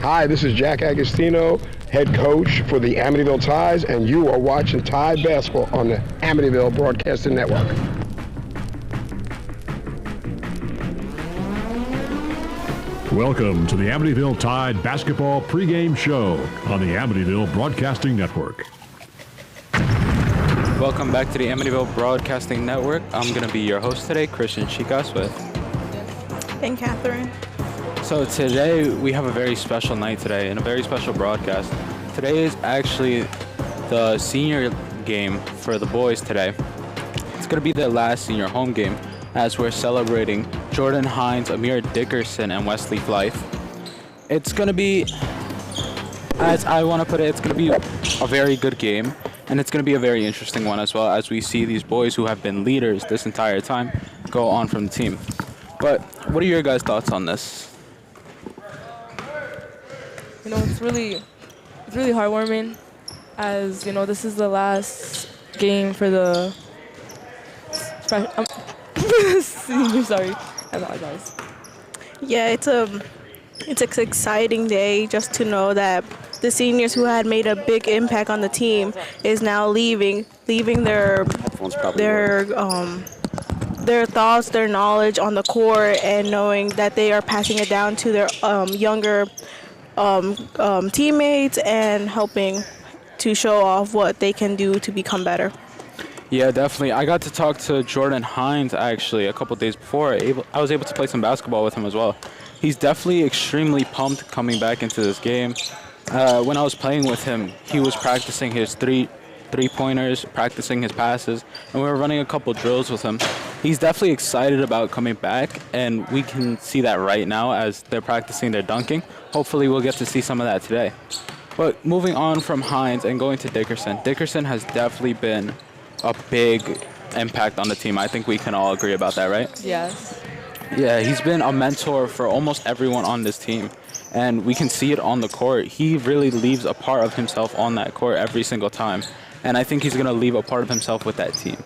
Hi, this is Jack Agostino, head coach for the Amityville Tides, and you are watching Tide Basketball on the Amityville Broadcasting Network. Welcome to the Amityville Tide Basketball pregame show on the Amityville Broadcasting Network. Welcome back to the Amityville Broadcasting Network. I'm going to be your host today, Christian Chicas with. And Catherine. So today we have a very special night today and a very special broadcast. Today is actually the senior game for the boys today. It's going to be their last senior home game as we're celebrating Jordan Hines, Amir Dickerson, and Wesley Blythe. It's going to be, as I want to put it, it's going to be a very good game. And it's going to be a very interesting one as well as we see these boys who have been leaders this entire time go on from the team. But what are your guys' thoughts on this? You know, it's really heartwarming as, you know, this is the last game for the senior, sorry. I apologize. Yeah, it's an exciting day just to know that the seniors who had made a big impact on the team is now leaving their thoughts, their knowledge on the court, and knowing that they are passing it down to their younger teammates and helping to show off what they can do to become better. Yeah, definitely. I got to talk to Jordan Hines actually a couple days before. I was able to play some basketball with him as well. He's definitely extremely pumped coming back into this game. When I was playing with him, he was practicing his three-pointers, practicing his passes, and we were running a couple drills with him. He's definitely excited about coming back, and we can see that right now as they're practicing their dunking. Hopefully we'll get to see some of that today. But moving on from Hines and going to Dickerson. Dickerson has definitely been a big impact on the team. I think we can all agree about that, right? Yes. Yeah, he's been a mentor for almost everyone on this team. And we can see it on the court. He really leaves a part of himself on that court every single time. And I think he's going to leave a part of himself with that team.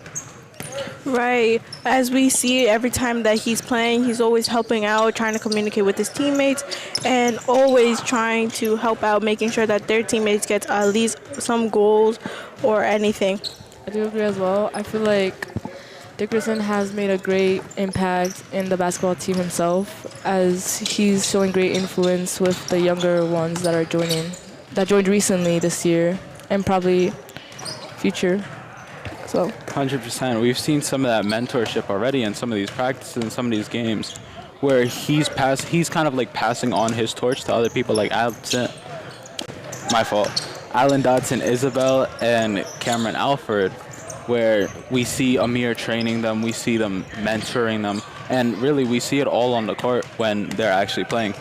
Right. As we see every time that he's playing, he's always helping out, trying to communicate with his teammates, and always trying to help out, making sure that their teammates get at least some goals or anything. I do agree as well. I feel like Dickerson has made a great impact in the basketball team himself, as he's showing great influence with the younger ones that joined recently this year and probably future. So 100%. We've seen some of that mentorship already in some of these practices and some of these games where he's kind of like passing on his torch to other people like Alan Dodson, Isabel, and Cameron Alford, where we see Amir training them, we see them mentoring them, and really we see it all on the court when they're actually playing.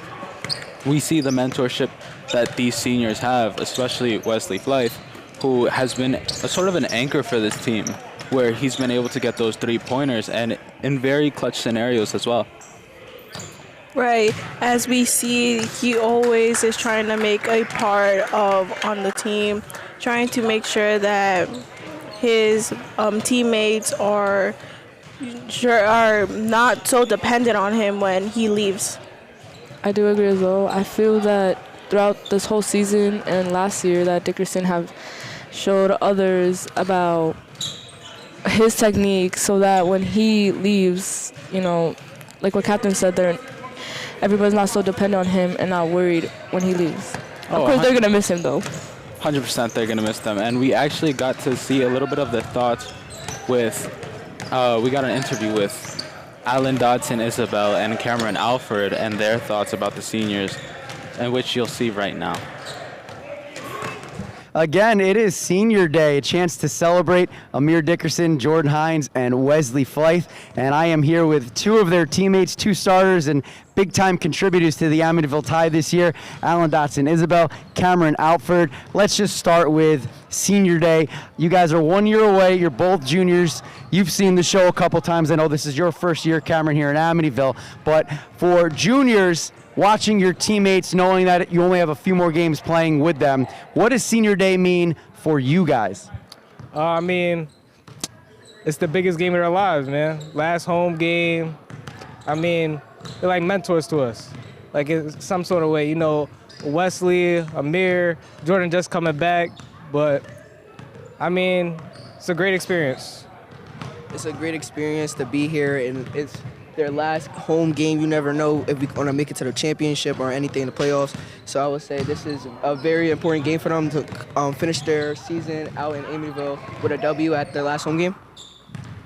We see the mentorship that these seniors have, especially Wesley Blythe, who has been a sort of an anchor for this team, where he's been able to get those three-pointers and in very clutch scenarios as well. Right. As we see, he always is trying to make a part on the team, trying to make sure that his teammates are not so dependent on him when he leaves. I do agree as well. I feel that throughout this whole season and last year that Dickerson have showed others about his technique so that when he leaves, you know, like what Captain said, everybody's not so dependent on him and not worried when he leaves. Of course, they're going to miss him, though. 100% they're going to miss them. And we actually got to see a little bit of the thoughts with, we got an interview with Alan Dodson, Isabel, and Cameron Alford and their thoughts about the seniors, and which you'll see right now. Again, it is senior day, a chance to celebrate Amir Dickerson, Jordan Hines, and Wesley Blythe. And I am here with two of their teammates, two starters and big-time contributors to the Amityville Tide this year, Alan Dotson, Isabel, Cameron Alford. Let's just start with senior day. You guys are 1 year away. You're both juniors. You've seen the show a couple times. I know this is your first year, Cameron, here in Amityville. But for juniors, watching your teammates, knowing that you only have a few more games playing with them, what does senior day mean for you guys? I mean, it's the biggest game of our lives, man. Last home game. I mean, they're like mentors to us. Like, in some sort of way, you know, Wesley, Amir, Jordan just coming back. But, I mean, it's a great experience. It's a great experience to be here, and it's their last home game. You never know if we're going to make it to the championship or anything in the playoffs. So I would say this is a very important game for them to finish their season out in Amityville with a W at their last home game.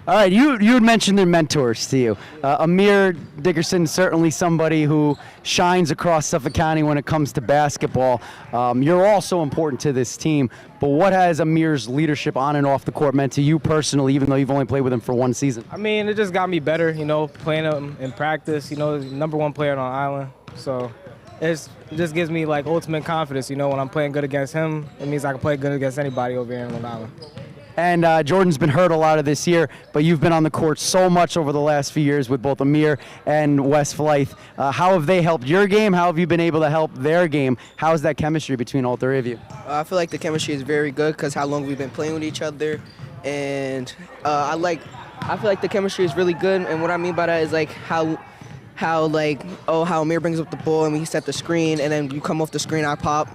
All right, you had mentioned their mentors to you. Amir Dickerson, certainly somebody who shines across Suffolk County when it comes to basketball. You're also important to this team, but what has Amir's leadership on and off the court meant to you personally, even though you've only played with him for one season? I mean, it just got me better, playing him in practice, #1 player on the island. So it just gives me, ultimate confidence, when I'm playing good against him. It means I can play good against anybody over here in Long Island. And Jordan's been hurt a lot of this year, but you've been on the court so much over the last few years with both Amir and Wes Flythe. How have they helped your game? How have you been able to help their game? How is that chemistry between all three of you? I feel like the chemistry is very good because how long we've been playing with each other. And I feel like the chemistry is really good. And what I mean by that is how Amir brings up the ball and we set the screen, and then you come off the screen, I pop.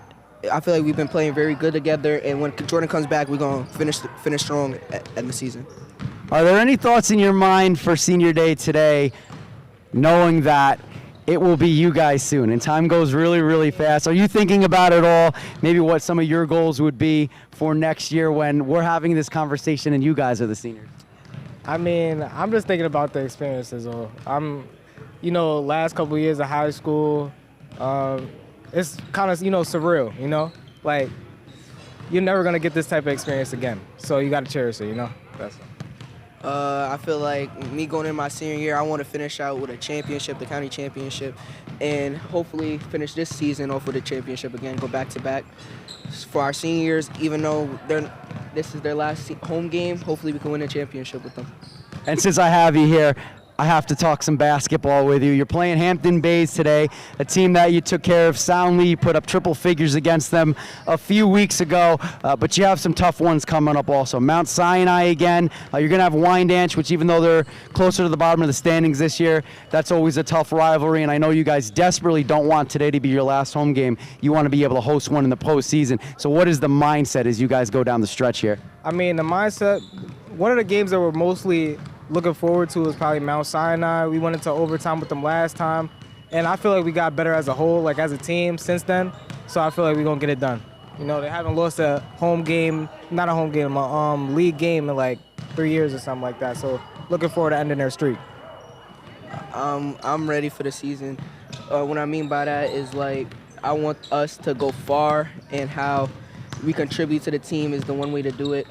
I feel like we've been playing very good together, and when Jordan comes back, we're going to finish strong at the season. Are there any thoughts in your mind for senior day today, knowing that it will be you guys soon and time goes really, really fast? Are you thinking about it all, maybe what some of your goals would be for next year when we're having this conversation and you guys are the seniors? I mean, I'm just thinking about the experiences. Last couple of years of high school, it's kind of, surreal, you're never going to get this type of experience again. So you got to cherish it, That's I feel like me going in my senior year, I want to finish out with a championship, the county championship, and hopefully finish this season off with a championship again, go back-to-back. For our seniors, even though this is their last home game, hopefully we can win a championship with them. And since I have you here, I have to talk some basketball with you. You're playing Hampton Bays today, a team that you took care of soundly. You put up triple figures against them a few weeks ago, but you have some tough ones coming up also. Mount Sinai again. You're going to have Wyandanch, which even though they're closer to the bottom of the standings this year, that's always a tough rivalry, and I know you guys desperately don't want today to be your last home game. You want to be able to host one in the postseason. So what is the mindset as you guys go down the stretch here? I mean, the mindset, one of the games that we're mostly looking forward to is probably Mount Sinai. We went into overtime with them last time, and I feel like we got better as a whole, as a team since then. So I feel like we're going to get it done. They haven't lost a home game, not a home game, a league game in 3 years or something like that. So looking forward to ending their streak. I'm ready for the season. What I mean by that is I want us to go far, and how we contribute to the team is the one way to do it.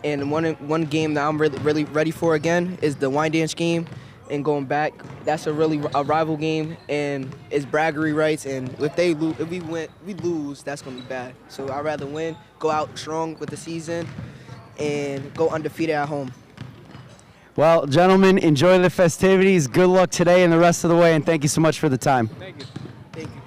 And one game that I'm really ready for again is the Wyandanch game, and going back. That's a rival game, and it's braggary rights. And if we lose, that's gonna be bad. So I'd rather win, go out strong with the season, and go undefeated at home. Well, gentlemen, enjoy the festivities. Good luck today and the rest of the way, and thank you so much for the time. Thank you. Thank you.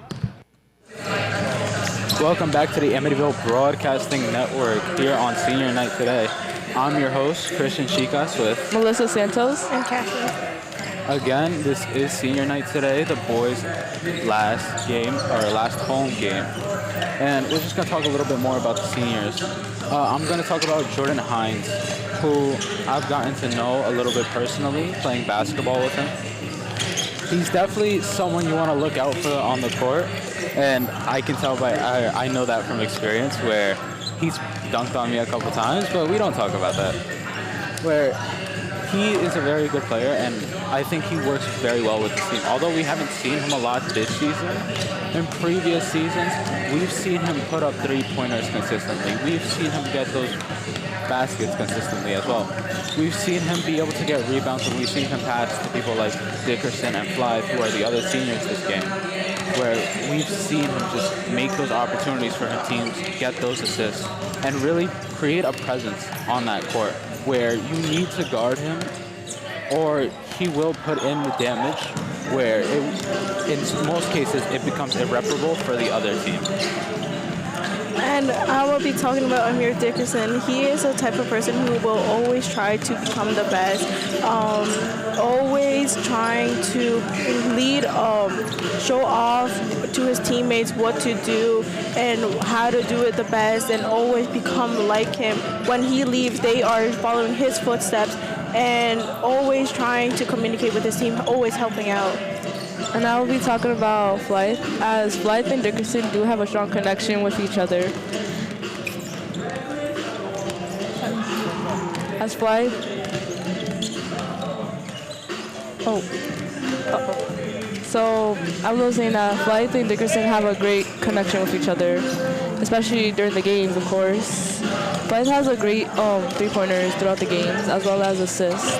Welcome back to the Amityville Broadcasting Network here on Senior Night today. I'm your host, Christian Chicas, with Melissa Santos. And Catherine. Again, this is Senior Night today, the boys' last home game. And we're just going to talk a little bit more about the seniors. I'm going to talk about Jordan Hines, who I've gotten to know a little bit personally, playing basketball with him. He's definitely someone you want to look out for on the court, and I can tell I know that from experience, where he's dunked on me a couple times, but we don't talk about that. Where he is a very good player, and I think he works very well with the team. Although we haven't seen him a lot this season, in previous seasons, we've seen him put up three-pointers consistently. We've seen him get those baskets consistently as well. We've seen him be able to get rebounds, and we've seen him pass to people like Dickerson and Flythe, who are the other seniors this game, where we've seen him just make those opportunities for his teams, get those assists, and really create a presence on that court where you need to guard him, or he will put in the damage where in most cases it becomes irreparable for the other team. And I will be talking about Amir Dickerson. He is a type of person who will always try to become the best, always trying to lead, show off to his teammates what to do and how to do it the best, and always become like him. When he leaves, they are following his footsteps and always trying to communicate with his team, always helping out. And I will be talking about Blythe, as Blythe and Dickerson do have a strong connection with each other. As Blythe, So I was saying that Blythe and Dickerson have a great connection with each other, especially during the games, of course. Blythe has a great three-pointers throughout the games, as well as assists.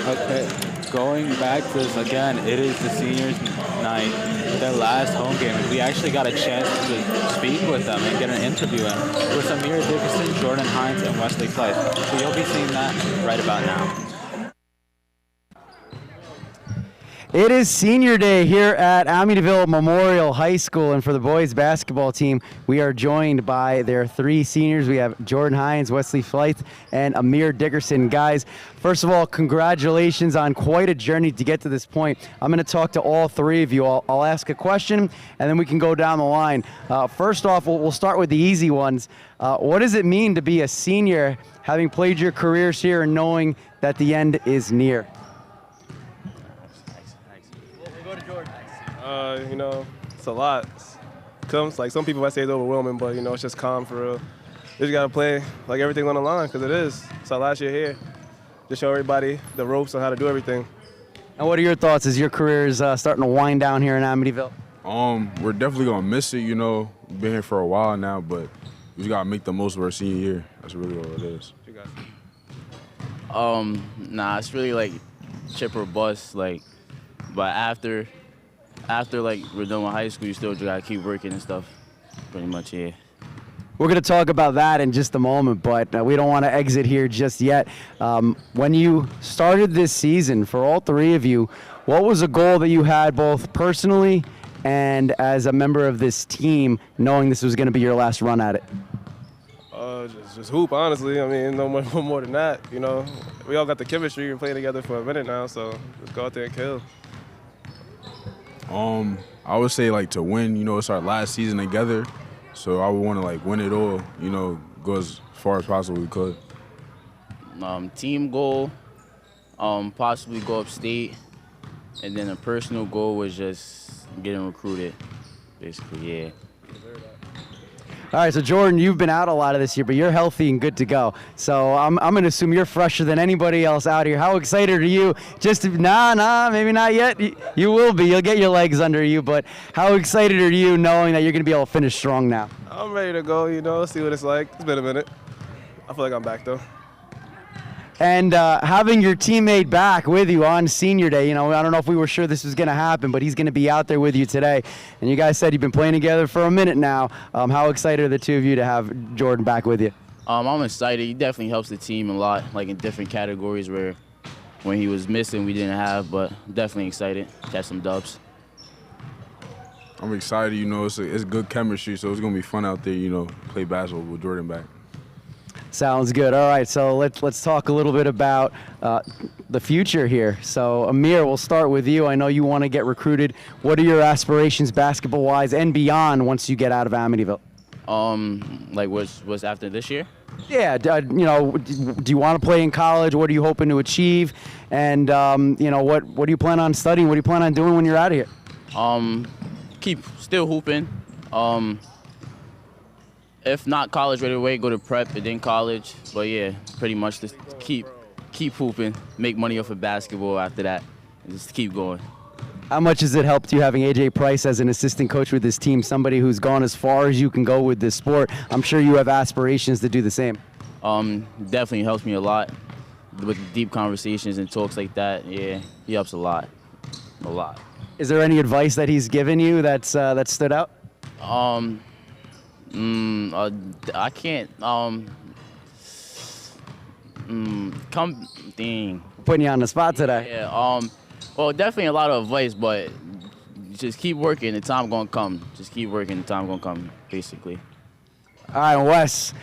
Okay, going back to this again, it is the seniors' night, their last home game. We actually got a chance to speak with them and get an interview in with Amir Dickerson, Jordan Hines, and Wesley Fleiss. So you'll be seeing that right about now. It is senior day here at Amityville Memorial High School, and for the boys basketball team, we are joined by their three seniors. We have Jordan Hines, Wesley Fleiss, and Amir Dickerson. Guys, first of all, congratulations on quite a journey to get to this point. I'm going to talk to all three of you. I'll ask a question, and then we can go down the line. First off, we'll start with the easy ones. What does it mean to be a senior, having played your careers here and knowing that the end is near? You know, it's a lot. Comes like some people might say it's overwhelming, but you know, it's just calm for real. You just gotta play like everything on the line, because it is. It's our last year here. Just show everybody the ropes on how to do everything. And what are your thoughts as your career is starting to wind down here in Amityville? We're definitely gonna miss it. You know, we've been here for a while now, but we just gotta make the most of our senior year. That's really what it is. Nah, it's really like chip or bust. Like, but after like we're done with high school, you still gotta keep working and stuff. Pretty much, yeah. We're going to talk about that in just a moment, but we don't want to exit here just yet. When you started this season, for all three of you, what was a goal that you had both personally and as a member of this team, knowing this was going to be your last run at it? Just hoop, honestly. I mean, no more than that. You know, we all got the chemistry and playing together for a minute now, so just go out there and kill. I would say like to win. You know, it's our last season together, so I would want to like win it all. You know, go as far as possible we could. Team goal, possibly go upstate, and then a personal goal was just getting recruited, basically. Yeah. All right, so Jordan, you've been out a lot of this year, but you're healthy and good to go. So I'm going to assume you're fresher than anybody else out here. How excited are you? Nah, maybe not yet. You will be. You'll get your legs under you. But how excited are you knowing that you're going to be able to finish strong now? I'm ready to go, you know, see what it's like. It's been a minute. I feel like I'm back, though. And having your teammate back with you on senior day, you know, I don't know if we were sure this was going to happen, but he's going to be out there with you today. And you guys said you've been playing together for a minute now. How excited are the two of you to have Jordan back with you? I'm excited. He definitely helps the team a lot, like in different categories where when he was missing we didn't have, but definitely excited. Catch some dubs. I'm excited. You know, it's good chemistry, so it's going to be fun out there, you know, play basketball with Jordan back. Sounds good. All right, so let's talk a little bit about the future here. So, Amir, we'll start with you. I know you want to get recruited. What are your aspirations basketball-wise and beyond once you get out of Amityville? Like what's after this year? Yeah, you know, do you want to play in college? What are you hoping to achieve? And, you know, what do you plan on studying? What do you plan on doing when you're out of here? Keep still hooping. If not college right away, go to prep and then college. But yeah, pretty much just keep hooping, make money off of basketball after that, and just keep going. How much has it helped you having A.J. Price as an assistant coach with this team, somebody who's gone as far as you can go with this sport? I'm sure you have aspirations to do the same. Definitely helps me a lot with deep conversations and talks like that. Yeah, he helps a lot. Is there any advice that he's given you that stood out? I can't. Putting you on the spot today. Yeah. Well, definitely a lot of advice, but just keep working. The time gonna come. Just keep working. The time gonna come. Basically. All right, Wes.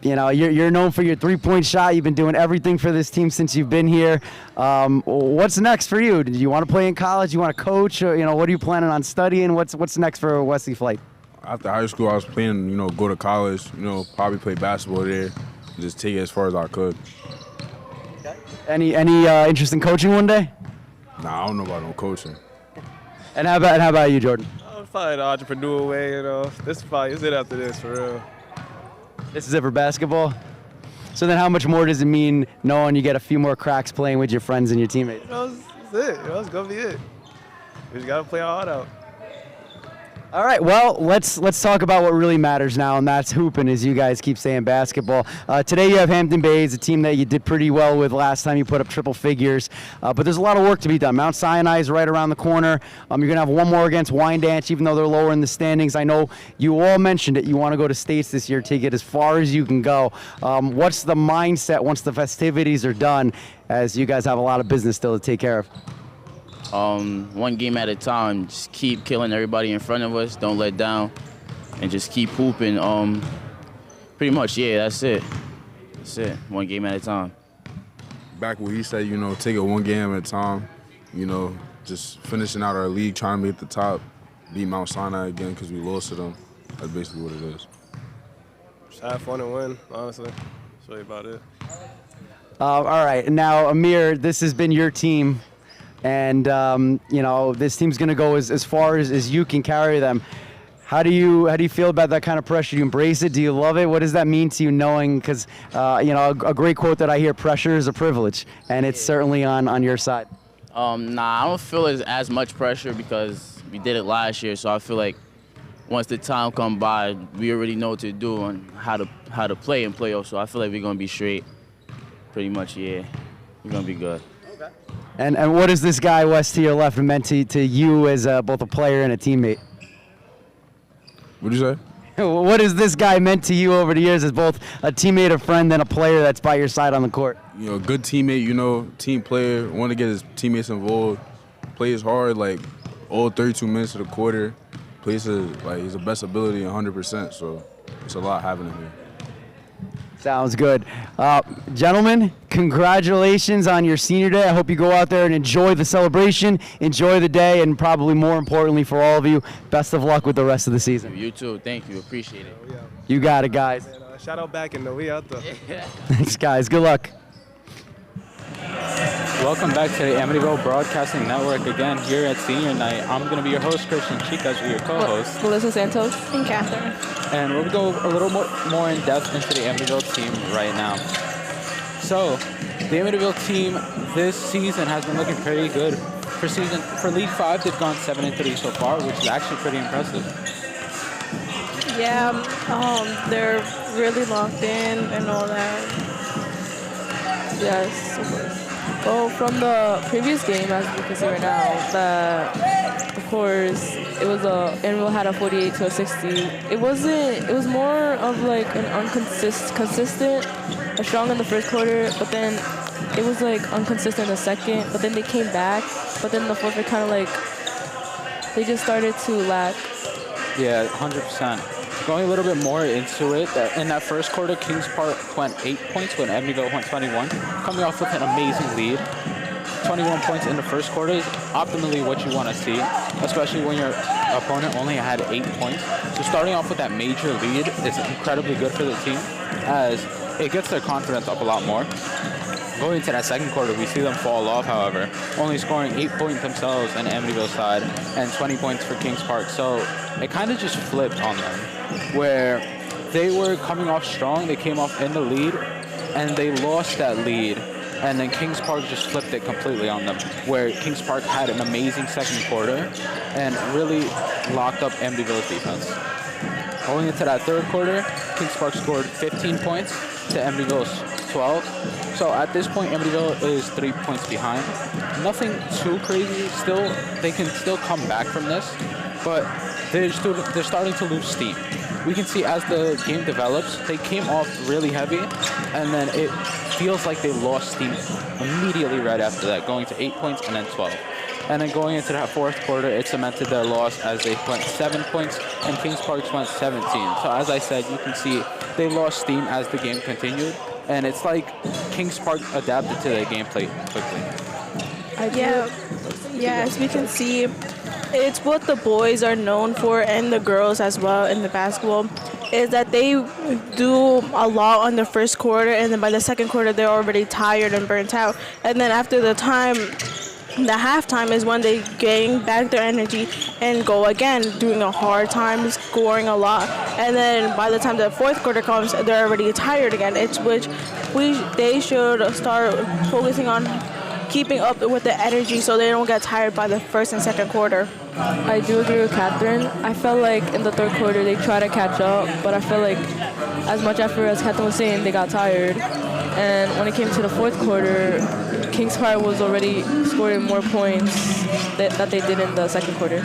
You're known for your three-point shot. You've been doing everything for this team since you've been here. What's next for you? Do you want to play in college? You want to coach? Or, what are you planning on studying? What's next for Wesley Flight? After high school, I was planning, go to college, probably play basketball there, and just take it as far as I could. Any interest in coaching one day? Nah, I don't know about no coaching. And how about you, Jordan? Probably the entrepreneur way, This is probably it after this, for real. This is it for basketball? So then how much more does it mean knowing you get a few more cracks playing with your friends and your teammates? That's it. It's going to be it. We just got to play our heart out. All right, well, let's talk about what really matters now, and that's hooping, as you guys keep saying, basketball. Today you have Hampton Bays, a team that you did pretty well with last time you put up triple figures, but there's a lot of work to be done. Mount Sinai is right around the corner. You're going to have one more against Wyandanch, even though they're lower in the standings. I know you all mentioned it. You want to go to states this year, take it as far as you can go. What's the mindset once the festivities are done, as you guys have a lot of business still to take care of? One game at a time. Just keep killing everybody in front of us. Don't let down, and just keep hooping. Pretty much, yeah. That's it. That's it. One game at a time. Back what he said, take it one game at a time. Just finishing out our league, trying to make the top, beat Mount Sinai again because we lost to them. That's basically what it is. Just have fun and win, honestly. That's really about it. All right, now Amir, this has been your team. And, this team's going to go as far as you can carry them. How do you feel about that kind of pressure? Do you embrace it? Do you love it? What does that mean to you knowing? Because, a great quote that I hear, pressure is a privilege, and it's certainly on your side. Nah, I don't feel as much pressure because we did it last year. So I feel like once the time come by, we already know what to do and how to play in playoffs. So I feel like we're going to be straight. Pretty much, yeah. We're going to be good. And what has this guy, Wes, to your left, meant to you as both a player and a teammate? What'd you say? What has this guy meant to you over the years as both a teammate, a friend, and a player that's by your side on the court? Good teammate, team player, want to get his teammates involved, plays hard, all 32 minutes of the quarter, plays his best ability 100%, so it's a lot having him here. Sounds good. Gentlemen, congratulations on your senior day. I hope you go out there and enjoy the celebration, enjoy the day, and probably more importantly for all of you, best of luck with the rest of the season. You too. Thank you. Appreciate it. You got it, guys. And, shout out back in the way out there. Thanks, guys. Good luck. Welcome back to the Amityville Broadcasting Network again here at Senior Night. I'm going to be your host, Christian Chica, as your co-host. Melissa Santos. And Catherine. And we'll go a little more in depth into the Amityville team right now. So, the Amityville team this season has been looking pretty good. For League 5, they've gone 7-3 so far, which is actually pretty impressive. Yeah, they're really locked in and all that. Yes, of course. Well, from the previous game, as you can see right now, of course, it was Amityville had a 48 to a 60. It was more of an consistent, strong in the first quarter, but then it was inconsistent in the second, but then they came back, but then the fourth, they just started to lack. Yeah, 100%. Going a little bit more into it, in that first quarter, Kings Park went 8 points when Amityville went 21, coming off with an amazing lead. 21 points in the first quarter is optimally what you want to see, especially when your opponent only had 8 points. So starting off with that major lead is incredibly good for the team, as it gets their confidence up a lot more. Going into that second quarter, we see them fall off, however, only scoring 8 points themselves on Amityville side and 20 points for Kings Park. So it kind of just flipped on them, where they were coming off strong, they came off in the lead, and they lost that lead. And then Kings Park just flipped it completely on them, where Kings Park had an amazing second quarter and really locked up Amityville's defense. Going into that third quarter, Kings Park scored 15 points to Amityville's 12. So at this point, Amityville is 3 points behind. Nothing too crazy. Still, they can still come back from this, but they're starting to lose steam. We can see as the game develops, they came off really heavy, and then it feels like they lost steam immediately right after that, going to 8 points and then 12. And then going into that fourth quarter, it cemented their loss as they went 7 points and Kings Park went 17. So as I said, you can see they lost steam as the game continued. And it's like Kings Park adapted to their gameplay quickly. Yeah, as we can see, it's what the boys are known for and the girls as well in the basketball, is that they do a lot on the first quarter, and then by the second quarter, they're already tired and burnt out. And then after the halftime is when they gain back their energy and go again, doing a hard time, scoring a lot. And then by the time the fourth quarter comes, they're already tired again. It's which they should start focusing on keeping up with the energy so they don't get tired by the first and second quarter. I do agree with Catherine. I felt like in the third quarter they tried to catch up, but I feel like as much effort as Catherine was saying, they got tired. And when it came to the fourth quarter, Kings Park was already scoring more points that they did in the second quarter.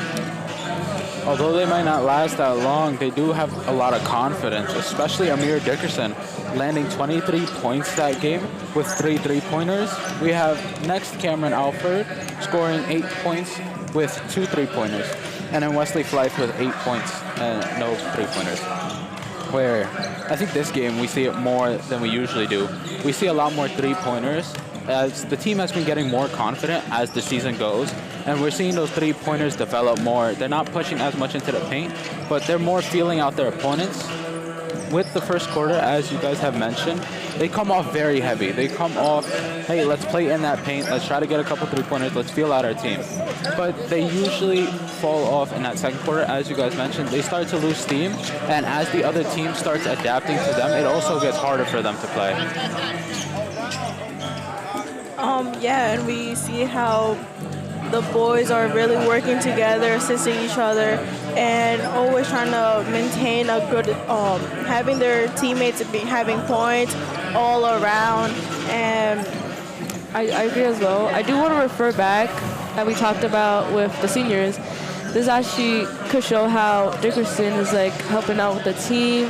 Although they might not last that long, they do have a lot of confidence, especially Amir Dickerson landing 23 points that game with 3 3-pointers. We have next Cameron Alford scoring 8 points with 2 3-pointers. And then Wesley Flife with 8 points and no 3-pointers. Where I think this game we see it more than we usually do. We see a lot more 3-pointers as the team has been getting more confident as the season goes, and we're seeing those 3-pointers develop more. They're not pushing as much into the paint, but they're more feeling out their opponents. With the first quarter, as you guys have mentioned, they come off very heavy. They come off, hey, let's play in that paint, let's try to get a couple 3-pointers, let's feel out our team. But they usually fall off in that second quarter, as you guys mentioned. They start to lose steam, and as the other team starts adapting to them, it also gets harder for them to play. And we see how the boys are really working together, assisting each other, and always trying to maintain a good, having their teammates having points all around. And I agree as well. I do want to refer back that we talked about with the seniors. This actually could show how Dickerson is like helping out with the team,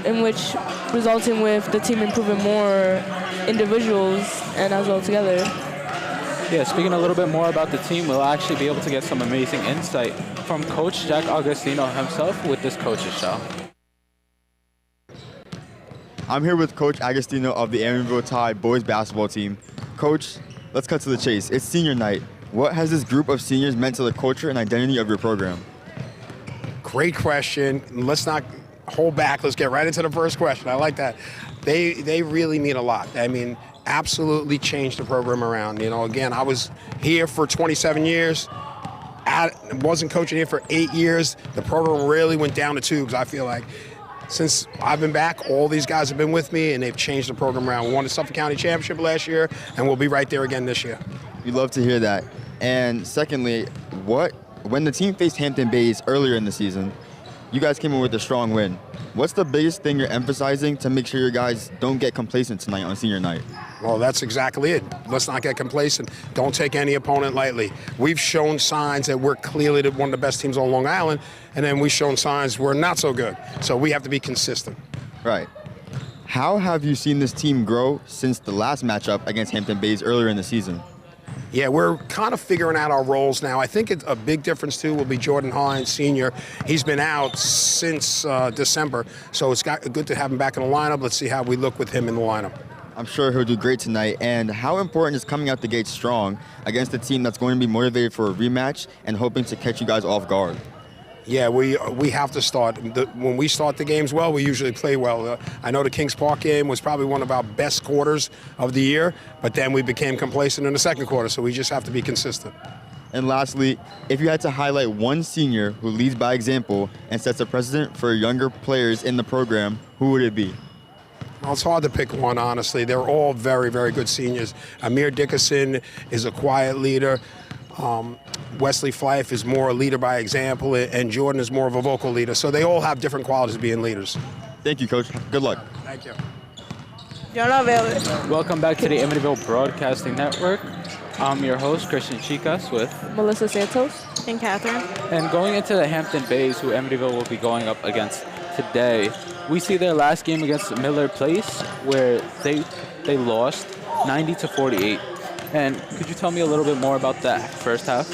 in which resulting with the team improving more individuals and as well together. Yeah, speaking a little bit more about the team, we'll actually be able to get some amazing insight from Coach Jack Augustino himself with this coach's show. I'm here with Coach Agostino of the Amityville Tide boys basketball team. Coach, let's cut to the chase. It's senior night. What has this group of seniors meant to the culture and identity of your program? Great question. Let's not hold back. Let's get right into the first question. I like that. They really mean a lot. I mean, absolutely changed the program around. You know, again, I was here for 27 years. Wasn't coaching here for 8 years. The program really went down the tubes, I feel like. Since I've been back, all these guys have been with me, and they've changed the program around. We won the Suffolk County Championship last year, and we'll be right there again this year. We'd love to hear that. And secondly, when the team faced Hampton Bays earlier in the season, you guys came in with a strong win. What's the biggest thing you're emphasizing to make sure your guys don't get complacent tonight on senior night? Well, that's exactly it. Let's not get complacent. Don't take any opponent lightly. We've shown signs that we're clearly one of the best teams on Long Island, and then we've shown signs we're not so good. So we have to be consistent. Right. How have you seen this team grow since the last matchup against Hampton Bays earlier in the season? Yeah, we're kind of figuring out our roles now. I think a big difference, too, will be Jordan Hines, senior. He's been out since December, so it's good to have him back in the lineup. Let's see how we look with him in the lineup. I'm sure he'll do great tonight. And how important is coming out the gate strong against a team that's going to be motivated for a rematch and hoping to catch you guys off guard? Yeah, we have to start. When we start the games well, we usually play well. I know the Kings Park game was probably one of our best quarters of the year, but then we became complacent in the second quarter, so we just have to be consistent. And lastly, if you had to highlight one senior who leads by example and sets a precedent for younger players in the program, who would it be? Well, it's hard to pick one, honestly. They're all very, very good seniors. Amir Dickerson is a quiet leader. Wesley Flife is more a leader by example, and Jordan is more of a vocal leader. So they all have different qualities of being leaders. Thank you, Coach. Good luck. Thank you. Welcome back to the Amityville Broadcasting Network. I'm your host, Christian Chicas, with Melissa Santos and Catherine. And going into the Hampton Bays, who Amityville will be going up against today, we see their last game against Miller Place, where they lost 90-48. And could you tell me a little bit more about that first half?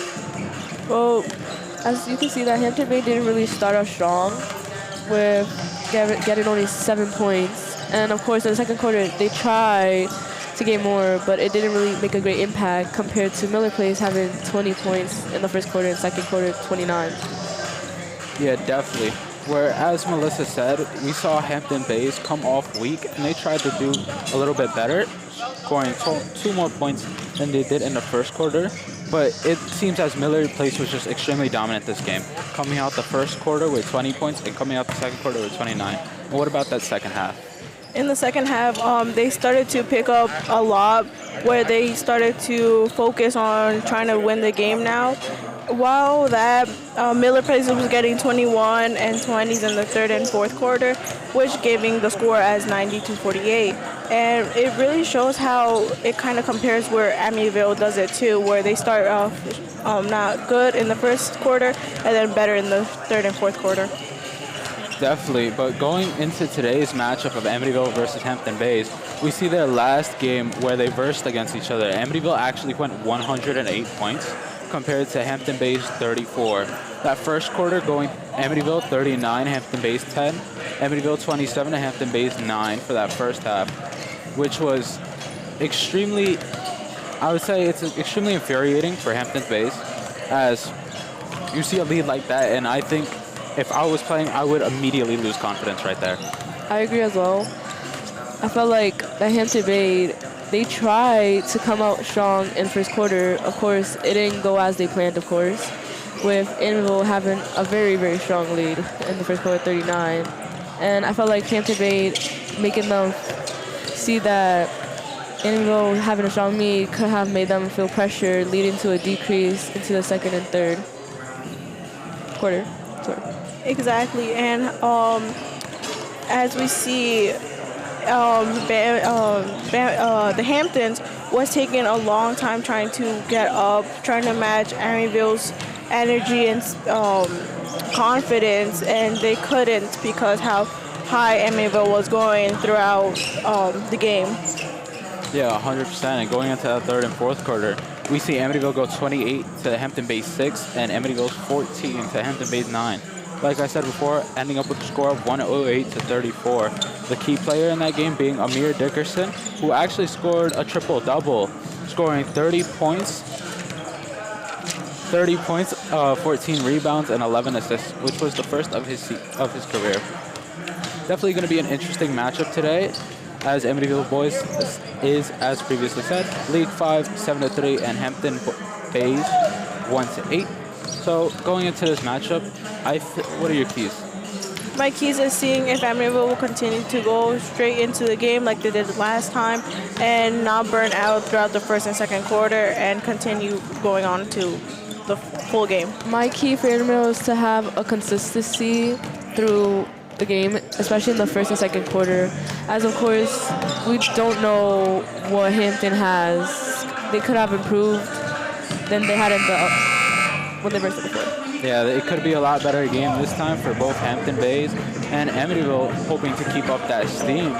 Well, as you can see, that Hampton Bay didn't really start off strong with getting only 7 points. And of course, in the second quarter, they tried to get more, but it didn't really make a great impact compared to Miller Place having 20 points in the first quarter and second quarter 29. Yeah, definitely. Where, as Melissa said, we saw Hampton Bays come off weak, and they tried to do a little bit better, scoring 2 more points than they did in the first quarter. But it seems as Miller Place was just extremely dominant this game, coming out the first quarter with 20 points and coming out the second quarter with 29. And what about that second half? In the second half, they started to pick up a lot, where they started to focus on trying to win the game now. While that, Miller Place was getting 21 and 20s in the third and fourth quarter, which giving the score as 90-48. And it really shows how it kind of compares where Amityville does it too, where they start off not good in the first quarter and then better in the third and fourth quarter. Definitely, but going into today's matchup of Amityville versus Hampton Bays, we see their last game where they versed against each other. Amityville actually went 108 points compared to Hampton Bays 34. That first quarter going Amityville 39, Hampton Bays 10, Amityville 27 and Hampton Bays 9 for that first half, which was extremely, I would say it's extremely infuriating for Hampton Bays, as you see a lead like that, and I think if I was playing, I would immediately lose confidence right there. I agree as well. I felt like that Hampton Bay, they tried to come out strong in first quarter. Of course, it didn't go as they planned, of course, with Amityville having a very, very strong lead in the first quarter, 39. And I felt like Hampton Bay making them see that Amityville having a strong lead could have made them feel pressure, leading to a decrease into the second and third quarter. Sorry. Exactly, and as we see, the Hamptons was taking a long time trying to get up, trying to match Amityville's energy and confidence, and they couldn't because how high Amityville was going throughout the game. Yeah, 100%. And going into the third and fourth quarter, we see Amityville go 28 to Hampton Bays 6 and Amityville's 14 to Hampton Bays 9. Like I said before, ending up with a score of 108 to 34. The key player in that game being Amir Dickerson, who actually scored a triple-double, scoring 30 points, 14 rebounds, and 11 assists, which was the first of his career. Definitely going to be an interesting matchup today, as Amityville Boys is, as previously said, League 5, 7-3, and Hampton Bays 1-8. So going into this matchup, what are your keys? My keys is seeing if Amityville will continue to go straight into the game like they did last time and not burn out throughout the first and second quarter and continue going on to the full game. My key for Amityville is to have a consistency through the game, especially in the first and second quarter. As of course, we don't know what Hampton has. They could have improved than they had when they versed before. Yeah, it could be a lot better game this time for both Hampton Bays and Amityville, hoping to keep up that steam.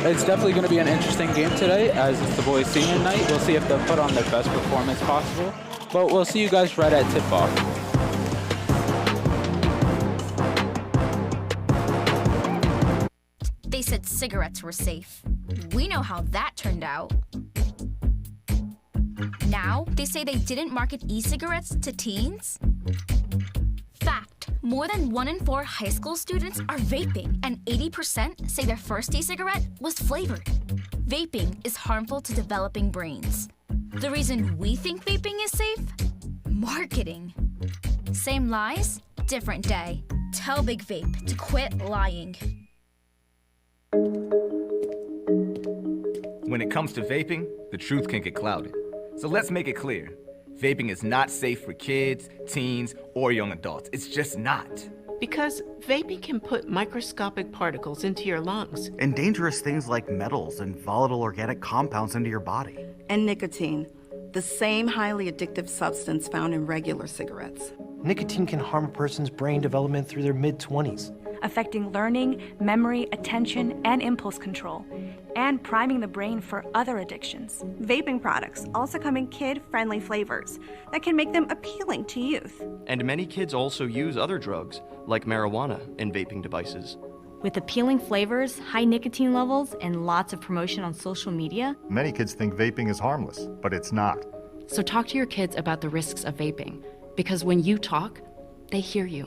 It's definitely going to be an interesting game today, as it's the boys' senior night. We'll see if they'll put on their best performance possible. But we'll see you guys right at tip-off. They said cigarettes were safe. We know how that turned out. Now, they say they didn't market e-cigarettes to teens? Fact, more than 1 in 4 high school students are vaping, and 80% say their first e-cigarette was flavored. Vaping is harmful to developing brains. The reason we think vaping is safe? Marketing. Same lies, different day. Tell Big Vape to quit lying. When it comes to vaping, the truth can get clouded. So let's make it clear. Vaping is not safe for kids, teens, or young adults. It's just not. Because vaping can put microscopic particles into your lungs. And dangerous things like metals and volatile organic compounds into your body. And nicotine, the same highly addictive substance found in regular cigarettes. Nicotine can harm a person's brain development through their mid-20s. affecting learning, memory, attention, and impulse control, and priming the brain for other addictions. Vaping products also come in kid-friendly flavors that can make them appealing to youth. And many kids also use other drugs, like marijuana, in vaping devices. With appealing flavors, high nicotine levels, and lots of promotion on social media, many kids think vaping is harmless, but it's not. So talk to your kids about the risks of vaping, because when you talk, they hear you.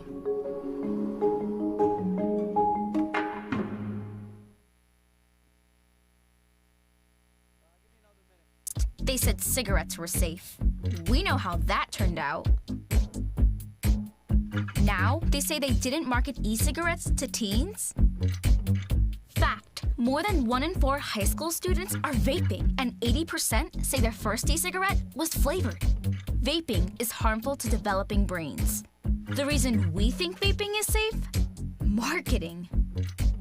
They said cigarettes were safe. We know how that turned out. Now, they say they didn't market e-cigarettes to teens? Fact, more than 1 in 4 high school students are vaping, and 80% say their first e-cigarette was flavored. Vaping is harmful to developing brains. The reason we think vaping is safe? Marketing.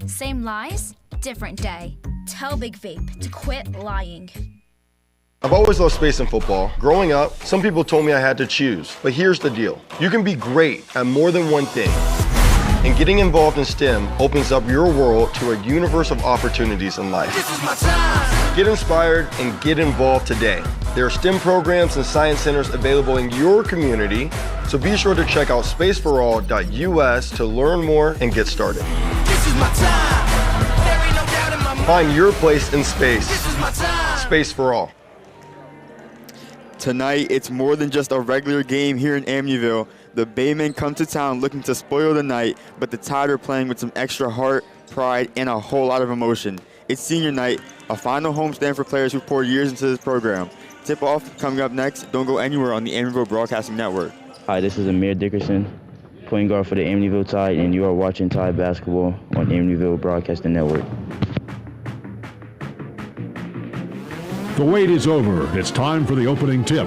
Same lies, different day. Tell Big Vape to quit lying. I've always loved space and football. Growing up, some people told me I had to choose. But here's the deal. You can be great at more than one thing. And getting involved in STEM opens up your world to a universe of opportunities in life. This is my time. Get inspired and get involved today. There are STEM programs and science centers available in your community, so be sure to check out spaceforall.us to learn more and get started. This is my time. There ain't no doubt in my mind. Find your place in space. This is my time. Space for All. Tonight, it's more than just a regular game here in Amityville. The Baymen come to town looking to spoil the night, but the Tide are playing with some extra heart, pride, and a whole lot of emotion. It's senior night, a final homestand for players who poured years into this program. Tip-off coming up next. Don't go anywhere on the Amityville Broadcasting Network. Hi, this is Amir Dickerson, point guard for the Amityville Tide, and you are watching Tide basketball on Amityville Broadcasting Network. The wait is over. It's time for the opening tip.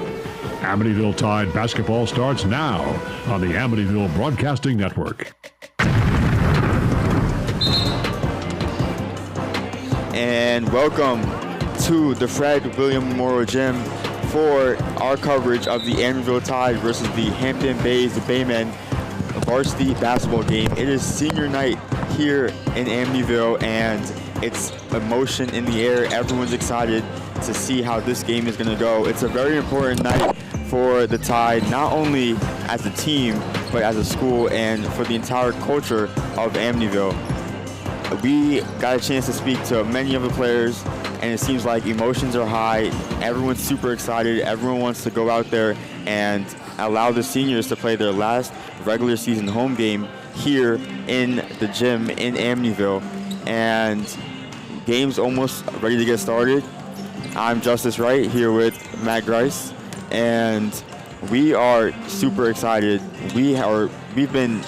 Amityville Tide basketball starts now on the Amityville Broadcasting Network. And welcome to the Fred William Memorial Gym for our coverage of the Amityville Tide versus the Hampton Bays, the Baymen varsity basketball game. It is senior night here in Amityville, and it's emotion in the air. Everyone's excited to see how this game is going to go. It's a very important night for the Tide, not only as a team, but as a school and for the entire culture of Amityville. We got a chance to speak to many of the players, and it seems like emotions are high. Everyone's super excited. Everyone wants to go out there and allow the seniors to play their last regular season home game here in the gym in Amityville. And game's almost ready to get started. I'm Justice Wright here with Matt Grice, and we are super excited. We've been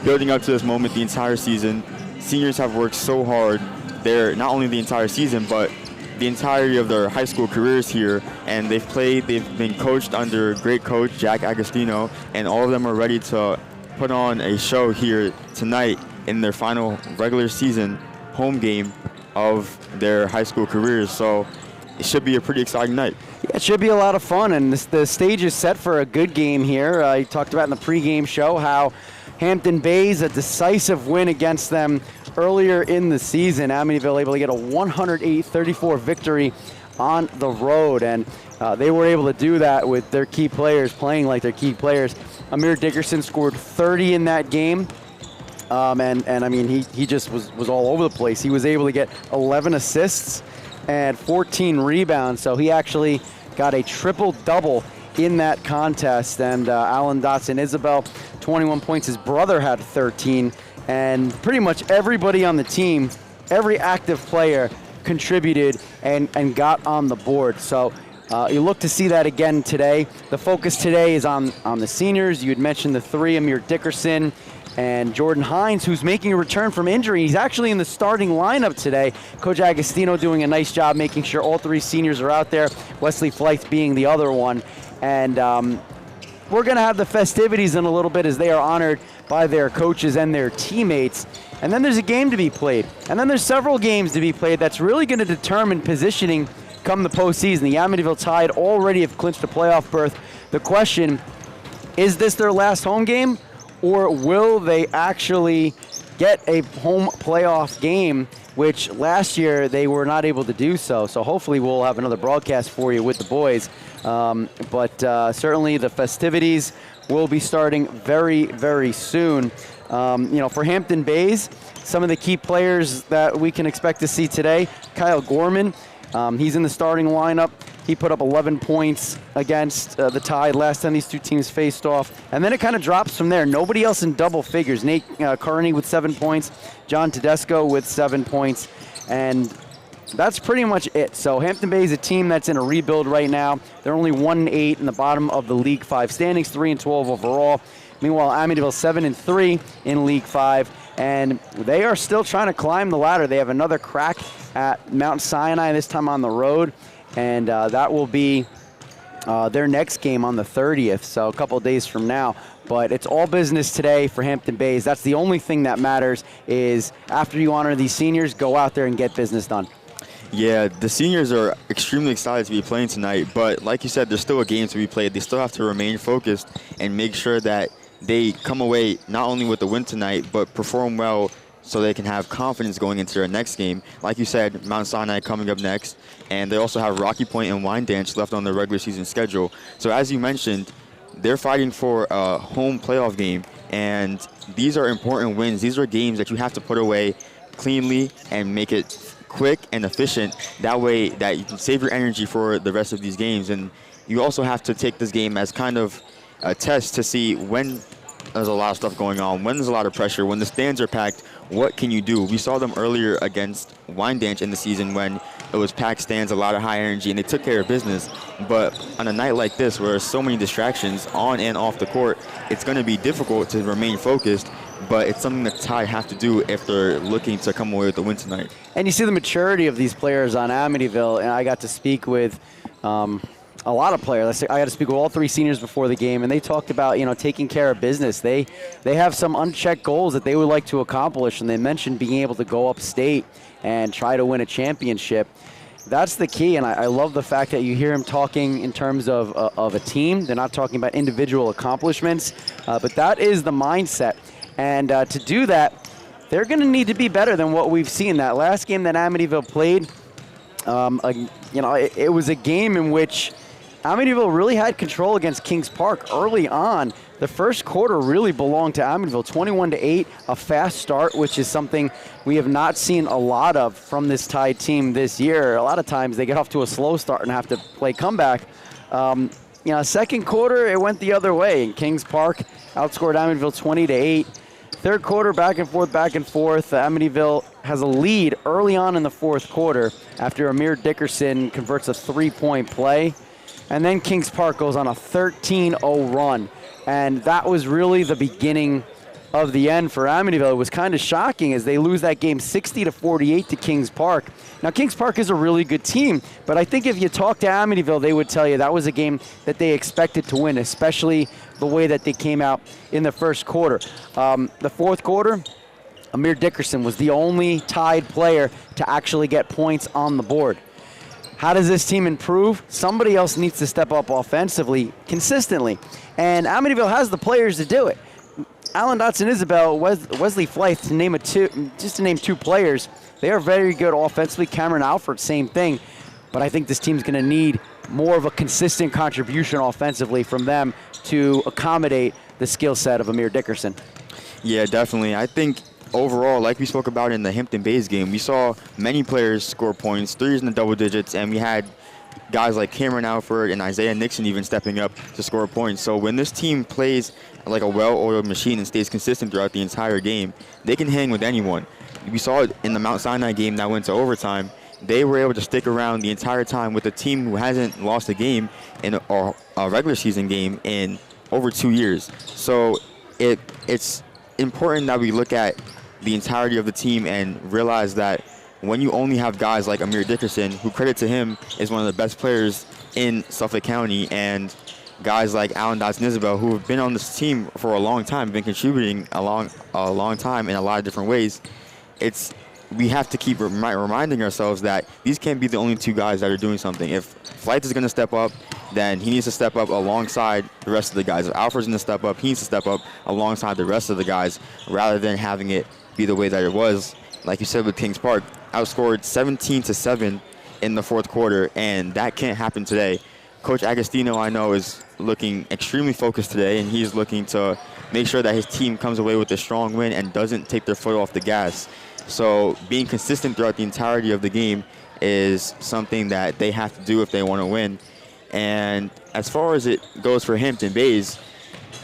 building up to this moment the entire season. Seniors have worked so hard. They're not only the entire season, but the entirety of their high school careers here, and they've been coached under great coach Jack Agostino, and all of them are ready to put on a show here tonight in their final regular season home game of their high school careers. So it should be a pretty exciting night. Yeah, it should be a lot of fun, and the stage is set for a good game here. I talked about in the pregame show how Hampton Bays, a decisive win against them earlier in the season. Amityville able to get a 108-34 victory on the road, and they were able to do that with their key players playing like their key players. Amir Dickerson scored 30 in that game. And I mean, he just was all over the place. He was able to get 11 assists and 14 rebounds, so he actually got a triple-double in that contest. And Alan Dotson Isabel, 21 points. His brother had 13, and pretty much everybody on the team, every active player contributed and got on the board. So you look to see that again today. The focus today is on the seniors. You had mentioned the three, Amir Dickerson and Jordan Hines, who's making a return from injury. He's actually in the starting lineup today. Coach Agostino doing a nice job making sure all three seniors are out there, Wesley Fleith being the other one. And we're going to have the festivities in a little bit as they are honored by their coaches and their teammates. And then there's a game to be played. And then there's several games to be played that's really going to determine positioning come the postseason. The Amityville Tide already have clinched a playoff berth. The question, is this their last home game? Or will they actually get a home playoff game, which last year they were not able to do so. So hopefully we'll have another broadcast for you with the boys. But certainly the festivities will be starting very, very soon. For Hampton Bays, some of the key players that we can expect to see today, Kyle Gorman, he's in the starting lineup. He put up 11 points against the Tide last time these two teams faced off. And then it kind of drops from there. Nobody else in double figures. Nate Kearney with 7 points, John Tedesco with 7 points, and that's pretty much it. So Hampton Bay is a team that's in a rebuild right now. They're only 1-8 in the bottom of the League 5 standings, 3-12 overall. Meanwhile, Amityville 7-3 in League 5, and they are still trying to climb the ladder. They have another crack at Mount Sinai, this time on the road, and that will be their next game on the 30th, so a couple of days from now. But it's all business today for Hampton Bays. That's the only thing that matters, is after you honor these seniors, go out there and get business done. Yeah, the seniors are extremely excited to be playing tonight, but like you said, there's still a game to be played. They still have to remain focused and make sure that they come away not only with the win tonight, but perform well so they can have confidence going into their next game. Like you said, Mount Sinai coming up next, and they also have Rocky Point and Wine Dance left on their regular season schedule. So as you mentioned, they're fighting for a home playoff game, and these are important wins. These are games that you have to put away cleanly and make it quick and efficient. That way that you can save your energy for the rest of these games. And you also have to take this game as kind of a test to see when there's a lot of stuff going on, when there's a lot of pressure, when the stands are packed, what can you do? We saw them earlier against Wyandanch in the season when it was packed stands, a lot of high energy, and they took care of business. But on a night like this where there's so many distractions on and off the court, it's going to be difficult to remain focused, but it's something that Tide have to do if they're looking to come away with the win tonight. And you see the maturity of these players on Amityville, and I got to speak with a lot of players. I got to speak with all three seniors before the game, and they talked about, taking care of business. They have some unchecked goals that they would like to accomplish, and they mentioned being able to go upstate and try to win a championship. That's the key, and I love the fact that you hear him talking in terms of a team. They're not talking about individual accomplishments, but that is the mindset. And to do that, they're going to need to be better than what we've seen. That last game that Amityville played, it was a game in which Amityville really had control against Kings Park early on. The first quarter really belonged to Amityville, 21-8, a fast start, which is something we have not seen a lot of from this Tide team this year. A lot of times they get off to a slow start and have to play comeback. Second quarter, it went the other way, and Kings Park outscored Amityville 20-8. Third quarter, back and forth. Amityville has a lead early on in the fourth quarter after Amir Dickerson converts a three-point play. And then Kings Park goes on a 13-0 run. And that was really the beginning of the end for Amityville. It was kind of shocking as they lose that game 60-48 to Kings Park. Now, Kings Park is a really good team, but I think if you talk to Amityville, they would tell you that was a game that they expected to win, especially the way that they came out in the first quarter. The fourth quarter, Amir Dickerson was the only Tide player to actually get points on the board. How does this team improve? Somebody else needs to step up offensively consistently, and Amityville has the players to do it. Alan Dotson Isabel, Wesley Flythe, to name two players. They are very good offensively. Cameron Alford, same thing. But I think this team's going to need more of a consistent contribution offensively from them to accommodate the skill set of Amir Dickerson. Yeah, definitely. I think overall, like we spoke about in the Hampton Bays game, we saw many players score points, threes in the double digits, and we had guys like Cameron Alford and Isaiah Nixon even stepping up to score points. So when this team plays like a well-oiled machine and stays consistent throughout the entire game, they can hang with anyone. We saw it in the Mount Sinai game that went to overtime. They were able to stick around the entire time with a team who hasn't lost a game in a regular season game in over 2 years. So it's important that we look at the entirety of the team and realize that when you only have guys like Amir Dickerson, who, credit to him, is one of the best players in Suffolk County, and guys like Alan Dotson Isabel, who have been on this team for a long time, been contributing a long time in a lot of different ways, we have to keep reminding ourselves that these can't be the only two guys that are doing something. If Flight is going to step up, then he needs to step up alongside the rest of the guys. If Alfred's going to step up, he needs to step up alongside the rest of the guys rather than having it be the way that it was. Like you said with Kings Park, outscored 17-7 in the fourth quarter, and that can't happen today. Coach Agostino, I know, is looking extremely focused today, and he's looking to make sure that his team comes away with a strong win and doesn't take their foot off the gas. So being consistent throughout the entirety of the game is something that they have to do if they want to win. And as far as it goes for Hampton Bays,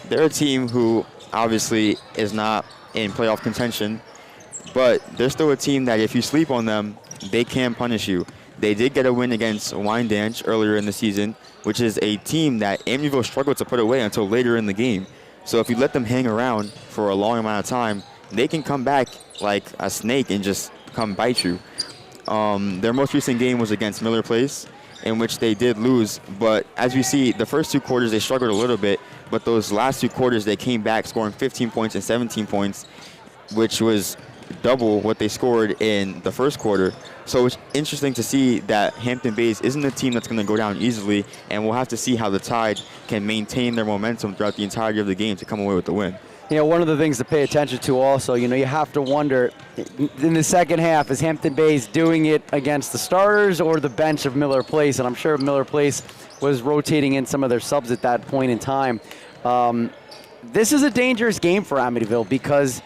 they're a team who obviously is not in playoff contention, but they're still a team that if you sleep on them, they can punish you. They did get a win against Wyandanch earlier in the season, which is a team that Amityville struggled to put away until later in the game. So if you let them hang around for a long amount of time, they can come back like a snake and just come bite you. Their most recent game was against Miller Place, in which they did lose. But as we see, the first 2 quarters, they struggled a little bit. But those last 2 quarters, they came back scoring 15 points and 17 points, which was double what they scored in the first quarter. So it's interesting to see that Hampton Bays isn't a team that's going to go down easily, and we'll have to see how the Tide can maintain their momentum throughout the entirety of the game to come away with the win. You know, one of the things to pay attention to also, you know, you have to wonder, in the second half, is Hampton Bays doing it against the starters or the bench of Miller Place? And I'm sure Miller Place was rotating in some of their subs at that point in time. This is a dangerous game for Amityville because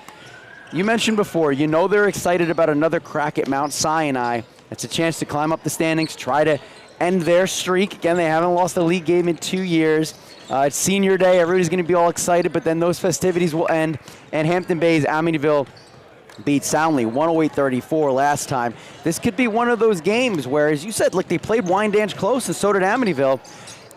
you mentioned before, you know they're excited about another crack at Mount Sinai. It's a chance to climb up the standings, try to end their streak. Again, they haven't lost a league game in 2 years. It's senior day, everybody's going to be all excited, but then those festivities will end, and Hampton Bays, Amityville beat soundly, 108-34 last time. This could be one of those games where, as you said, look, they played Wyandanch close, and so did Amityville.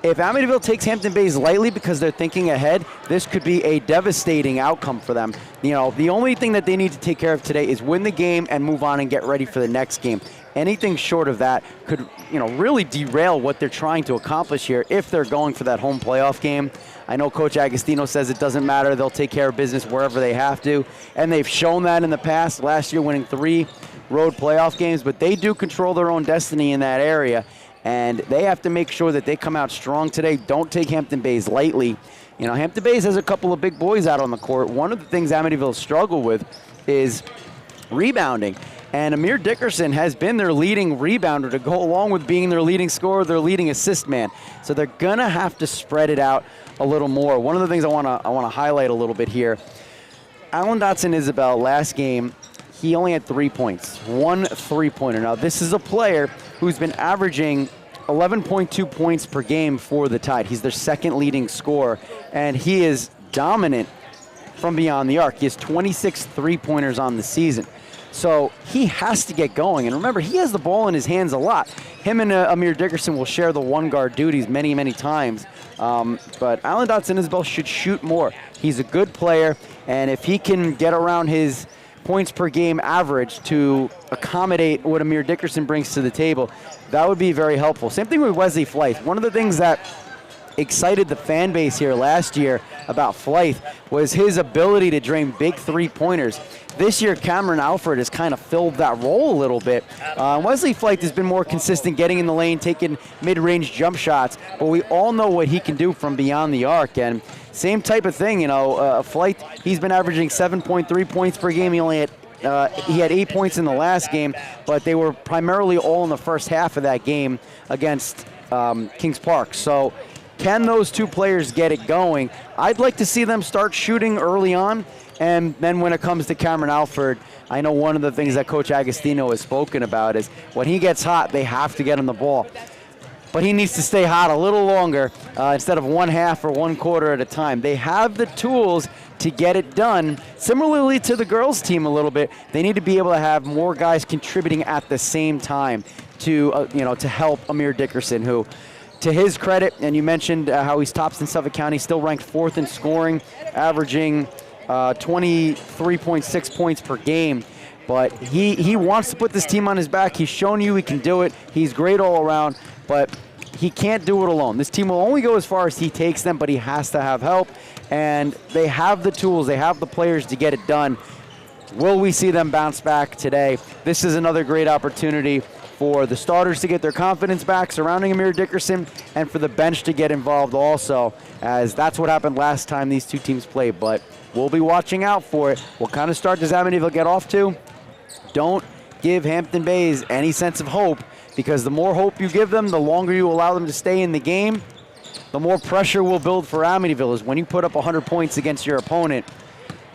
If Amityville takes Hampton Bays lightly because they're thinking ahead, this could be a devastating outcome for them. You know, the only thing that they need to take care of today is win the game and move on and get ready for the next game. Anything short of that could, you know, really derail what they're trying to accomplish here if they're going for that home playoff game. I know Coach Agostino says it doesn't matter. They'll take care of business wherever they have to, and they've shown that in the past. Last year winning 3 road playoff games, but they do control their own destiny in that area. And they have to make sure that they come out strong today. Don't take Hampton Bays lightly. You know, Hampton Bays has a couple of big boys out on the court. One of the things Amityville struggle with is rebounding. And Amir Dickerson has been their leading rebounder to go along with being their leading scorer, their leading assist man. So they're going to have to spread it out a little more. One of the things I want to highlight a little bit here, Alan Dotson Isabel last game, he only had 3 points, 1 3-pointer. Now, this is a player who's been averaging 11.2 points per game for the Tide. He's their second leading scorer, and he is dominant from beyond the arc. He has 26 3-pointers on the season. So he has to get going. And remember, he has the ball in his hands a lot. Him and Amir Dickerson will share the one-guard duties many, many times. But Alan Dotson Isabel should shoot more. He's a good player, and if he can get around his points per game average to accommodate what Amir Dickerson brings to the table, that would be very helpful. Same thing with Wesley Flythe. One of the things that excited the fan base here last year about Flythe was his ability to drain big 3-pointers. This year, Cameron Alford has kind of filled that role a little bit. Wesley Flythe has been more consistent, getting in the lane, taking mid-range jump shots, but we all know what he can do from beyond the arc. And same type of thing, you know, Flythe, he's been averaging 7.3 points per game. He only had he had 8 points in the last game, but they were primarily all in the first half of that game against Kings Park. So can those two players get it going? I'd like to see them start shooting early on, and then when it comes to Cameron Alford, I know one of the things that Coach Agostino has spoken about is when he gets hot, they have to get him the ball. But he needs to stay hot a little longer instead of 1/2 or 1/4 at a time. They have the tools to get it done. Similarly to the girls team a little bit, they need to be able to have more guys contributing at the same time to to help Amir Dickerson, who, to his credit, and you mentioned how he's tops in Suffolk County, still ranked 4th in scoring, averaging 23.6 points per game. But he wants to put this team on his back. He's shown you he can do it. He's great all around, but he can't do it alone. This team will only go as far as he takes them, but he has to have help. And they have the tools, they have the players to get it done. Will we see them bounce back today? This is another great opportunity for the starters to get their confidence back surrounding Amir Dickerson, and for the bench to get involved also, as that's what happened last time these two teams played. But we'll be watching out for it. What kind of start does Amityville get off to? Don't give Hampton Bays any sense of hope, because the more hope you give them, the longer you allow them to stay in the game, the more pressure will build for Amityville. Is when you put up 100 points against your opponent,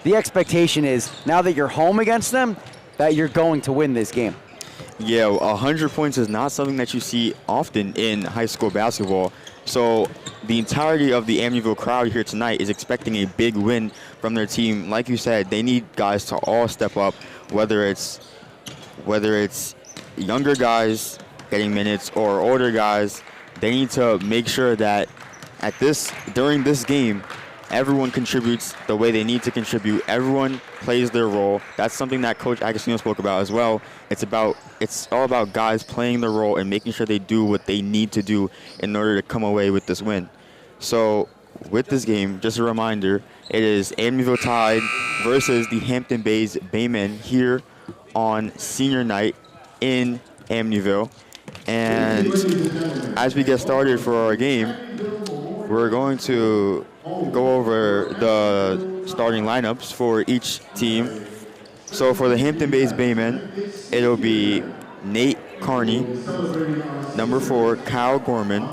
the expectation is, now that you're home against them, that you're going to win this game. Yeah, 100 points is not something that you see often in high school basketball. So the entirety of the Amityville crowd here tonight is expecting a big win from their team. Like you said, they need guys to all step up, whether it's younger guys getting minutes or older guys. They need to make sure that during this game, everyone contributes the way they need to contribute. Everyone plays their role. That's something that Coach Agostino spoke about as well. It's all about guys playing their role and making sure they do what they need to do in order to come away with this win. So with this game, just a reminder, it is Amityville Tide versus the Hampton Bays Baymen here on senior night in Amityville. And as we get started for our game, we're going to go over the starting lineups for each team. So for the Hampton Bays Baymen, it'll be Nate Carney, number 4, Kyle Gorman,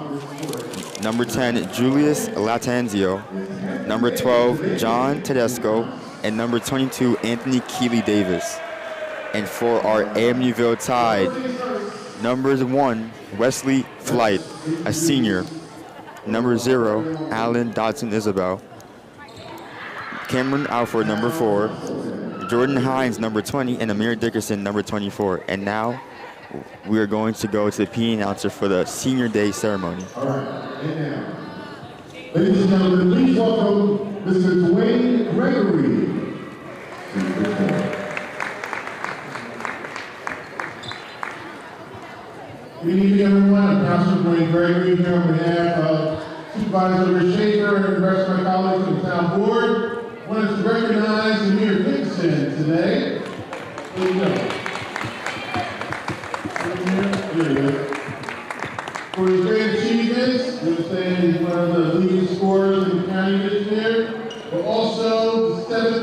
number 10, Julius Latanzio, number 12, John Tedesco, and number 22, Anthony Keeley Davis. And for our Amityville Tide, numbers 1, Wesley Flight, a senior. Number 0, Alan Dodson Isabel. Cameron Alford, number 4. Jordan Hines, number 20, and Amir Dickerson, number 24. And now we are going to go to the PE announcer for the senior day ceremony. All right, and now, ladies and gentlemen, please welcome Mr. Dwayne Gregory. Good evening, everyone. I'm Councilman Dwayne Gregory here on behalf of Supervisor Rich Shaker and the rest of my colleagues on the town board. I wanted to recognize Amir Dixon today. There you go. For his great achievements, we would say he's one of the leading scorers in the county this year, but also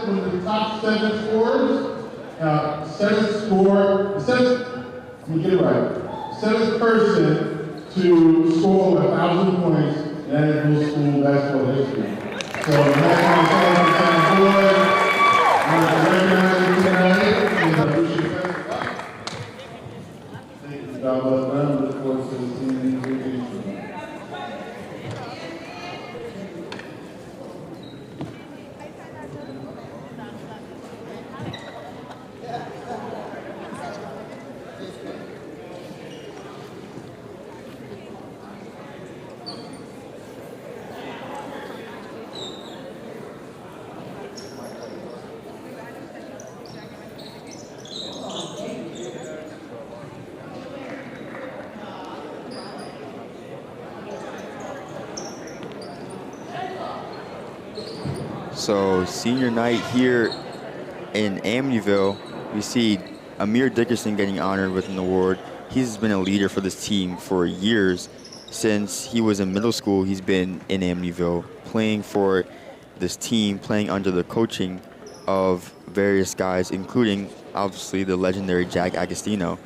one of the top 7 scorers. Let me get it right. 7th person to score 1,000 points in Amityville school basketball history. So, I'm to recognize you tonight, and I appreciate that. Thank you, God bless them. Look forward to seeing you again. So senior night here in Amityville, we see Amir Dickerson getting honored with an award. He's been a leader for this team for years. Since he was in middle school, he's been in Amityville, playing for this team, playing under the coaching of various guys, including obviously the legendary Jack Agostino.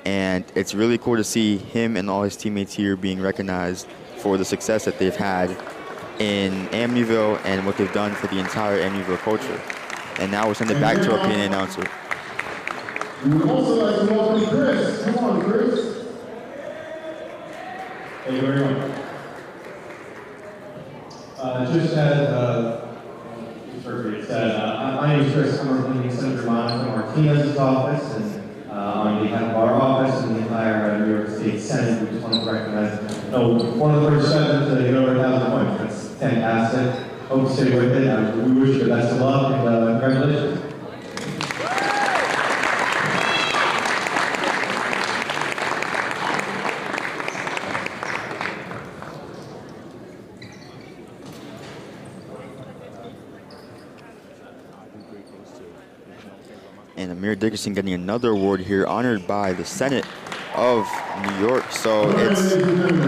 And it's really cool to see him and all his teammates here being recognized for the success that they've had in Amityville and what they've done for the entire Amityville culture. And now we'll send it back to our PA announcer. We would also like to welcome Chris. Come on, Chris. Thank you very much. Just as Secretary said, my name is Chris. I'm representing Senator Monica Martinez's office, and on behalf of our office and the entire New York State Senate, we just want to recognize one of the first senators to get over 1,000 points. That's fantastic. Hope to stay with it. We wish you the best of luck and congratulations. And Amir Dickerson getting another award here, honored by the Senate of New York. So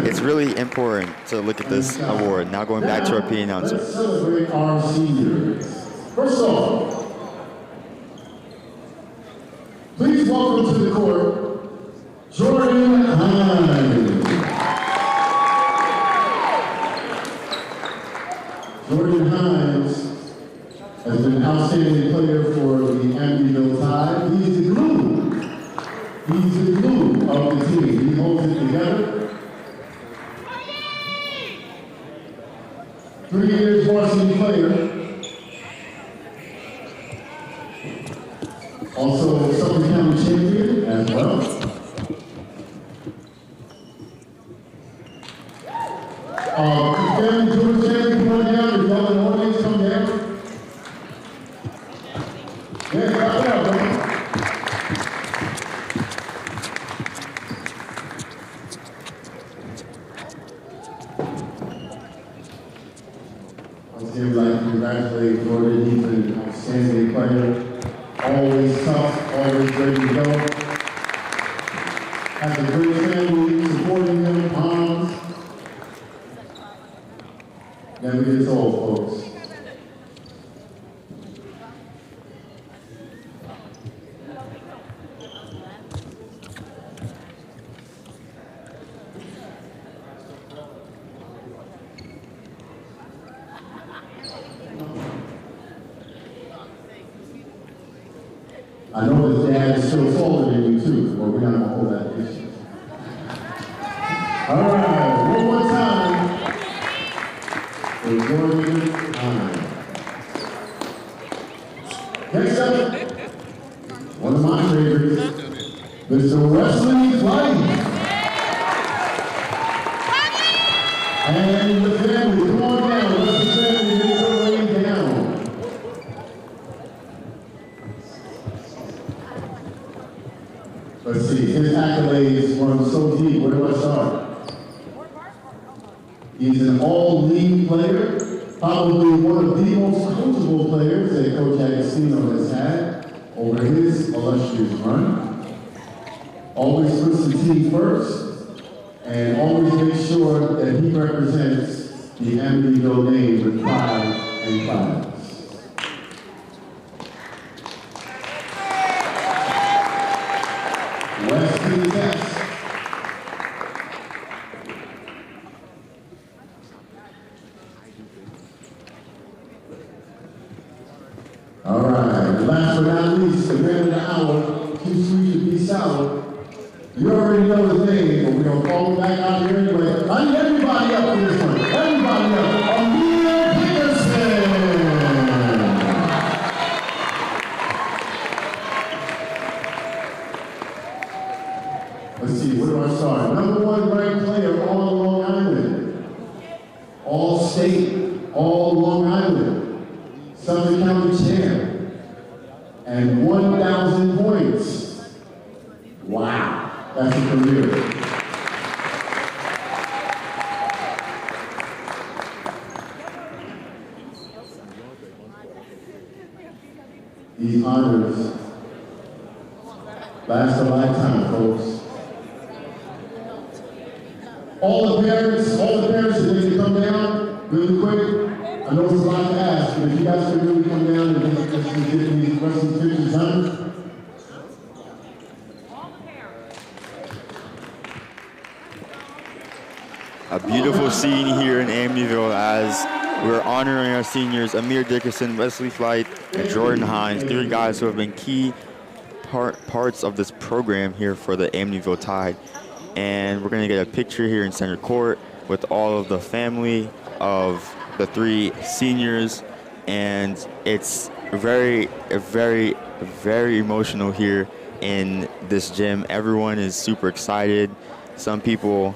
it's really important to look at this award. Now going back to our PA announcer. Let's celebrate our seniors. First off, please welcome to the court, Jordan Hines. Jordan Hines has been an outstanding player for the Amityville Tide. He's the glue. He's the glue of the team. He holds it together. 3 years varsity player. Also Suffolk County champion as well. Family Jewish family, come on down. If y'all in the audience, come down. Yeah, clap it up, man. Once again, we'd like to congratulate Jordan. He's been an outstanding player. Always tough, always ready to go. Has a great family supporting him, moms. Never gets old, folks. I know his dad is still taller than you too, but we're not gonna hold that issue. All right, one more time for Jordan Hines. Next up, one of my favorites, Mr. Wesley Flight. And the family, come on down, let's the family make their way down. Let's see, his accolades run so deep. Where do I start? He's an all-league player, probably one of the most coachable players that Coach Agostino has had over his illustrious run. Always puts the team first, and always makes sure that he represents the Amityville name with pride and pride. All right, last but not least, the man of the hour, too sweet to be sour. You already know his name, but we're going to call him back out here anyway. I need everybody up for this one. Everybody up. Amir Dickerson. Let's see, where do I start? #1 ranked player all Long Island. All state, all Long Island. Suffolk County champ. And 1,000 points. Wow, that's a career. These honors last a lifetime, folks. All the parents, if they can come down really quick. I know it's a lot to ask, but if you guys can really come down and get these rest of these pictures done. A beautiful scene here in Amityville as we're honoring our seniors, Amir Dickerson, Wesley Flight, and Jordan Hines, 3 guys who have been key parts of this program here for the Amityville Tide. And we're gonna get a picture here in center court with all of the family of the 3 seniors, and it's very, very, very emotional here in this gym. Everyone is super excited. Some people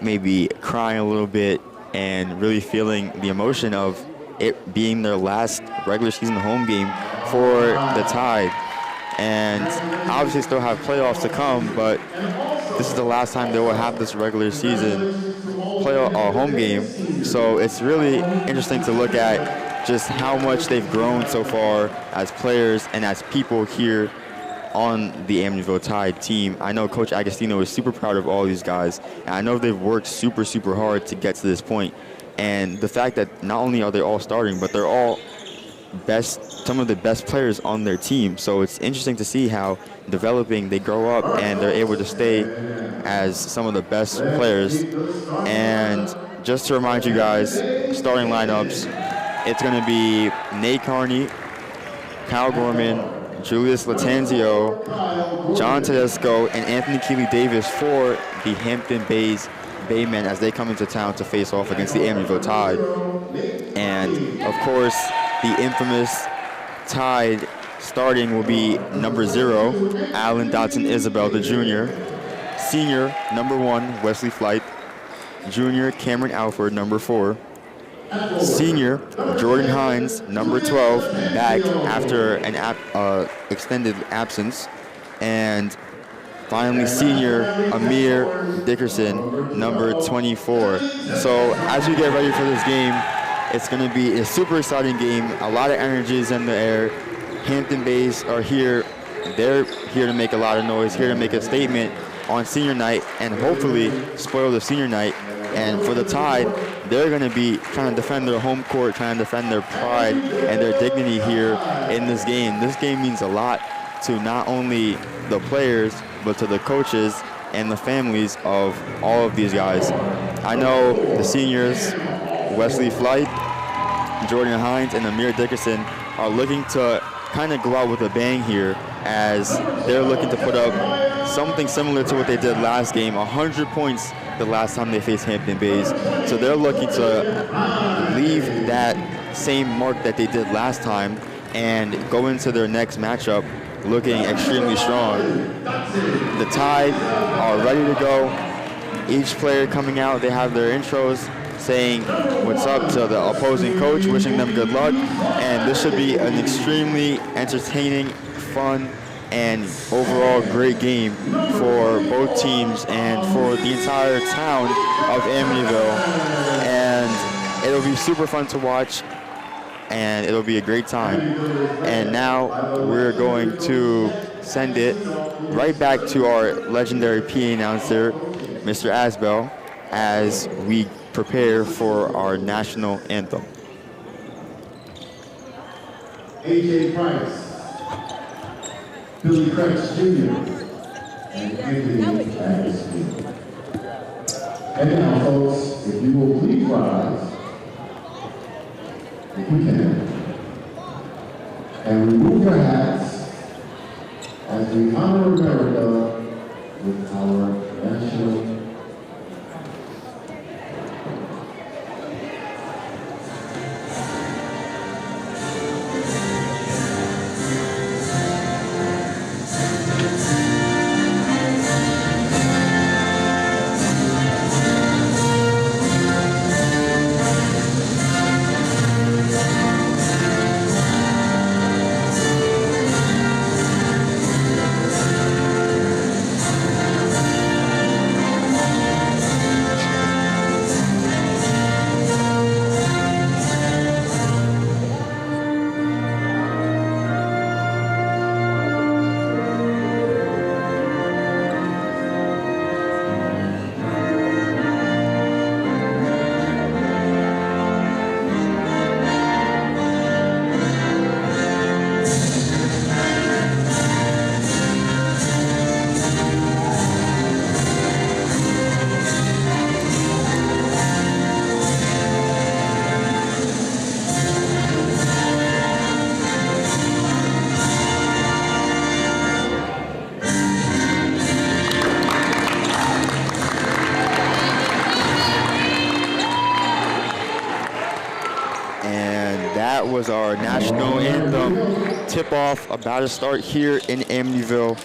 may be crying a little bit and really feeling the emotion of it being their last regular season home game for the Tide. And obviously still have playoffs to come, but this is the last time they will have this regular season home game. So it's really interesting to look at just how much they've grown so far as players and as people here on the Amityville Tide team. I know Coach Agostino is super proud of all these guys, and I know they've worked super, super hard to get to this point. And the fact that not only are they all starting, but they're all some of the best players on their team. So it's interesting to see how developing they grow up and they're able to stay as some of the best players. And just to remind you guys, starting lineups, it's going to be Nate Carney, Kyle Gorman, Julius Latanzio, John Tedesco, and Anthony Keeley-Davis for the Hampton Baymen as they come into town to face off against the Amityville Tide. And, of course, the infamous Tide starting will be number 0, Alan Dotson Isabel, the junior. Senior, number 1, Wesley Flight. Junior, Cameron Alford, number 4. Senior, Jordan Hines, number 12, back after an extended absence. And finally, senior, Amir Dickerson, number 24. So as we get ready for this game, it's going to be a super exciting game. A lot of energy is in the air. Hampton Bays are here. They're here to make a lot of noise, here to make a statement on senior night and hopefully spoil the senior night. And for the Tide, they're going to be trying to defend their home court, trying to defend their pride and their dignity here in this game. This game means a lot to not only the players, but to the coaches and the families of all of these guys. I know the seniors, Wesley Flight, Jordan Hines, and Amir Dickerson are looking to kind of go out with a bang here as they're looking to put up something similar to what they did last game, 100 points the last time they faced Hampton Bays. So they're looking to leave that same mark that they did last time and go into their next matchup looking extremely strong. The Tide are ready to go. Each player coming out, they have their intros saying what's up to the opposing coach, wishing them good luck. And this should be an extremely entertaining, fun, and overall great game for both teams and for the entire town of Amityville. And it'll be super fun to watch, and it'll be a great time. And now we're going to send it right back to our legendary PA announcer, Mr. Asbell, as we prepare for our national anthem. A.J. Price, Billy Kretz Jr., and Anthony Agassi. And now, folks, if you will please rise, if you can, and remove your hats as we honor America with our national. Was our national anthem tip-off about to start here in Amityville.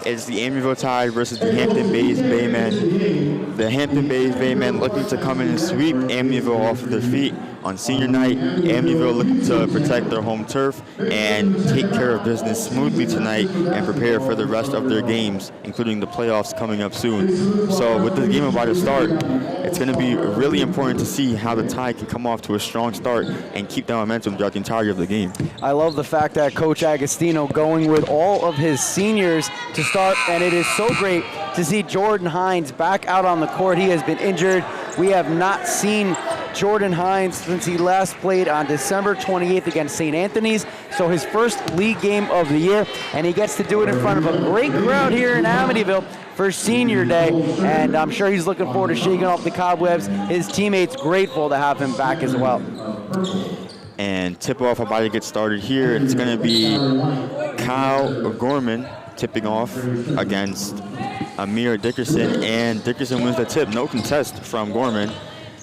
It's the Amityville Tide versus the Hampton Bays Baymen. The Hampton Bays Baymen looking to come in and sweep Amityville off of their feet on senior night. Amityville looking to protect their home turf and take care of business smoothly tonight and prepare for the rest of their games, including the playoffs coming up soon. So with this game about to start, it's going to be really important to see how the Tide can come off to a strong start and keep that momentum throughout the entirety of the game. I love the fact that Coach Agostino going with all of his seniors to start, and it is so great to see Jordan Hines back out on the court. He has been injured. We have not seen Jordan Hines since he last played on December 28th against St. Anthony's. So his first league game of the year, and he gets to do it in front of a great crowd here in Amityville for senior day, and I'm sure he's looking forward to shaking off the cobwebs. His teammates grateful to have him back as well. And tip-off about to get started here. It's going to be Kyle Gorman tipping off against Amir Dickerson, and Dickerson wins the tip. No contest from Gorman.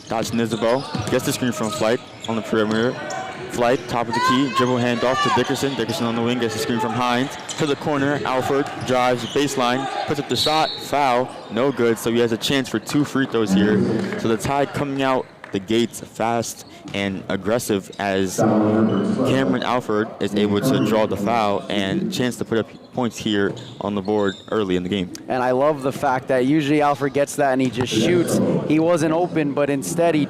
Dodson Isabel gets the screen from Flight on the perimeter. Flight, top of the key, dribble handoff to Dickerson. Dickerson on the wing gets the screen from Hines. To the corner, Alford drives baseline, puts up the shot, foul, no good. So he has a chance for 2 free throws here. So the Tide coming out the gates fast and aggressive as Cameron Alford is able to draw the foul and chance to put up points here on the board early in the game. And I love the fact that usually Alford gets that and he just shoots. He wasn't open, but instead he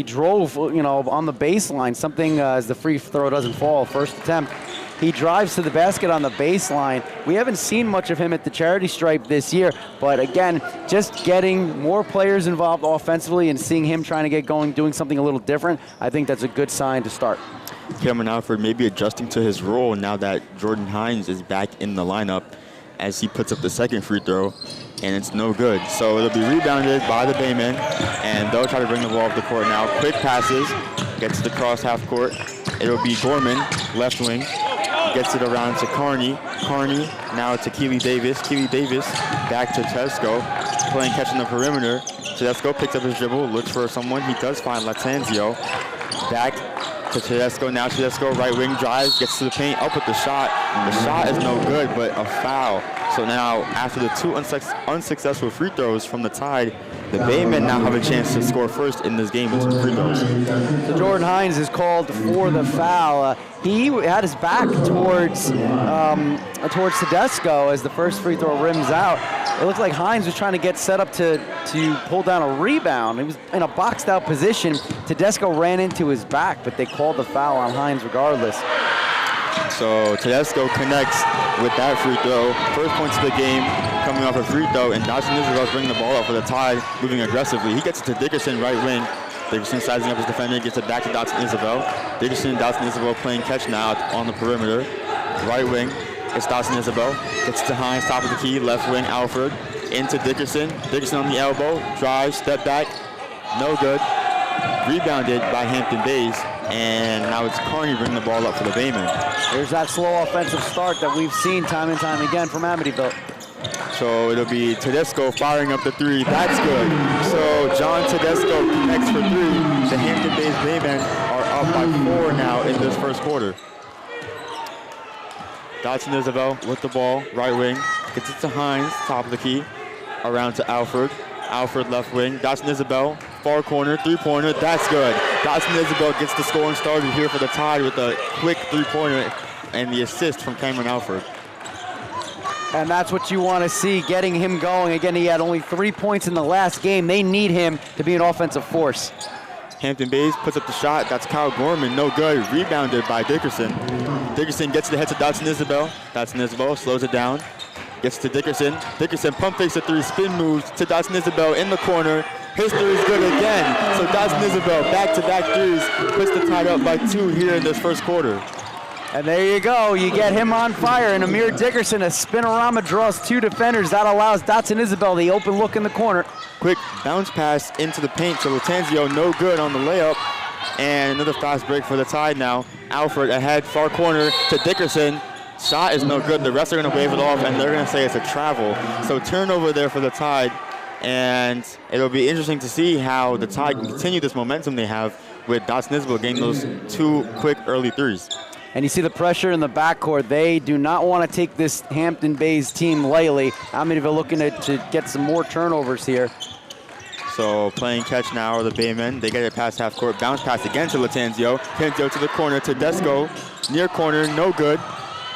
drove, on the baseline, something as the free throw doesn't fall, first attempt. He drives to the basket on the baseline. We haven't seen much of him at the charity stripe this year, but again, just getting more players involved offensively and seeing him trying to get going, doing something a little different, I think that's a good sign to start. Cameron Alford may be adjusting to his role now that Jordan Hines is back in the lineup as he puts up the second free throw, and it's no good. So it'll be rebounded by the Baymen, and they'll try to bring the ball off the court now. Quick passes, gets to the cross half court. It'll be Gorman, left wing. Gets it around to Carney. Carney now to Keely Davis. Keely Davis back to Tedesco, playing catch on the perimeter. Tedesco picks up his dribble, looks for someone. He does find Latanzio. Back to Tedesco. Now Tedesco, right wing drives, gets to the paint, up with the shot. The shot is no good, but a foul. So now, after the 2 unsuccessful free throws from the Tide, the Baymen now have a chance to score first in this game with 2 free throws. So Jordan Hines is called for the foul. He had his back towards Tedesco as the first free throw rims out. It looked like Hines was trying to get set up to pull down a rebound. He was in a boxed out position. Tedesco ran into his back, but they called the foul on Hines regardless. So Tedesco connects with that free throw. First points of the game coming off a free throw, and Dodson Isabel's bringing the ball up for the Tide, moving aggressively. He gets it to Dickerson, right wing. Dickerson sizing up his defender, gets it back to Dodson Isabel. Dickerson, Dodson Isabel playing catch now on the perimeter. Right wing, it's Dodson Isabel. Gets it to Hines, top of the key, left wing, Alford. Into Dickerson. Dickerson on the elbow, drive, step back, no good. Rebounded by Hampton Bays, and now it's Carney bringing the ball up for the Baymen. There's that slow offensive start that we've seen time and time again from Amityville. So it'll be Tedesco firing up the 3. That's good. So John Tedesco connects for 3. The Hampton Bays Baymen are up by 4 now in this first quarter. Dodson Isabel with the ball, right wing. Gets it to Hines, top of the key. Around to Alford. Alford left wing. Dodson Isabel, far corner, 3-pointer. That's good. Dodson Isabel gets the scoring started here for the Tide with a quick 3-pointer and the assist from Cameron Alford. And that's what you want to see, getting him going. Again, he had only 3 points in the last game. They need him to be an offensive force. Hampton Bays puts up the shot. That's Kyle Gorman, no good. Rebounded by Dickerson. Dickerson gets the head to Dodson Isabel. Dodson Isabel slows it down. Gets to Dickerson. Dickerson pump fakes a 3, spin moves to Dodson Isabel in the corner. His 3 is good again. So Dodson Isabel, back-to-back 3s, puts the Tide up by 2 here in this first quarter. And there you go. You get him on fire. And Amir Dickerson, a spinorama, draws 2 defenders. That allows Dodson Isabel the open look in the corner. Quick bounce pass into the paint to Latanzio, no good on the layup. And another fast break for the Tide now. Alford ahead, far corner to Dickerson. Shot is no good. The refs are going to wave it off, and they're going to say it's a travel. So turnover there for the Tide. And it'll be interesting to see how the Tide can continue this momentum they have with Dodson Isabel getting those 2 quick early 3s. And you see the pressure in the backcourt. They do not want to take this Hampton Bays team lightly. Amityville looking to get some more turnovers here. So playing catch now are the Baymen. They get it past half court. Bounce pass again to Latanzio. Latanzio to the corner to Tedesco. Near corner, no good.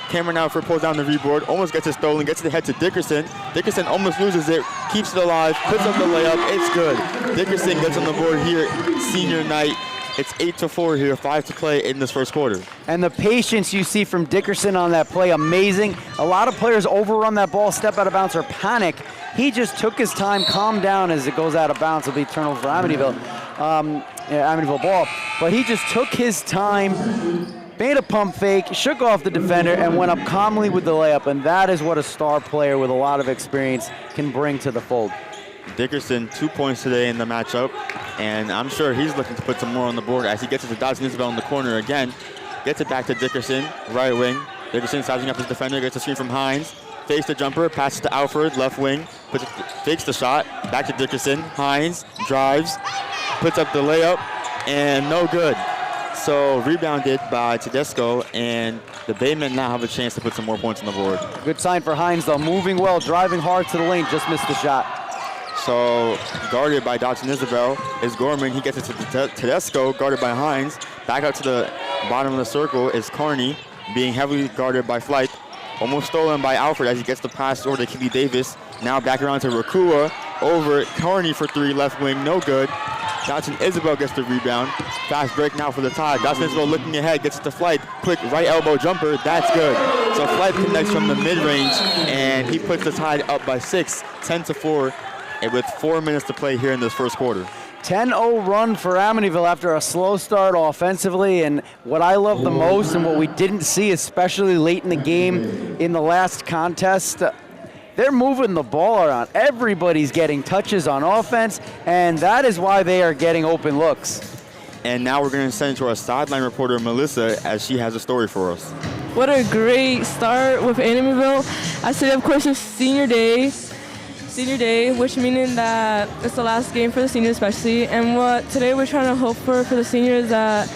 Cameron Alford pulls down the rebound, almost gets it stolen, gets the head to Dickerson. Dickerson almost loses it, keeps it alive, puts up the layup, it's good. Dickerson gets on the board here, senior night. It's 8-4 here, 5 to play in this first quarter. And the patience you see from Dickerson on that play, amazing. A lot of players overrun that ball, step out of bounds, or panic. He just took his time, calmed down as it goes out of bounds. It'll be turnover for Amityville. Amityville ball, but he just took his time, made a pump fake, shook off the defender, and went up calmly with the layup, and that is what a star player with a lot of experience can bring to the fold. Dickerson, 2 points today in the matchup, and I'm sure he's looking to put some more on the board as he gets it to Dodson Isabel in the corner again. Gets it back to Dickerson, right wing. Dickerson sizing up his defender, gets a screen from Hines. Fakes the jumper, passes to Alford, left wing. Fakes the shot, back to Dickerson. Hines drives, puts up the layup, and no good. So rebounded by Tedesco, and the Baymen now have a chance to put some more points on the board. Good sign for Hines, though. Moving well, driving hard to the lane, just missed the shot. So guarded by Dodson Isabel is Gorman. He gets it to Tedesco, guarded by Hines. Back out to the bottom of the circle is Carney, being heavily guarded by Flight. Almost stolen by Alfred as he gets the pass over to Keely Davis. Now back around to Rakua, over Carney for three, left wing, no good. Dodson Isabel gets the rebound. Fast break now for the Tide. Dodson Isabel looking ahead, gets it to Flight. Quick right elbow jumper, that's good. So Flight connects from the mid-range, and he puts the Tide up by 6, 10-4. And with 4 minutes to play here in this first quarter. 10-0 run for Amityville after a slow start offensively, and what I love the most and what we didn't see, especially late in the game in the last contest, they're moving the ball around. Everybody's getting touches on offense, and that is why they are getting open looks. And now we're going to send it to our sideline reporter, Melissa, as she has a story for us. What a great start with Amityville. I say, of course, it's senior day, which meaning that it's the last game for the seniors especially. And what today we're trying to hope for the seniors, that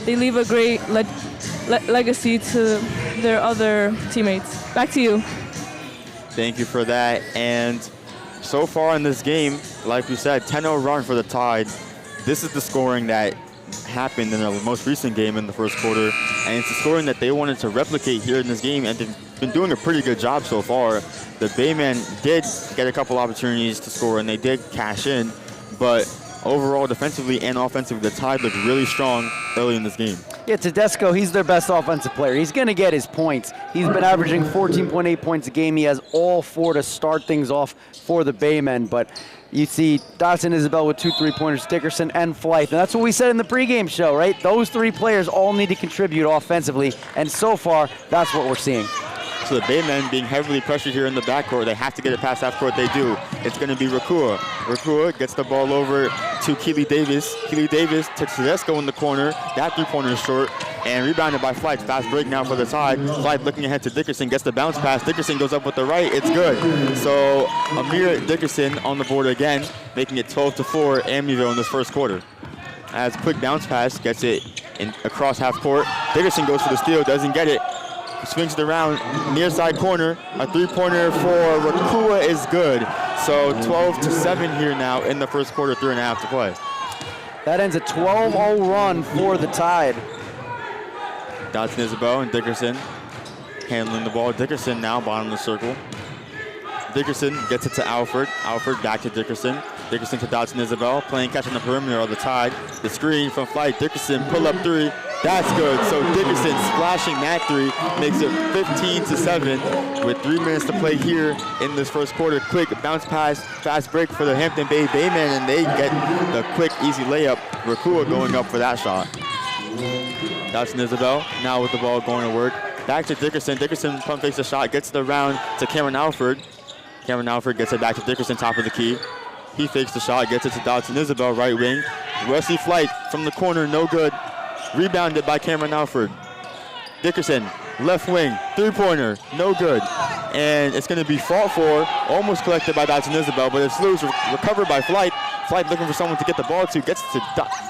they leave a great legacy to their other teammates. Back to you. Thank you for that. And so far in this game, like we said, 10-0 run for the Tide. This is the scoring that happened in the most recent game in the first quarter, and it's the scoring that they wanted to replicate here in this game, and they've been doing a pretty good job so far. The Baymen did get a couple opportunities to score, and they did cash in, but overall, defensively and offensively, the Tide looked really strong early in this game. Yeah, Tedesco, he's their best offensive player. He's going to get his points. He's been averaging 14.8 points a game. He has all 4 to start things off for the Baymen, but you see Dodson Isabel with 2 3-pointers, Dickerson and Flight. And that's what we said in the pregame show, right? Those 3 players all need to contribute offensively, and so far, that's what we're seeing. So the Baymen being heavily pressured here in the backcourt. They have to get it past half court. They do. It's going to be Rakua. Rakua gets the ball over to Keely Davis. Keely Davis to Tedesco in the corner. That 3-pointer is short and rebounded by Flight. Fast break now for the Tide. Flight looking ahead to Dickerson. Gets the bounce pass. Dickerson goes up with the right. It's good. So Amir Dickerson on the board again, making it 12-4 Amityville in this first quarter. As quick bounce pass, gets it across half court. Dickerson goes for the steal, doesn't get it. Swings it around, near side corner. A 3-pointer for Rakua is good. So 12-7 here now in the first quarter, 3.5 to play. That ends a 12-0 run for the Tide. Dodson Isabel and Dickerson handling the ball. Dickerson now bottom of the circle. Dickerson gets it to Alford. Alford back to Dickerson. Dickerson to Dodson Isabel, playing catch on the perimeter of the Tide. The screen from Flight. Dickerson pull up 3. That's good. So Dickerson splashing that 3 makes it 15-7 with 3 minutes to play here in this first quarter. Quick bounce pass, fast break for the Hampton Bay Baymen, and they get the quick, easy layup. Rakua going up for that shot. Dodson Isabel now with the ball going to work. Back to Dickerson. Dickerson pump fakes a shot, gets the round to Cameron Alford. Cameron Alford gets it back to Dickerson, top of the key. He fakes the shot, gets it to Dodson Isabel, right wing. Wesley Flight from the corner, no good. Rebounded by Cameron Alford. Dickerson, left wing, 3-pointer, no good. And it's going to be fought for, almost collected by Dodson Isabel, but it's loose, recovered by Flight. Flight looking for someone to get the ball to, gets to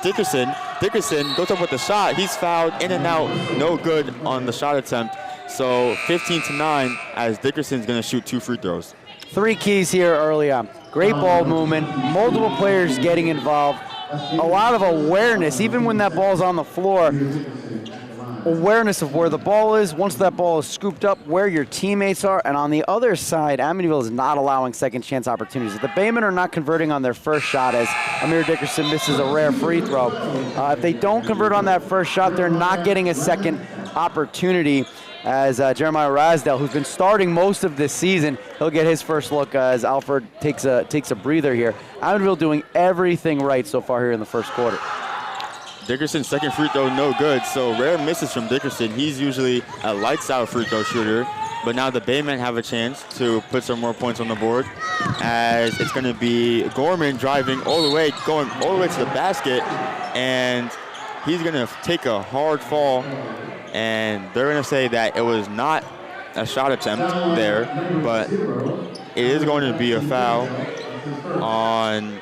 Dickerson. Dickerson goes up with the shot. He's fouled, in and out, no good on the shot attempt. So 15-9 as Dickerson's going to shoot 2 free throws. 3 keys here early on. Great ball movement, multiple players getting involved, a lot of awareness, even when that ball's on the floor. Awareness of where the ball is, once that ball is scooped up, where your teammates are, and on the other side, Amityville is not allowing second chance opportunities. The Baymen are not converting on their first shot as Amir Dickerson misses a rare free throw. If they don't convert on that first shot, they're not getting a second opportunity. as Jeremiah Rasdell, who's been starting most of this season, he'll get his first look as Alfred takes a breather here. Amityville doing everything right so far here in the first quarter. Dickerson's second free throw, no good, so rare misses from Dickerson. He's usually a lights-out free throw shooter, but now the Baymen have a chance to put some more points on the board, as it's going to be Gorman driving going all the way to the basket, and he's going to take a hard fall, and they're going to say that it was not a shot attempt there, but it is going to be a foul on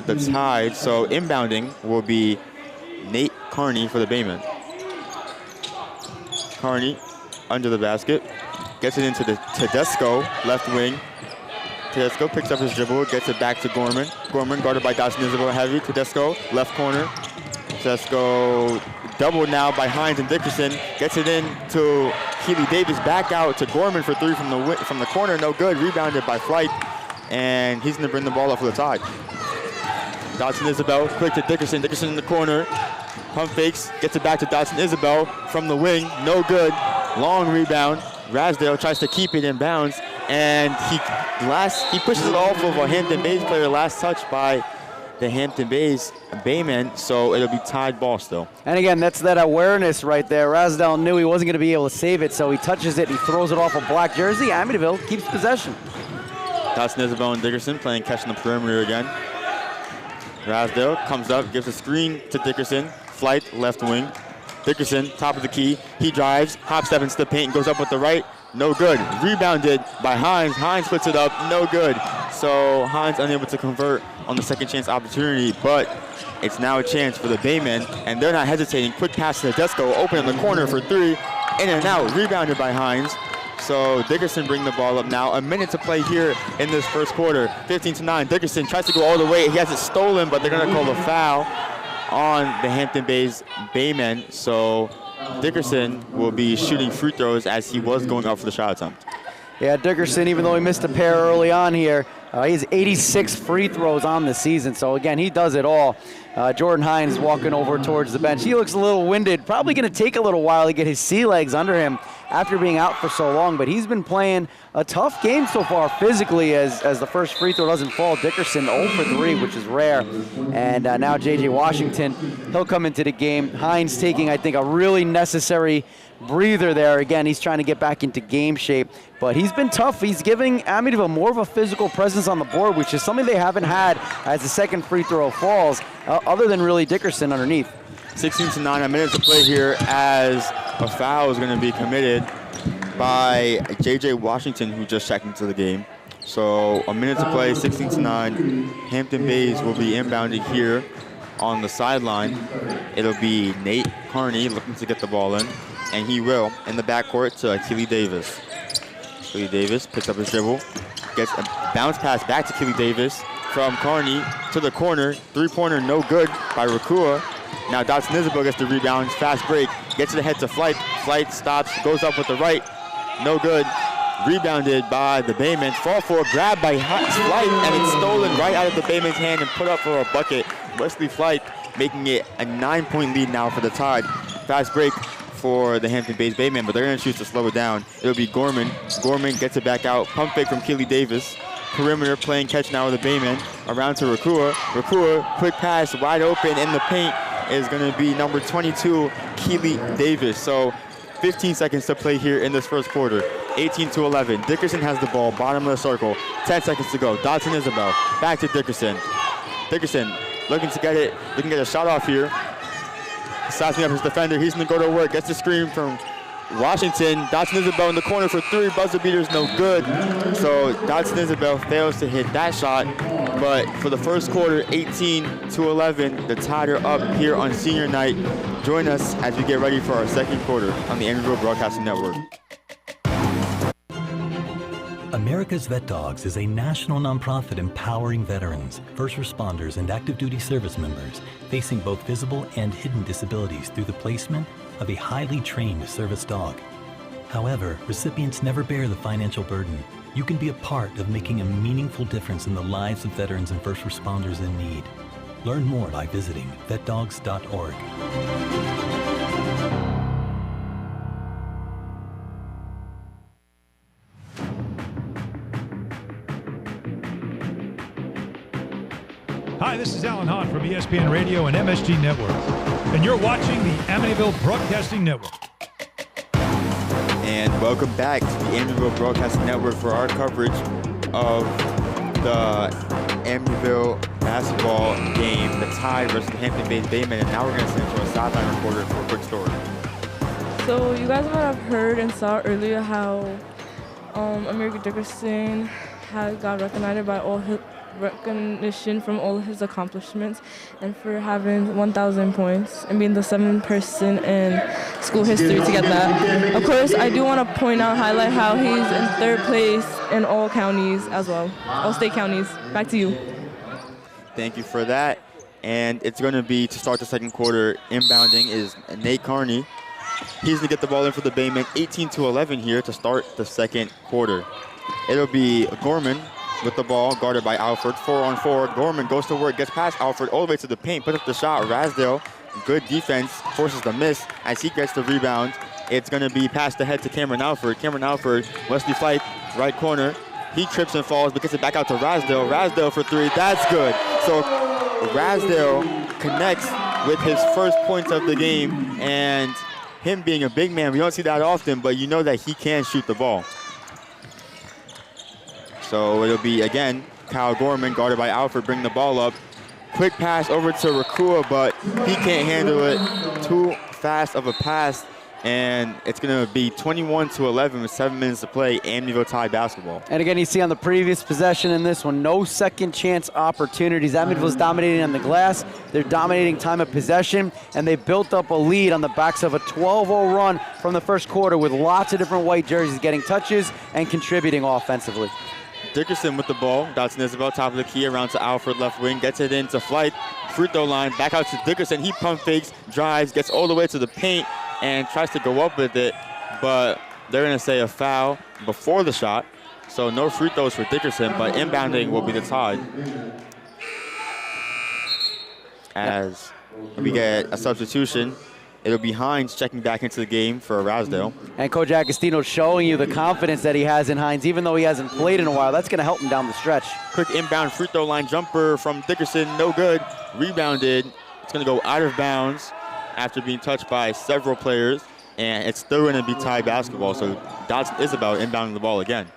the Tide, so inbounding will be Nate Carney for the Baymen. Carney under the basket, gets it into the Tedesco, left wing. Tedesco picks up his dribble, gets it back to Gorman. Gorman guarded by Dawson Isabel heavy. Tedesco, left corner. Tedesco doubled now by Hines and Dickerson. Gets it in to Keely Davis, back out to Gorman for three from the corner. No good, rebounded by Flight. And he's gonna bring the ball up for the Tide. Dawson Isabel, quick to Dickerson. Dickerson in the corner. Pump fakes, gets it back to Dawson Isabel from the wing. No good. Long rebound. Rasdale tries to keep it in bounds, and he pushes it off of a Hampton Bays player. Last touch by the Hampton Bays Baymen, so it'll be Tide ball still. And again, that's that awareness right there. Rasdale knew he wasn't going to be able to save it, so he touches it, he throws it off a black jersey. Amityville keeps possession. Dawson Isabel and Dickerson playing catch on the perimeter again. Rasdale comes up, gives a screen to Dickerson. Flight, left wing. Dickerson, top of the key. He drives, hop step into the paint, goes up with the right. No good. Rebounded by Hines. Hines puts it up, no good. So Hines unable to convert on the second chance opportunity, but it's now a chance for the Baymen, and they're not hesitating. Quick pass to Tedesco, open in the corner for three. In and out, rebounded by Hines. So Dickerson bring the ball up now. A minute to play here in this first quarter. 15-9. Dickerson tries to go all the way. He has it stolen, but they're going to call a foul on the Hampton Bays Baymen. So Dickerson will be shooting free throws as he was going up for the shot attempt. Yeah, Dickerson, even though he missed a pair early on here, he has 86 free throws on the season. So again, he does it all. Jordan Hines walking over towards the bench. He looks a little winded. Probably going to take a little while to get his sea legs under him after being out for so long, but he's been playing a tough game so far physically as the first free throw doesn't fall. Dickerson 0 for 3, which is rare. And now J.J. Washington, he'll come into the game. Hines taking, I think, a really necessary breather there. Again, he's trying to get back into game shape, but he's been tough. He's giving Amityville more of a physical presence on the board, which is something they haven't had as the second free throw falls, other than really Dickerson underneath. 16-9, a minute to play here as a foul is going to be committed by J.J. Washington, who just checked into the game. So a minute to play, 16-9. Hampton Bays will be inbounded here on the sideline. It'll be Nate Carney looking to get the ball in, and he will in the backcourt to Keely Davis. Keely Davis picks up his dribble, gets a bounce pass back to Keely Davis from Carney to the corner. Three-pointer no good by Rakua. Now Dawson Isabel gets the rebound, fast break, gets it ahead to Flight. Flight stops, goes up with the right, no good. Rebounded by the Baymen. Fall for, grabbed by Flight, and it's stolen right out of the Baymen's hand and put up for a bucket. Wesley Flight making it a 9-point lead now for the Tide. Fast break for the Hampton Bays Baymen, but they're going to choose to slow it down. It'll be Gorman. Gorman gets it back out. Pump fake from Keely Davis. Perimeter playing catch now with the Baymen. Around to Rakua. Rakua, quick pass, wide open in the paint is going to be number 22, Keely Davis. So 15 seconds to play here in this first quarter. 18-11. Dickerson has the ball, bottom of the circle. 10 seconds to go. Dawson Isabel, back to Dickerson. Dickerson looking to get it, looking to get a shot off here. Sizing up his defender, he's gonna go to work, gets the screen from Washington. Dawson Isabel in the corner for three, buzzer beaters no good. So Dawson Isabel fails to hit that shot, but for the first quarter, 18-11, the Tide are up here on senior night. Join us as we get ready for our second quarter on the Amityville Broadcasting Network. America's Vet Dogs is a national nonprofit empowering veterans, first responders, and active duty service members facing both visible and hidden disabilities through the placement of a highly trained service dog. However, recipients never bear the financial burden. You can be a part of making a meaningful difference in the lives of veterans and first responders in need. Learn more by visiting vetdogs.org. from ESPN Radio and MSG Network. And you're watching the Amityville Broadcasting Network. And welcome back to the Amityville Broadcasting Network for our coverage of the Amityville basketball game, the Tide versus the Hampton Bays Baymen. And now we're going to send it to a sideline reporter for a quick story. So you guys might have heard and saw earlier how Amir Dickerson got recognized by all his recognition from all of his accomplishments and for having 1,000 points and being the 7th person in school history to get that. Of course, I do want to highlight how he's in 3rd place in all counties as well, all state counties. Back to you. Thank you for that. And it's going to be, to start the second quarter, inbounding is Nate Carney. He's going to get the ball in for the Baymen, 18-11 here to start the second quarter. It'll be Gorman with the ball, guarded by Alford, 4-on-4. Gorman goes to work, gets past Alford all the way to the paint, puts up the shot. Rasdale, good defense, forces the miss as he gets the rebound. It's going to be passed ahead to Cameron Alford. Cameron Alford, Wesley Fife, right corner. He trips and falls, but gets it back out to Rasdale. Rasdale for 3, that's good. So Rasdale connects with his first points of the game, and him being a big man, we don't see that often, but you know that he can shoot the ball. So it'll be, again, Kyle Gorman, guarded by Alford, bring the ball up. Quick pass over to Rakua, but he can't handle it. Too fast of a pass, and it's going to be 21-11 with 7 minutes to play, Amityville Tide basketball. And again, you see on the previous possession in this one, no second chance opportunities. Amityville's dominating on the glass. They're dominating time of possession, and they built up a lead on the backs of a 12-0 run from the first quarter with lots of different white jerseys getting touches and contributing offensively. Dickerson with the ball. Dotson Isabel, top of the key, around to Alfred, left wing, gets it into Flight. Free throw line, back out to Dickerson. He pump fakes, drives, gets all the way to the paint, and tries to go up with it, but they're going to say a foul before the shot. So no free throws for Dickerson, but inbounding will be the Tide. As we get a substitution, it'll be Hines checking back into the game for Rasdale. And Coach Agostino showing you the confidence that he has in Hines, even though he hasn't played in a while. That's going to help him down the stretch. Quick inbound free throw line jumper from Dickerson, no good. Rebounded. It's going to go out of bounds after being touched by several players, and it's still going to be Tide basketball. So Dotson Isabel inbounding the ball again.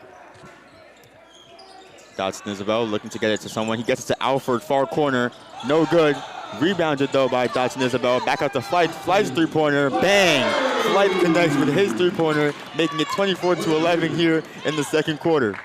Dotson Isabel looking to get it to someone. He gets it to Alford, far corner, no good. Rebounded though by Dotson Isabel. Back out to Flight. Flight's three-pointer, bang! Flight connects with his three-pointer, making it 24-11 here in the second quarter.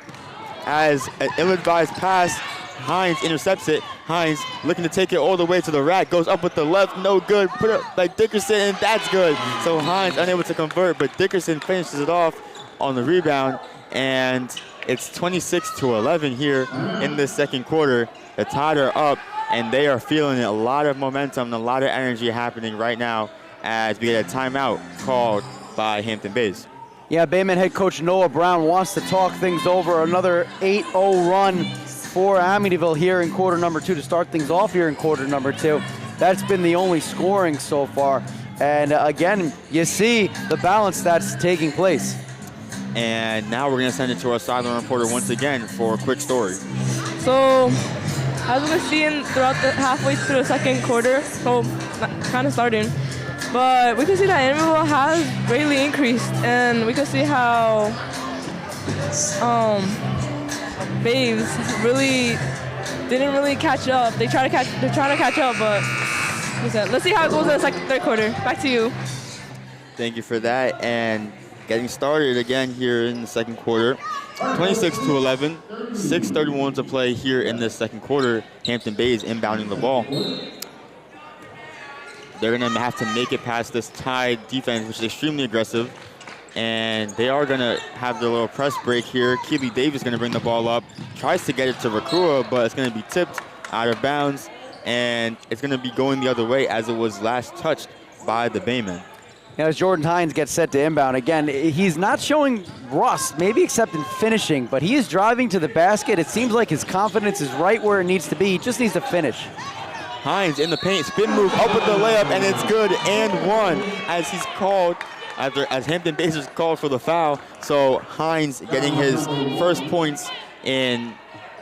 As an ill-advised pass, Hines intercepts it. Hines looking to take it all the way to the rack, goes up with the left, no good. Put up by Dickerson, and that's good. So Hines unable to convert, but Dickerson finishes it off on the rebound, and it's 26-11 here in the second quarter. The Tide are up, and they are feeling a lot of momentum and a lot of energy happening right now as we get a timeout called by Hampton Bays. Yeah, Baymen head coach Noah Brown wants to talk things over. Another 8-0 run for Amityville here in quarter number 2 to start things off here in quarter number 2. That's been the only scoring so far. And again, you see the balance that's taking place. And now we're going to send it to our sideline reporter once again for a quick story. So, as we're seeing throughout the halfway through the second quarter, so kind of starting, but we can see that Amityville has greatly increased, and we can see how Babes really didn't really catch up. They're trying to catch up, but let's see how it goes in the third quarter. Back to you. Thank you for that. And getting started again here in the second quarter. 26-11, 6:31 to play here in this second quarter. Hampton Bays inbounding the ball. They're going to have to make it past this Tide defense, which is extremely aggressive. And they are going to have their little press break here. Keely Davis going to bring the ball up. Tries to get it to Rakua, but it's going to be tipped out of bounds. And it's going to be going the other way as it was last touched by the Baymen. As Jordan Hines gets set to inbound, again, he's not showing rust, maybe except in finishing, but he is driving to the basket. It seems like his confidence is right where it needs to be. He just needs to finish. Hines in the paint, spin move, up with the layup, and it's good, and one, as he's called, as Hampton Bays is called for the foul. So Hines getting his first points in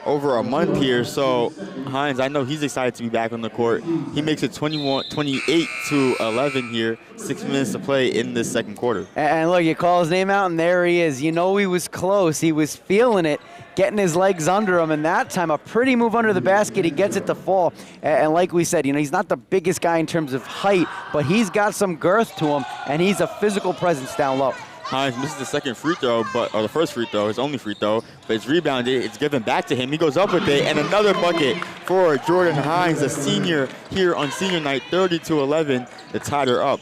over a month here. So Hines, I know he's excited to be back on the court. He makes it 28-11 here. 6 minutes to play in this second quarter. And look, you call his name out, and there he is. You know he was close. He was feeling it, getting his legs under him, and that time a pretty move under the basket. He gets it to fall. And like we said, he's not the biggest guy in terms of height, but he's got some girth to him, and he's a physical presence down low. Hines misses the second free throw, or the first free throw, his only free throw, but it's rebounded, it's given back to him. He goes up with it, and another bucket for Jordan Hines, a senior here on senior night, 30-11. The Tide are up.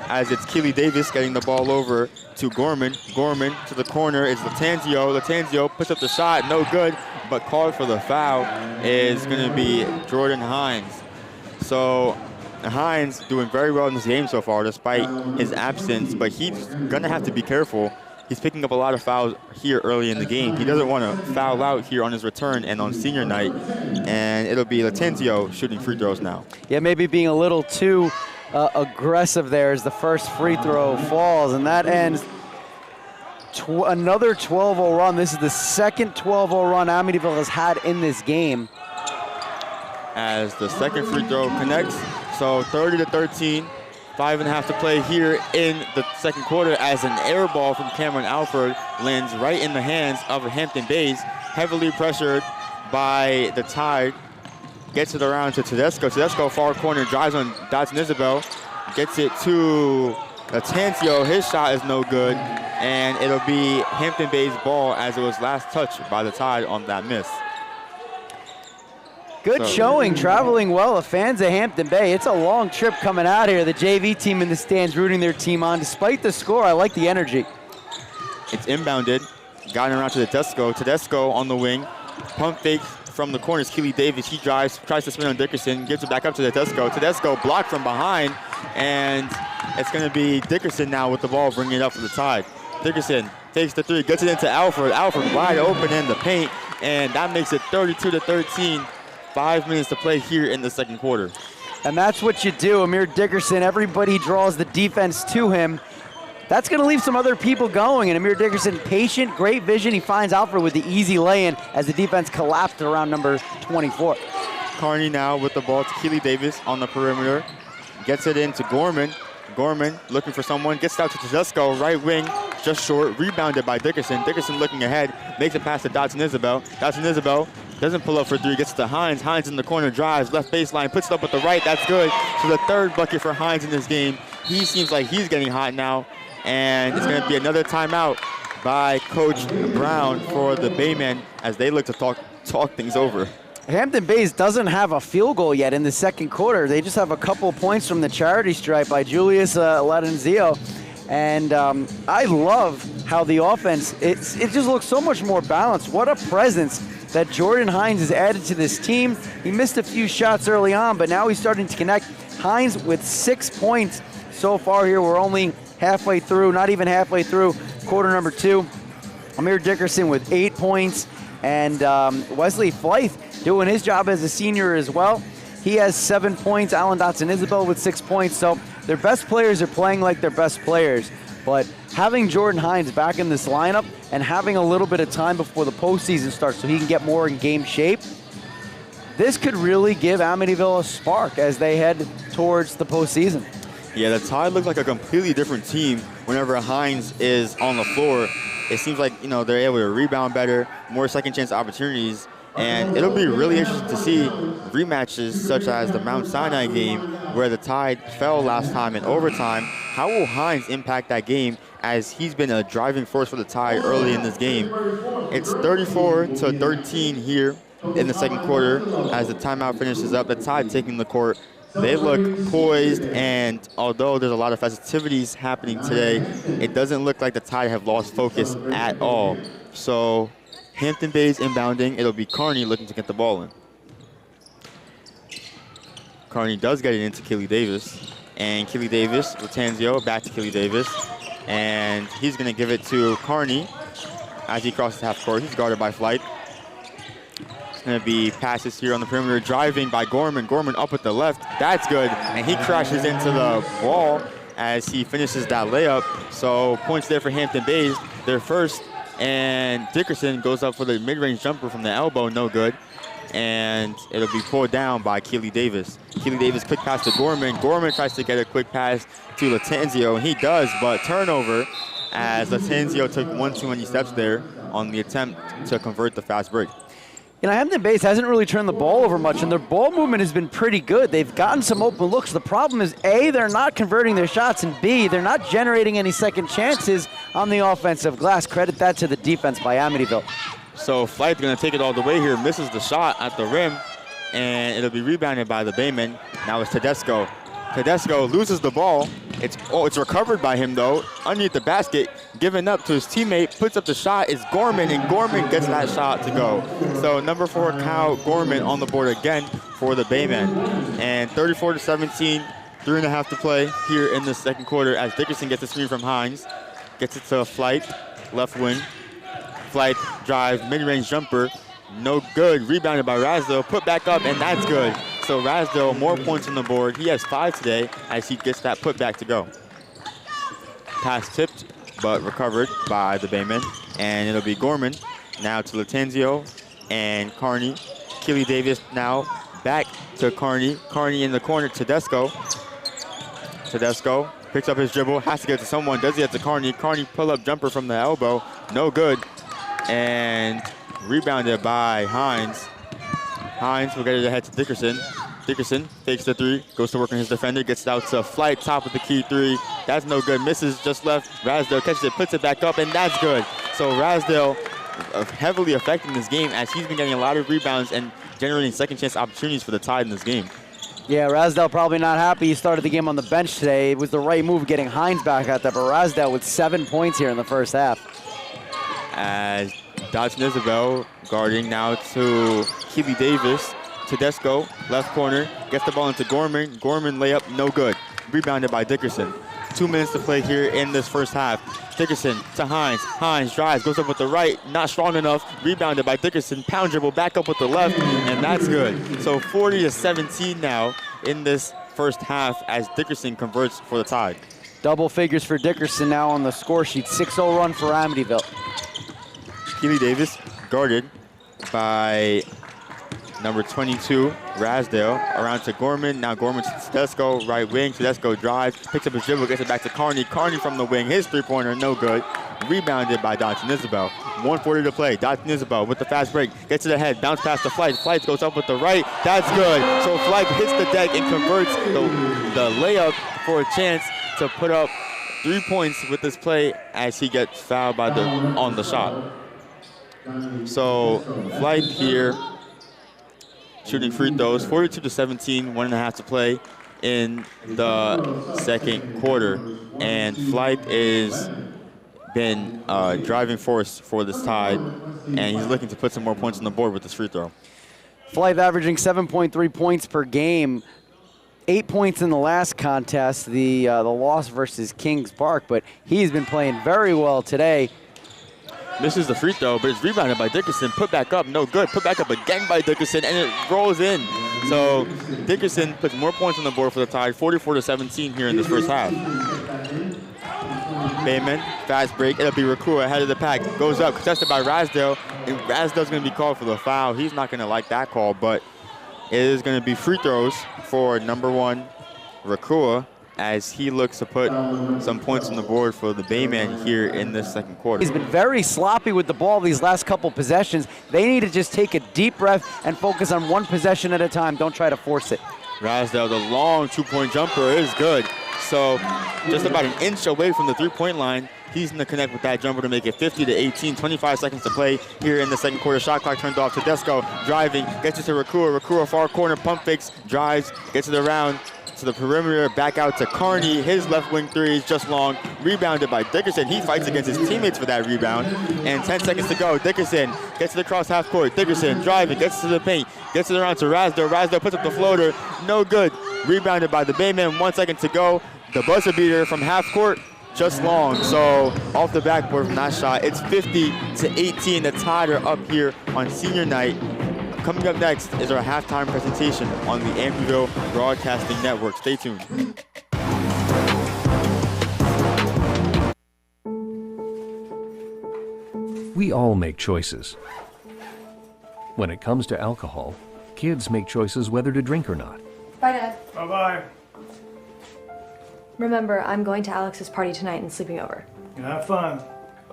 As it's Keely Davis getting the ball over to Gorman. Gorman to the corner, it's Latanzio. Latanzio puts up the shot, no good, but called for the foul is gonna be Jordan Hines. So Hines doing very well in this game so far despite his absence, but he's gonna have to be careful. He's picking up a lot of fouls here early in the game. He doesn't want to foul out here on his return and on senior night, and it'll be Latanzio shooting free throws now. Yeah, maybe being a little too aggressive there as the first free throw falls, and that ends another 12-0 run. This is the second 12-0 run Amityville has had in this game. As the second free throw connects, so 30-13, 5.5 to play here in the second quarter as an air ball from Cameron Alford lands right in the hands of Hampton Bays, heavily pressured by the Tide. Gets it around to Tedesco. Tedesco far corner, drives on Dotson Isabel, gets it to Latanzio. His shot is no good, and it'll be Hampton Bays' ball as it was last touched by the Tide on that miss. Good showing, traveling well. The fans of Hampton Bay, it's a long trip coming out here. The JV team in the stands rooting their team on. Despite the score, I like the energy. It's inbounded, gotten around to Tedesco. Tedesco on the wing, pump fake from the corners. Keely Davis, he drives, tries to spin on Dickerson, gives it back up to Tedesco. Tedesco blocked from behind, and it's going to be Dickerson now with the ball, bringing it up for the Tide. Dickerson takes the three, gets it into Alford. Alford wide open in the paint, and that makes it 32-13. 5 minutes to play here in the second quarter. And that's what you do. Amir Dickerson, everybody draws the defense to him. That's going to leave some other people going. And Amir Dickerson, patient, great vision. He finds Alfred with the easy lay-in as the defense collapsed around number 24. Carney now with the ball to Keely Davis on the perimeter. Gets it into Gorman. Gorman looking for someone, gets out to Tedesco, right wing, just short, rebounded by Dickerson. Dickerson looking ahead, makes it past to Dotson Isabel. Dotson Isabel doesn't pull up for three, gets to Hines. Hines in the corner, drives, left baseline, puts it up with the right, that's good. So the third bucket for Hines in this game. He seems like he's getting hot now, and it's gonna be another timeout by Coach Brown for the Baymen as they look to talk things over. Hampton Bays doesn't have a field goal yet in the second quarter. They just have a couple points from the charity stripe by Julius Latanzio. And I love how the offense, it just looks so much more balanced. What a presence that Jordan Hines has added to this team. He missed a few shots early on, but now he's starting to connect. Hines with 6 points so far here. We're only halfway through, not even halfway through quarter number 2. Amir Dickerson with 8 points, and Wesley Flythe doing his job as a senior as well. He has 7 points. Alan Dotson Isabel with 6 points. So their best players are playing like their best players. But having Jordan Hines back in this lineup and having a little bit of time before the postseason starts so he can get more in game shape, this could really give Amityville a spark as they head towards the postseason. Yeah, the Tide look like a completely different team whenever Hines is on the floor. It seems like, they're able to rebound better, more second chance opportunities. And it'll be really interesting to see rematches such as the Mount Sinai game where the Tide fell last time in overtime. How will Hines impact that game as he's been a driving force for the Tide early in this game? It's 34-13 here in the second quarter as the timeout finishes up. The Tide taking the court. They look poised, and although there's a lot of festivities happening today, it doesn't look like the Tide have lost focus at all. So Hampton Bays inbounding. It'll be Carney looking to get the ball in. Carney does get it into Keely Davis. And Keely Davis, Latanzio, back to Keely Davis. And he's going to give it to Carney as he crosses half court. He's guarded by Flight. It's going to be passes here on the perimeter. Driving by Gorman. Gorman up with the left. That's good. And he crashes into the wall as he finishes that layup. So points there for Hampton Bays. Their first And Dickerson goes up for the mid-range jumper from the elbow, no good. And it'll be pulled down by Keely Davis. Keely Davis quick pass to Gorman. Gorman tries to get a quick pass to Latanzio, and he does, but turnover as Latanzio took one too many steps there on the attempt to convert the fast break. You know, Hampton Bays hasn't really turned the ball over much, and their ball movement has been pretty good. They've gotten some open looks. The problem is, A, they're not converting their shots, and B, they're not generating any second chances on the offensive glass. Credit that to the defense by Amityville. So Flight's going to take it all the way here, misses the shot at the rim, and it'll be rebounded by the Baymen. Now it's Tedesco. Tedesco loses the ball. It's recovered by him, though, underneath the basket, given up to his teammate, puts up the shot, it's Gorman, and Gorman gets that shot to go. So number 4, Kyle Gorman on the board again for the Baymen. And 34-17, 3.5 to play here in the second quarter as Dickerson gets a screen from Hines, gets it to Flight, left wing. Flight drives, mid-range jumper, no good, rebounded by Rasdale, put back up, and that's good. So Rasdale, more points on the board. He has 5 today as he gets that putback to go. Pass tipped, but recovered by the Baymen. And it'll be Gorman now to Latanzio and Carney. Keely Davis now back to Carney. Carney in the corner, Tedesco. Tedesco picks up his dribble, has to get to someone, does he get to Carney. Carney pull-up jumper from the elbow, no good. And rebounded by Hines. Hines will get it ahead to Dickerson. Dickerson takes the 3, goes to work on his defender, gets it out to Flight, top of the key 3. That's no good, misses just left. Rasdale catches it, puts it back up, and that's good. So Rasdale heavily affecting this game as he's been getting a lot of rebounds and generating second chance opportunities for the Tide in this game. Yeah, Rasdale probably not happy. He started the game on the bench today. It was the right move getting Hines back out there, but Rasdale with 7 points here in the first half. As Dodson Isabel guarding now to Keely Davis. Tedesco, left corner, gets the ball into Gorman. Gorman layup, no good. Rebounded by Dickerson. 2 minutes to play here in this first half. Dickerson to Hines. Hines drives, goes up with the right, not strong enough. Rebounded by Dickerson. Pound dribble, back up with the left, and that's good. So 40-17 now in this first half as Dickerson converts for the Tide. Double figures for Dickerson now on the score sheet. 6-0 run for Amityville. Keely Davis guarded by number 22, Rasdale, around to Gorman. Now Gorman to Tedesco, right wing. Tedesco drives, picks up his dribble, gets it back to Carney. Carney from the wing, his three-pointer, no good. Rebounded by Dodson Isabel. 1:40 to play. Dodson Isabel with the fast break, gets it ahead, bounce past the Flight. Flight goes up with the right, that's good. So Flight hits the deck and converts the layup for a chance to put up 3 points with this play as he gets fouled by on the shot. So Flight here shooting free throws, 42-17, 1.5 to play in the second quarter. And Flight is been a driving force for this Tide, and he's looking to put some more points on the board with this free throw. Flight averaging 7.3 points per game. 8 points in the last contest, the loss versus Kings Park, but he's been playing very well today. Misses the free throw, but it's rebounded by Dickerson. Put back up, no good. Put back up again by Dickerson, and it rolls in. So Dickerson puts more points on the board for the Tide, 44-17 here in this first half. Baymen, fast break. It'll be Rakua ahead of the pack. Goes up, contested by Rasdale, and Rasdale's going to be called for the foul. He's not going to like that call, but it is going to be free throws for number 1, Rakua, as he looks to put some points on the board for the Baymen here in this second quarter. He's been very sloppy with the ball these last couple possessions. They need to just take a deep breath and focus on one possession at a time. Don't try to force it. Rasdale, the long two-point jumper is good. So just about an inch away from the three-point line. He's going to connect with that jumper to make it 50-18, 25 seconds to play here in the second quarter. Shot clock turned off. Tedesco driving, gets it to Rakua. Rakua far corner, pump fakes, drives, gets it around to the perimeter, back out to Carney. His left wing three is just long, rebounded by Dickerson. He fights against his teammates for that rebound. And 10 seconds to go. Dickerson gets it across half court. Dickerson driving, gets to the paint, gets it around to Rasdale. Rasdale puts up the floater, no good. Rebounded by the Baymen, 1 second to go. The buzzer beater from half court, just long. So off the backboard from that shot, it's 50-18. The Tide are up here on senior night. Coming up next is our halftime presentation on the Amityville Broadcasting Network. Stay tuned. We all make choices. When it comes to alcohol, kids make choices whether to drink or not. Bye, Dad. Bye-bye. Remember, I'm going to Alex's party tonight and sleeping over. Have fun.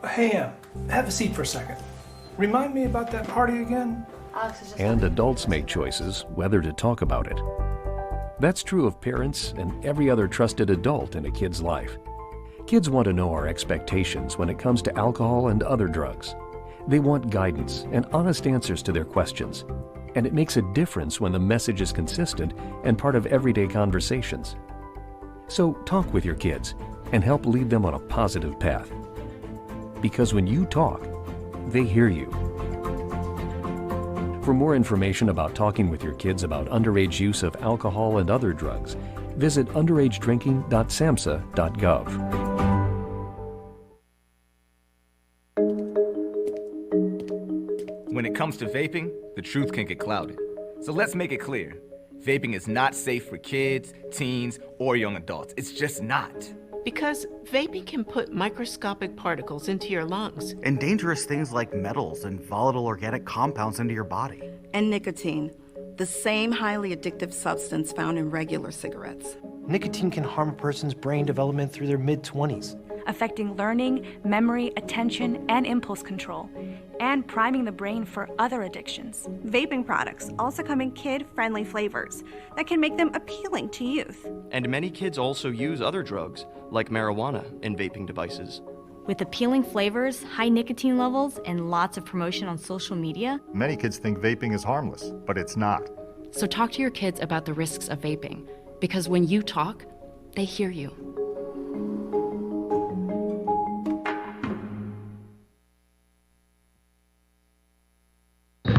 Hey, have a seat for a second. Remind me about that party again? Alex is just... And adults make choices whether to talk about it. That's true of parents and every other trusted adult in a kid's life. Kids want to know our expectations when it comes to alcohol and other drugs. They want guidance and honest answers to their questions. And it makes a difference when the message is consistent and part of everyday conversations. So talk with your kids and help lead them on a positive path. Because when you talk, they hear you. For more information about talking with your kids about underage use of alcohol and other drugs, visit underagedrinking.samhsa.gov. When it comes to vaping, the truth can get clouded. So let's make it clear. Vaping is not safe for kids, teens, or young adults. It's just not. Because vaping can put microscopic particles into your lungs. And dangerous things like metals and volatile organic compounds into your body. And nicotine, the same highly addictive substance found in regular cigarettes. Nicotine can harm a person's brain development through their mid-20s, affecting learning, memory, attention, and impulse control, and priming the brain for other addictions. Vaping products also come in kid-friendly flavors that can make them appealing to youth. And many kids also use other drugs, like marijuana, in vaping devices. With appealing flavors, high nicotine levels, and lots of promotion on social media, Many kids think vaping is harmless, but it's not. So talk to your kids about the risks of vaping, because when you talk, they hear you.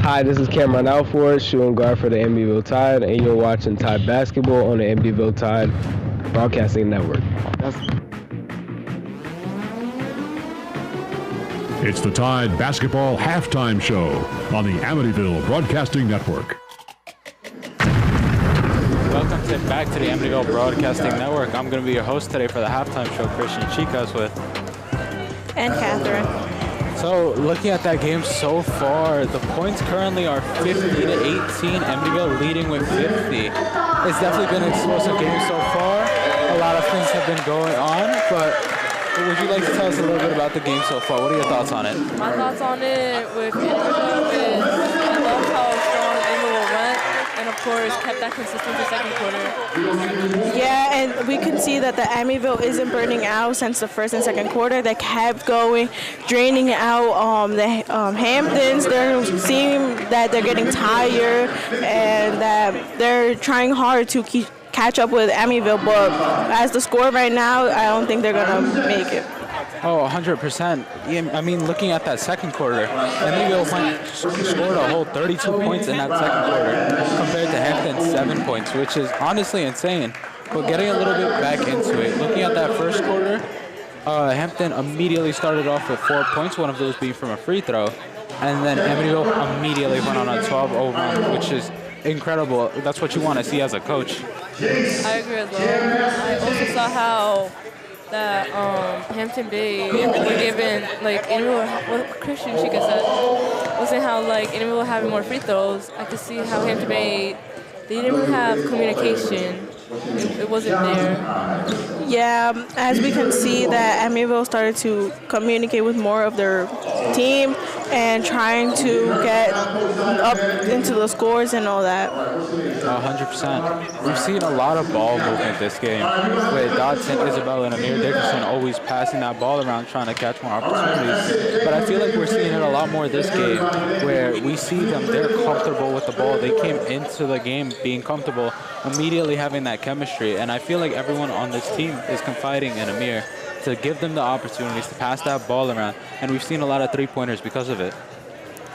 Hi, this is Cameron Alford, shooting guard for the Amityville Tide, and you're watching Tide Basketball on the Amityville Tide Broadcasting Network. It's the Tide Basketball Halftime Show on the Amityville Broadcasting Network. Welcome back to the Amityville Broadcasting Network. I'm going to be your host today for the halftime show. Christian Chicas with... And Catherine. So, looking at that game so far, the points currently are 50-18. Amityville leading with 50. It's definitely been an explosive game so far. A lot of things have been going on, but would you like to tell us a little bit about the game so far? What are your thoughts on it? My thoughts on it with Amityville is I love how strong Amityville went, and of course kept that consistent the second quarter. Yeah, and we can see that the Amityville isn't burning out since the first and second quarter. They kept going, draining out the Hamptons. They're seeing that they're getting tired and that they're trying hard to catch up with Amityville, but as the score right now, I don't think they're going to make it. Oh, 100%. Yeah, I mean, looking at that second quarter, Amityville scored a whole 32 points in that second quarter compared to Hampton's 7 points, which is honestly insane. But getting a little bit back into it, looking at that first quarter, Hampton immediately started off with 4 points, one of those being from a free throw, and then Amityville immediately went on a 12-0 run, which is incredible. That's what you want to see as a coach. I agree as well. I also saw how that Hampton Bay were given, like, what Christian Chica said, wasn't how, like, Amityville were having more free throws. I could see how Hampton Bay, they didn't really have communication. It wasn't there. Yeah, as we can see that Amityville started to communicate with more of their team and trying to get up into the scores and all that. 100%. We've seen a lot of ball movement this game with Dodson, Isabel, and Amir Dickerson always passing that ball around trying to catch more opportunities. But I feel like we're seeing it a lot more this game where we see them, they're comfortable with the ball. They came into the game being comfortable, immediately having that chemistry. And I feel like everyone on this team is confiding in Amir to give them the opportunities to pass that ball around. And we've seen a lot of three-pointers because of it.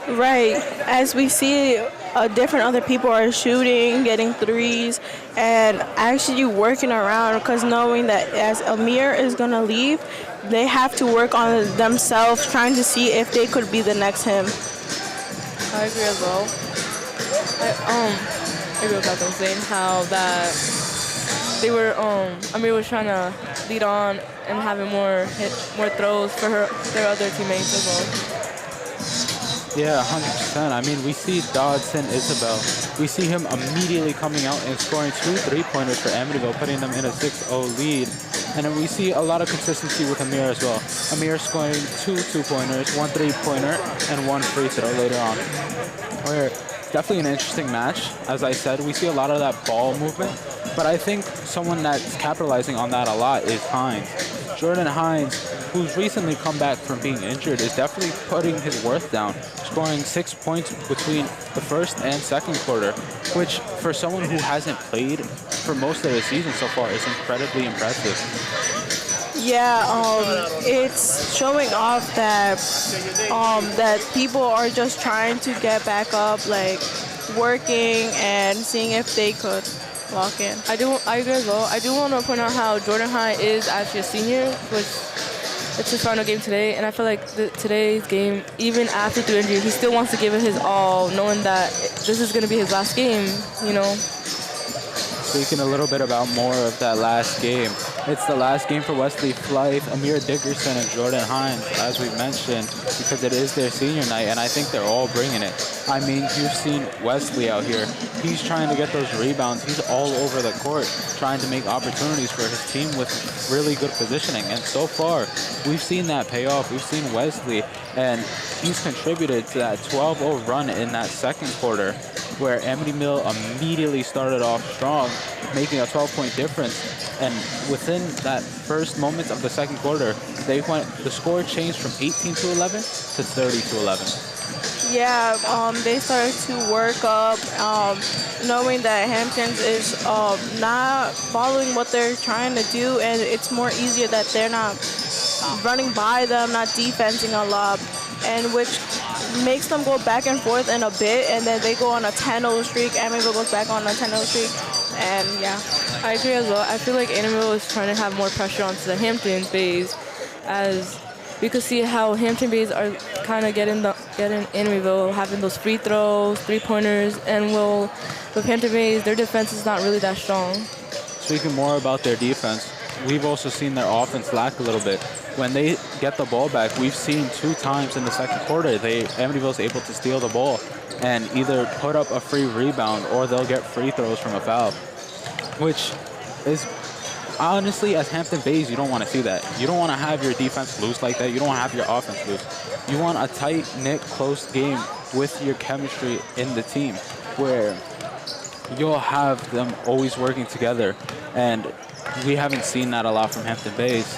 Right. As we see, different other people are shooting, getting threes, and actually working around, because knowing that as Amir is going to leave, they have to work on themselves, trying to see if they could be the next him. I agree as well. I agree with what I'm saying, how that they were, Amir was trying to lead on and having more throws for their other teammates as well. Yeah, 100%. I mean, we see Dodson, Isabel. We see him immediately coming out and scoring 2 3-pointers for Amityville, putting them in a 6-0 lead. And then we see a lot of consistency with Amir as well. Amir scoring 2 2-pointers, 1 3-pointer, and 1 free throw later on. We're definitely an interesting match. As I said, we see a lot of that ball movement, but I think someone that's capitalizing on that a lot is Hines. Jordan Hines, who's recently come back from being injured, is definitely putting his worth down, scoring 6 points between the first and second quarter, which for someone who hasn't played for most of the season so far is incredibly impressive. Yeah, it's showing off that that people are just trying to get back up, like working and seeing if they could lock in. I agree as well. I do want to point out how Jordan High is actually a senior, which it's his final game today, and I feel like today's game, even after the injury, he still wants to give it his all, knowing that this is going to be his last game, you know. Speaking a little bit about more of that last game, it's the last game for Wesley Flythe, Amir Dickerson, and Jordan Hines, as we mentioned, because it is their senior night, and I think they're all bringing it. I mean, you've seen Wesley out here. He's trying to get those rebounds. He's all over the court, trying to make opportunities for his team with really good positioning. And so far, we've seen that pay off. We've seen Wesley, and he's contributed to that 12-0 run in that second quarter, where Amityville immediately started off strong, making a 12-point difference. And within that first moments of the second quarter, the score changed from 18-11 to 30-11. Yeah, they started to work up, knowing that Hamptons is not following what they're trying to do, and it's more easier that they're not running by them, not defensing a lot, and which makes them go back and forth in a bit, and then they go on a 10-0 streak. Amityville goes back on a 10-0 streak, and yeah. I agree as well. I feel like Amityville is trying to have more pressure onto the Hampton Bays, as we could see how Hampton Bays are kind of getting Amityville, having those free throws, 3-pointers, and with Hampton Bays, their defense is not really that strong. Speaking more about their defense, we've also seen their offense lack a little bit. When they get the ball back, we've seen 2 times in the second quarter, Amityville's able to steal the ball and either put up a free rebound or they'll get free throws from a foul, which is honestly, as Hampton Bays, you don't want to see that. You don't want to have your defense loose like that. You don't want to have your offense loose. You want a tight-knit, close game with your chemistry in the team where you'll have them always working together. And we haven't seen that a lot from Hampton Bays,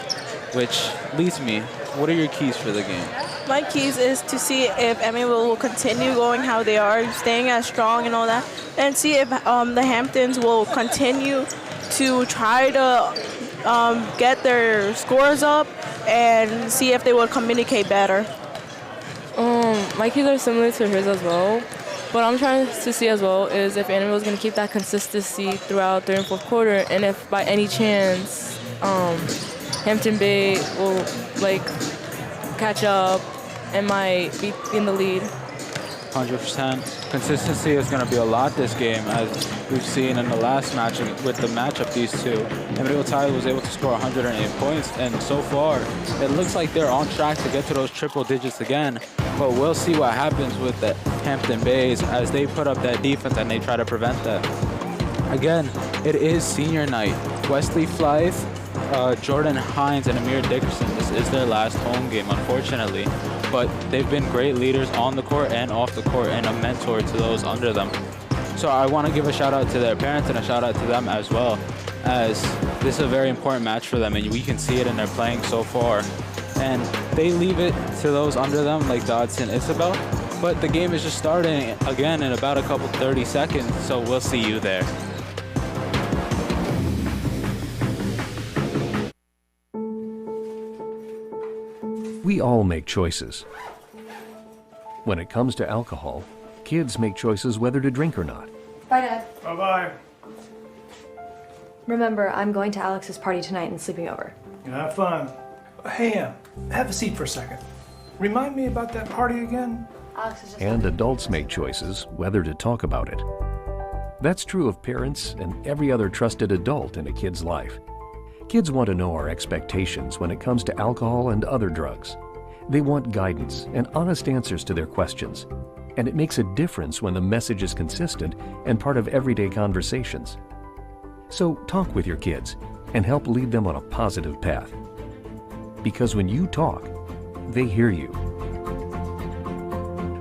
which leads me, what are your keys for the game? My keys is to see if Amityville will continue going how they are, staying as strong and all that, and see if the Hamptons will continue to try to get their scores up and see if they will communicate better. My keys are similar to hers as well. What I'm trying to see as well is if Amityville is going to keep that consistency throughout third and fourth quarter, and if by any chance Hampton Bay will catch up and might be in the lead. 100%. Consistency is going to be a lot this game, as we've seen in the last match with the matchup these two. Amityville Tide was able to score 108 points, and so far it looks like they're on track to get to those triple digits again. But we'll see what happens with the Hampton Bays as they put up that defense and they try to prevent that. Again, it is senior night. Wesley Flythe, Jordan Hines, and Amir Dickerson, this is their last home game, unfortunately. But they've been great leaders on the court and off the court and a mentor to those under them. So I want to give a shout out to their parents and a shout out to them as well, as this is a very important match for them and we can see it in their playing so far. And they leave it to those under them like Dodson, Isabel, but the game is just starting again in about 30 seconds, so we'll see you there. We all make choices. When it comes to alcohol, kids make choices whether to drink or not. Bye, Dad. Bye-bye. Remember, I'm going to Alex's party tonight and sleeping over. Have fun. Hey, have a seat for a second. Remind me about that party again? Alex is just... And adults make choices whether to talk about it. That's true of parents and every other trusted adult in a kid's life. Kids want to know our expectations when it comes to alcohol and other drugs. They want guidance and honest answers to their questions. And it makes a difference when the message is consistent and part of everyday conversations. So talk with your kids and help lead them on a positive path. Because when you talk, they hear you.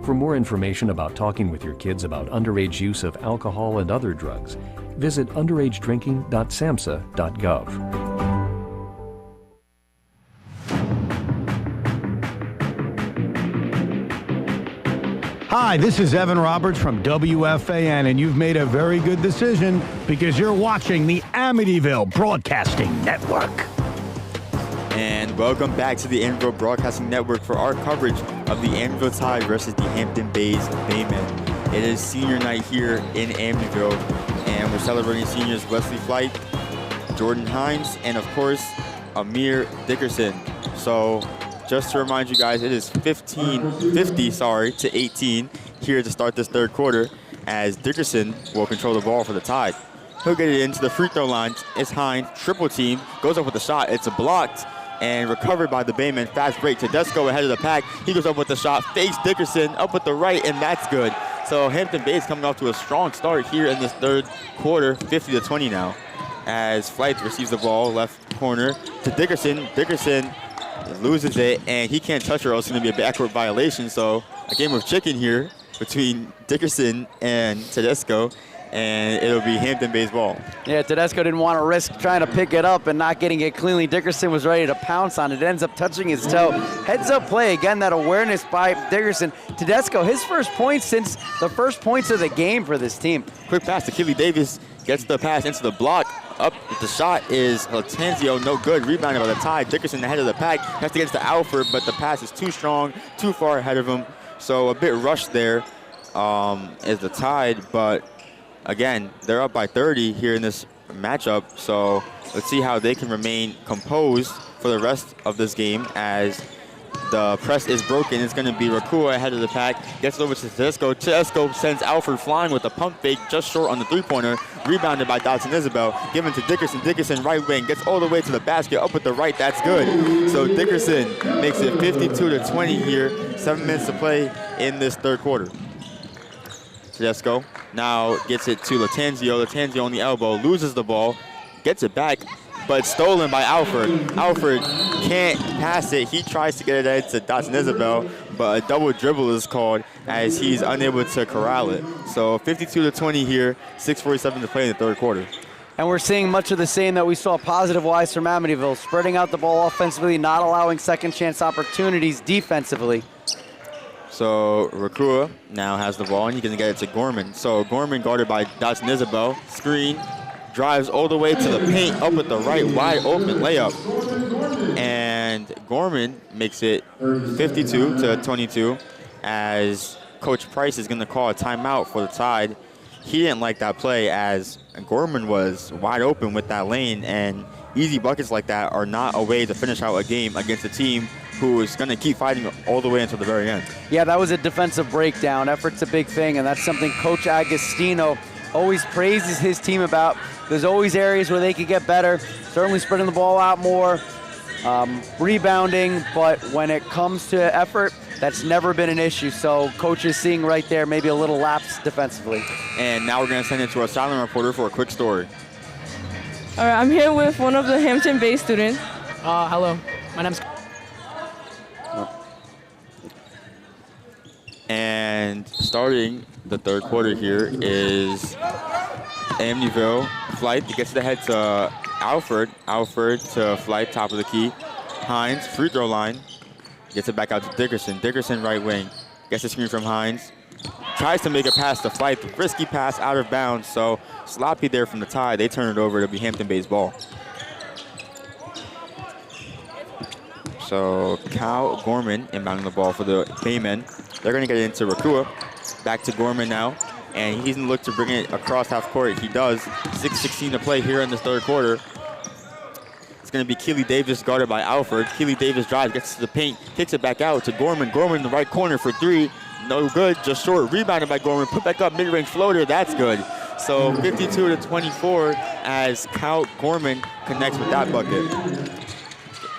For more information about talking with your kids about underage use of alcohol and other drugs, visit underagedrinking.samhsa.gov. Hi, this is Evan Roberts from WFAN, and you've made a very good decision because you're watching the Amityville Broadcasting Network. And welcome back to the Amityville Broadcasting Network for our coverage of the Amityville Tide versus the Hampton Bays Baymen. It is senior night here in Amityville, and we're celebrating seniors Wesley Flight, Jordan Hines, and of course, Amir Dickerson. So just to remind you guys, it is 50 to 18 here to start this third quarter, as Dickerson will control the ball for the Tide. He'll get it into the free throw line. It's Hines, triple team, goes up with the shot. It's blocked and recovered by the Baymen. Fast break. Tedesco ahead of the pack. He goes up with the shot, fakes Dickerson, up with the right, and that's good. So Hampton Bays coming off to a strong start here in this third quarter, 50 to 20 now, as Flight receives the ball left corner to Dickerson. Dickerson loses it, and he can't touch her, or else it's going to be a backward violation. So a game of chicken here between Dickerson and Tedesco, and it'll be Hampton Bays ball. Yeah, Tedesco didn't want to risk trying to pick it up and not getting it cleanly. Dickerson was ready to pounce on it. It ends up touching his toe. Heads up play. Again, that awareness by Dickerson. Tedesco, his first points since the first points of the game for this team. Quick pass to Keely Davis. Gets the pass into the block. Up with the shot is Latanzio, no good. Rebounded by the Tide. Dickerson ahead of the pack. Has to get to Alford, but the pass is too strong, too far ahead of him. So a bit rushed there is the Tide, but again, they're up by 30 here in this matchup. So let's see how they can remain composed for the rest of this game, as the press is broken. It's going to be Rakua ahead of the pack. Gets it over to Tedesco. Tedesco sends Alford flying with a pump fake just short on the three-pointer. Rebounded by Dodson Isabel. Given to Dickerson. Dickerson right wing. Gets all the way to the basket. Up with the right. That's good. So Dickerson makes it 52 to 20 here. 7 minutes to play in this third quarter. Tedesco now gets it to Latanzio. Latanzio on the elbow. Loses the ball. Gets it back, but stolen by Alford. Alford can't pass it. He tries to get it to Dodson Isabel, but a double dribble is called as he's unable to corral it. So 52 to 20 here, 6:47 to play in the third quarter. And we're seeing much of the same that we saw positive-wise from Amityville, spreading out the ball offensively, not allowing second chance opportunities defensively. So Rakua now has the ball, and he's going to get it to Gorman. So Gorman guarded by Dodson Isabel. Screen. Drives all the way to the paint, up with the right, wide open layup. And Gorman makes it 52 to 22, as Coach Price is going to call a timeout for the Tide. He didn't like that play, as Gorman was wide open with that lane, and easy buckets like that are not a way to finish out a game against a team who is going to keep fighting all the way until the very end. Yeah, that was a defensive breakdown. Effort's a big thing, and that's something Coach Agostino always praises his team about. There's always areas where they could get better, certainly spreading the ball out more, rebounding, but when it comes to effort, that's never been an issue. So Coach is seeing right there maybe a little lapse defensively. And now we're going to send it to our silent reporter for a quick story. All right, I'm here with one of the Hampton Bay students. Hello, my name's... And starting the third quarter here is Amityville. Flight gets the head to Alford. Alford to Flight, top of the key. Hines, free throw line. Gets it back out to Dickerson. Dickerson right wing. Gets the screen from Hines. Tries to make a pass to Flight. Risky pass out of bounds. So sloppy there from the Tide. They turn it over to be Hampton Bay's ball. So Cal Gorman inbounding the ball for the Baymen. They're going to get it into Rakua. Back to Gorman now. And he's going to look to bring it across half court. He does. 6:16 to play here in this third quarter. It's going to be Keely Davis guarded by Alford. Keely Davis drives, gets to the paint, kicks it back out to Gorman. Gorman in the right corner for three. No good, just short. Rebounded by Gorman. Put back up, mid-range floater. That's good. So 52 to 24 as Cal Gorman connects with that bucket.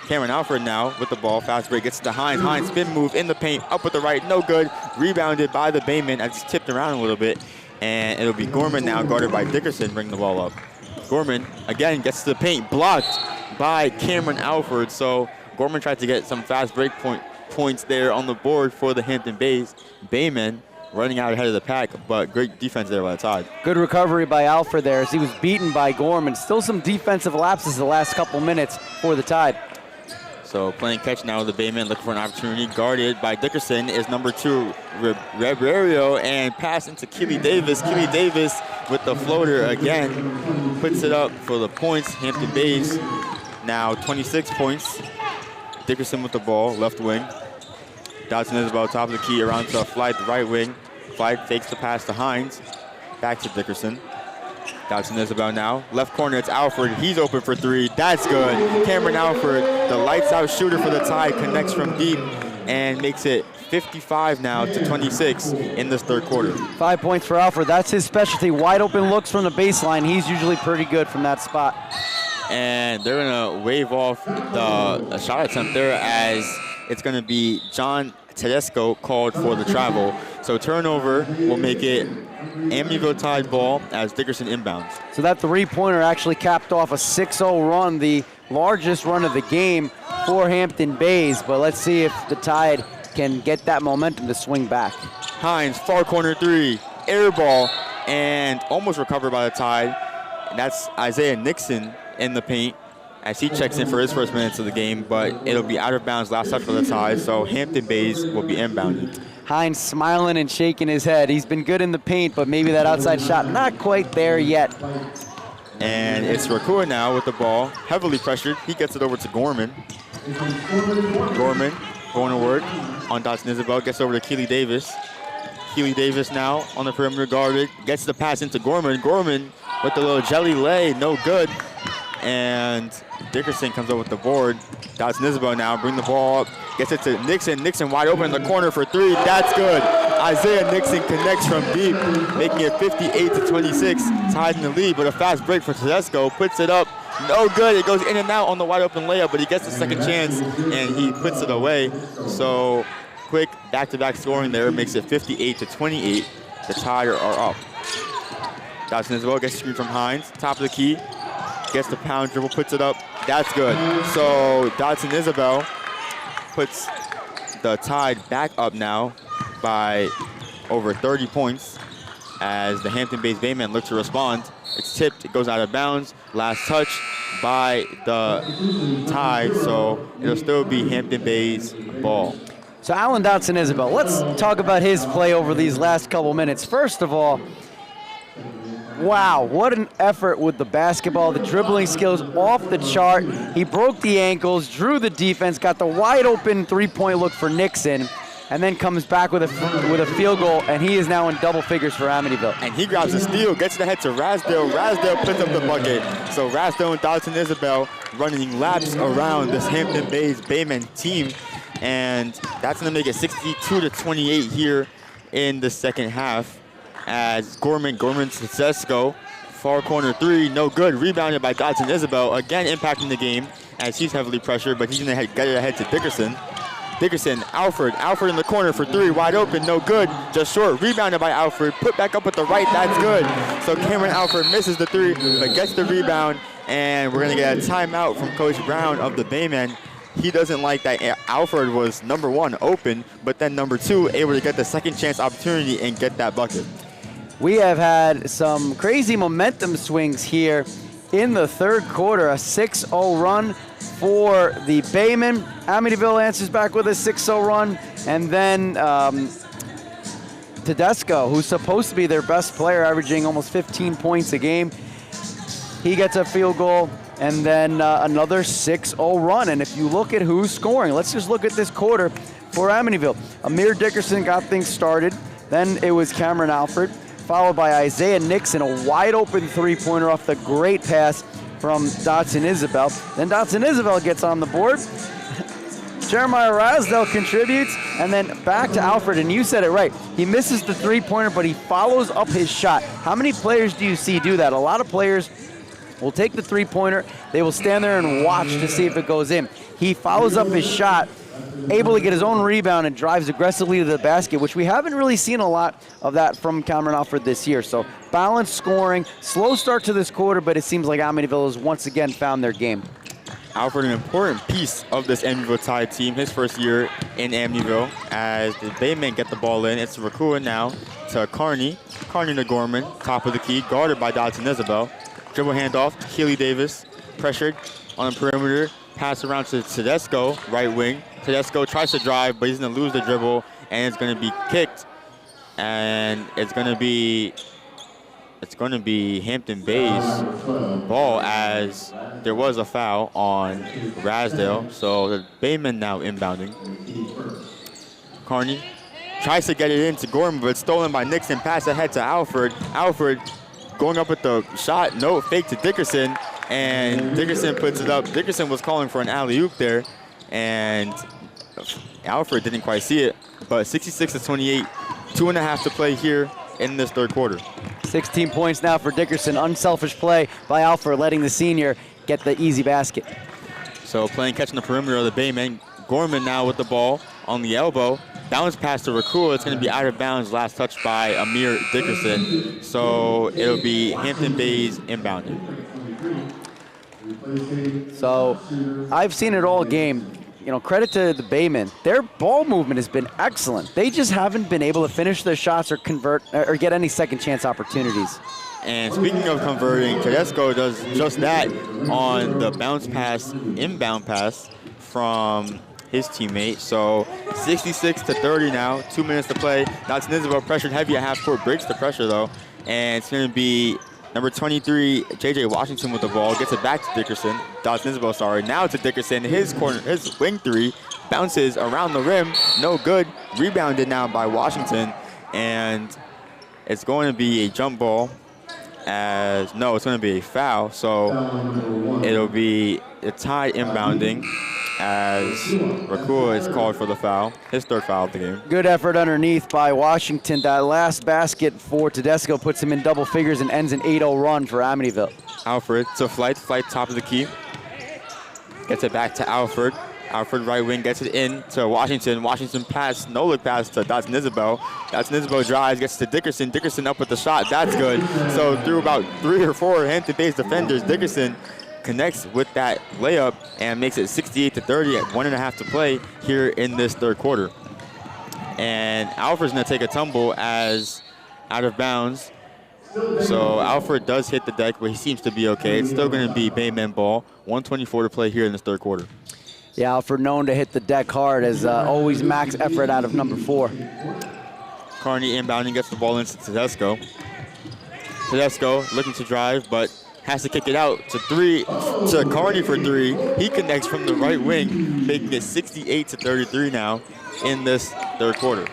Cameron Alford now with the ball. Fast break gets to Hines. Hines spin move in the paint. Up with the right. No good. Rebounded by the Baymen as it's tipped around a little bit. And it'll be Gorman now guarded by Dickerson. Bring the ball up. Gorman again gets to the paint. Blocked by Cameron Alford. So Gorman tried to get some fast break points there on the board for the Hampton Bays. Baymen running out ahead of the pack, but great defense there by the Tide. Good recovery by Alfred there as he was beaten by Gorman. Still some defensive lapses the last couple minutes for the Tide. So playing catch now with the Baymen, looking for an opportunity. Guarded by Dickerson is number 2, Rebrerio, and pass into Keely Davis. Keely Davis with the floater again, puts it up for the points. Hampton Bays now 26 points. Dickerson with the ball, left wing. Dodson Isabel, top of the key, around to Flight, right wing. Flight fakes the pass to Hines. Back to Dickerson. Dodson Isabel now. Left corner, it's Alford. He's open for 3. That's good. Cameron Alford, the lights out shooter for the Tide, connects from deep and makes it 55 now to 26 in this third quarter. 5 points for Alford. That's his specialty. Wide open looks from the baseline. He's usually pretty good from that spot. And they're going to wave off the shot attempt there as it's going to be John Tedesco called for the travel. So turnover will make it Amityville Tide ball as Dickerson inbounds. So that three-pointer actually capped off a 6-0 run, the largest run of the game for Hampton Bays. But let's see if the Tide can get that momentum to swing back. Hines, far corner 3, air ball, and almost recovered by the Tide. And that's Isaiah Nixon in the paint as he checks in for his first minutes of the game, but it'll be out of bounds, last touch for the Tide, so Hampton Bays will be inbounded. Hines smiling and shaking his head. He's been good in the paint, but maybe that outside shot not quite there yet. And it's Rakua now with the ball, heavily pressured. He gets it over to Gorman. Gorman going to work on Dodson Isabel, gets over to Keely Davis. Keely Davis now on the perimeter guarded, gets the pass into Gorman. Gorman with the little jelly lay, no good. And Dickerson comes up with the board. Dodson Isabel now, bring the ball up, gets it to Nixon. Nixon wide open in the corner for 3. That's good. Isaiah Nixon connects from deep, making it 58 to 26. Tide in the lead, but a fast break for Tedesco. Puts it up, no good. It goes in and out on the wide open layup, but he gets the second chance and he puts it away. So quick back-to-back scoring there makes it 58 to 28. The Tide are up. Dodson Isabel gets screened from Hines, top of the key. Gets the pound dribble, puts it up. That's good. So Dodson Isabel puts the Tide back up now by over 30 points as the Hampton Bays Baymen look to respond. It's tipped, it goes out of bounds. Last touch by the Tide, so it'll still be Hampton Bays ball. So Alan Dodson Isabel, let's talk about his play over these last couple minutes. First of all, wow, what an effort with the basketball. The dribbling skills off the chart. He broke the ankles, drew the defense, got the wide open three-point look for Nixon, and then comes back with a field goal, and he is now in double figures for Amityville. And he grabs a steal, gets the head to Rasdale. Rasdale puts up the bucket. So Rasdale and Dodson Isabel running laps around this Hampton Bays Baymen team, and that's going to make it 62 to 28 here in the second half. As Gorman Tedesco, far corner 3, no good. Rebounded by Dodson Isabel, again impacting the game as he's heavily pressured, but he's gonna get it ahead to Dickerson. Dickerson, Alford in the corner for 3, wide open, no good, just short. Rebounded by Alford, put back up with the right, that's good. So Cameron Alford misses the 3, but gets the rebound, and we're gonna get a timeout from Coach Brown of the Baymen. He doesn't like that Alford was number 1 open, but then number 2 able to get the second chance opportunity and get that bucket. We have had some crazy momentum swings here in the third quarter. A 6-0 run for the Baymen. Amityville answers back with a 6-0 run. And then Tedesco, who's supposed to be their best player, averaging almost 15 points a game. He gets a field goal. And then another 6-0 run. And if you look at who's scoring, let's just look at this quarter for Amityville. Amir Dickerson got things started. Then it was Cameron Alford, followed by Isaiah Nixon, a wide open three-pointer off the great pass from Dodson Isabel. Then Dodson Isabel gets on the board. Jeremiah Rasdale contributes, and then back to Alford, and you said it right. He misses the three-pointer, but he follows up his shot. How many players do you see do that? A lot of players will take the three-pointer, they will stand there and watch to see if it goes in. He follows up his shot, able to get his own rebound and drives aggressively to the basket, which we haven't really seen a lot of that from Cameron Alford this year. So balanced scoring, slow start to this quarter, but it seems like Amityville has once again found their game. Alford, an important piece of this Amityville Tide team, his first year in Amityville. As the Baymen get the ball in, it's Rakua now to Carney. Carney to Gorman, top of the key, guarded by Dodson Isabel. Dribble handoff, Keely Davis, pressured on the perimeter. Pass around to Tedesco, right wing. Tedesco tries to drive, but he's going to lose the dribble, and it's going to be kicked. And it's going to be Hampton Bay's ball, as there was a foul on Rasdale. So the Baymen now inbounding. Carney tries to get it into Gorman, but it's stolen by Nixon. Pass ahead to Alford. Alford going up with the shot. No, fake to Dickerson. And Dickerson puts it up. Dickerson was calling for an alley-oop there, and Alfred didn't quite see it. But 66-28, 2.5 to play here in this third quarter. 16 points now for Dickerson. Unselfish play by Alford, letting the senior get the easy basket. So playing catch on the perimeter of the Baymen. Gorman now with the ball on the elbow. Bounce pass to Rakua. It's going to be out of bounds. Last touch by Amir Dickerson. So it'll be Hampton Bay's inbounding. So I've seen it all game. You know, credit to the Baymen. Their ball movement has been excellent. They just haven't been able to finish their shots or convert or get any second chance opportunities. And speaking of converting, Tedesco does just that on the bounce pass, inbound pass from his teammate. So 66-30 now, 2 minutes to play. Dodson Isabel pressured heavy at half court, breaks the pressure though. And it's going to be number 23, J.J. Washington with the ball, gets it back to Dickerson. Dodson Isabel, sorry. Now to Dickerson, his corner, his wing three, bounces around the rim, no good. Rebounded now by Washington, and it's going to be a jump ball. It's going to be a foul, so it'll be a Tide inbounding as Rakua is called for the foul, his third foul of the game. Good effort underneath by Washington. That last basket for Tedesco puts him in double figures and ends an 8-0 run for Amityville. Alfred to Flight top of the key. Gets it back to Alfred. Alfred right wing gets it in to Washington. Washington pass, no look pass to Dodson Isabel. Dodson Isabel drives, gets to Dickerson. Dickerson up with the shot, that's good. So through about 3 or 4 Hampton Bay's defenders, Dickerson connects with that layup and makes it 68-30 at 1.5 to play here in this third quarter. And Alfred's gonna take a tumble as out of bounds. So Alfred does hit the deck, but he seems to be okay. It's still gonna be Baymen ball. 1:24 to play here in this third quarter. Yeah, Alfred known to hit the deck hard, as always max effort out of number 4. Carney inbounding, gets the ball into Tedesco. Tedesco looking to drive, but has to kick it out to Carney for 3. He connects from the right wing, making it 68-33 now in this third quarter.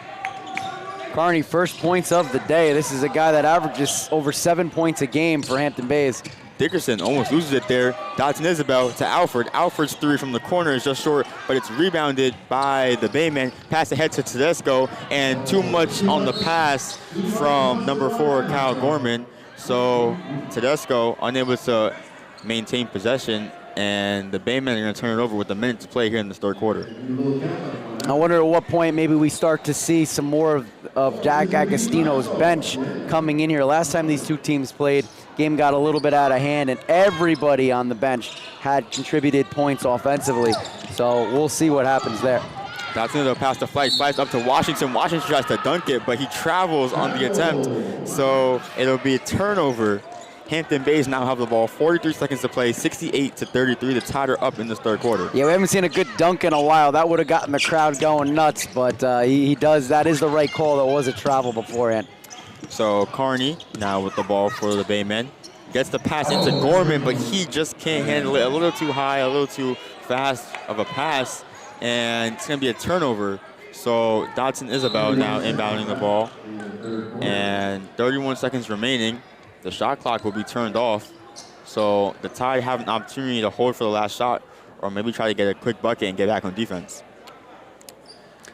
Carney, first points of the day. This is a guy that averages over 7 points a game for Hampton Bays. Dickerson almost loses it there. Dodson Isabel to Alfred. Alfred's 3 from the corner is just short, but it's rebounded by the Baymen. Pass ahead to Tedesco, and too much on the pass from number 4, Kyle Gorman. So Tedesco unable to maintain possession, and the Baymen are going to turn it over with a minute to play here in this third quarter. I wonder at what point maybe we start to see some more of Jack Agostino's bench coming in here. Last time these two teams played, game got a little bit out of hand, and everybody on the bench had contributed points offensively. So we'll see what happens there. Dodson will pass to Flight. Flight's up to Washington. Washington tries to dunk it, but he travels on the attempt. So it'll be a turnover. Hampton Bays now have the ball. 43 seconds to play. 68-33. The Tide are up in this third quarter. Yeah, we haven't seen a good dunk in a while. That would have gotten the crowd going nuts, but he does. That is the right call. That was a travel beforehand. So Carney now with the ball for the Baymen. Gets the pass into Gorman, but he just can't handle it. A little too high, a little too fast of a pass. And it's going to be a turnover. So Dodson Isabel now inbounding the ball. And 31 seconds remaining. The shot clock will be turned off. So the Tide have an opportunity to hold for the last shot, or maybe try to get a quick bucket and get back on defense.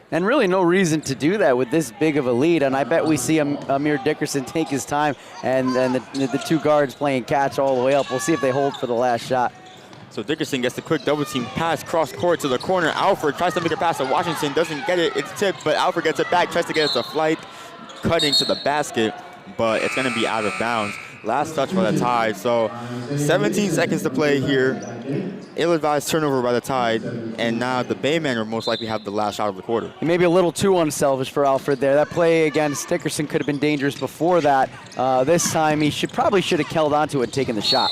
And really no reason to do that with this big of a lead. And I bet we see Amir Dickerson take his time, and the two guards playing catch all the way up. We'll see if they hold for the last shot. So Dickerson gets the quick double team pass cross court to the corner. Alfred tries to make a pass to Washington, doesn't get it. It's tipped, but Alfred gets it back, tries to get it to Flight, cutting to the basket, but it's going to be out of bounds. Last touch by the Tide. So 17 seconds to play here. Ill-advised turnover by the Tide, and now the Baymen will most likely have the last shot of the quarter. He may be a little too unselfish for Alfred there. That play against Dickerson could have been dangerous before that. This time he probably should have held onto it and taken the shot.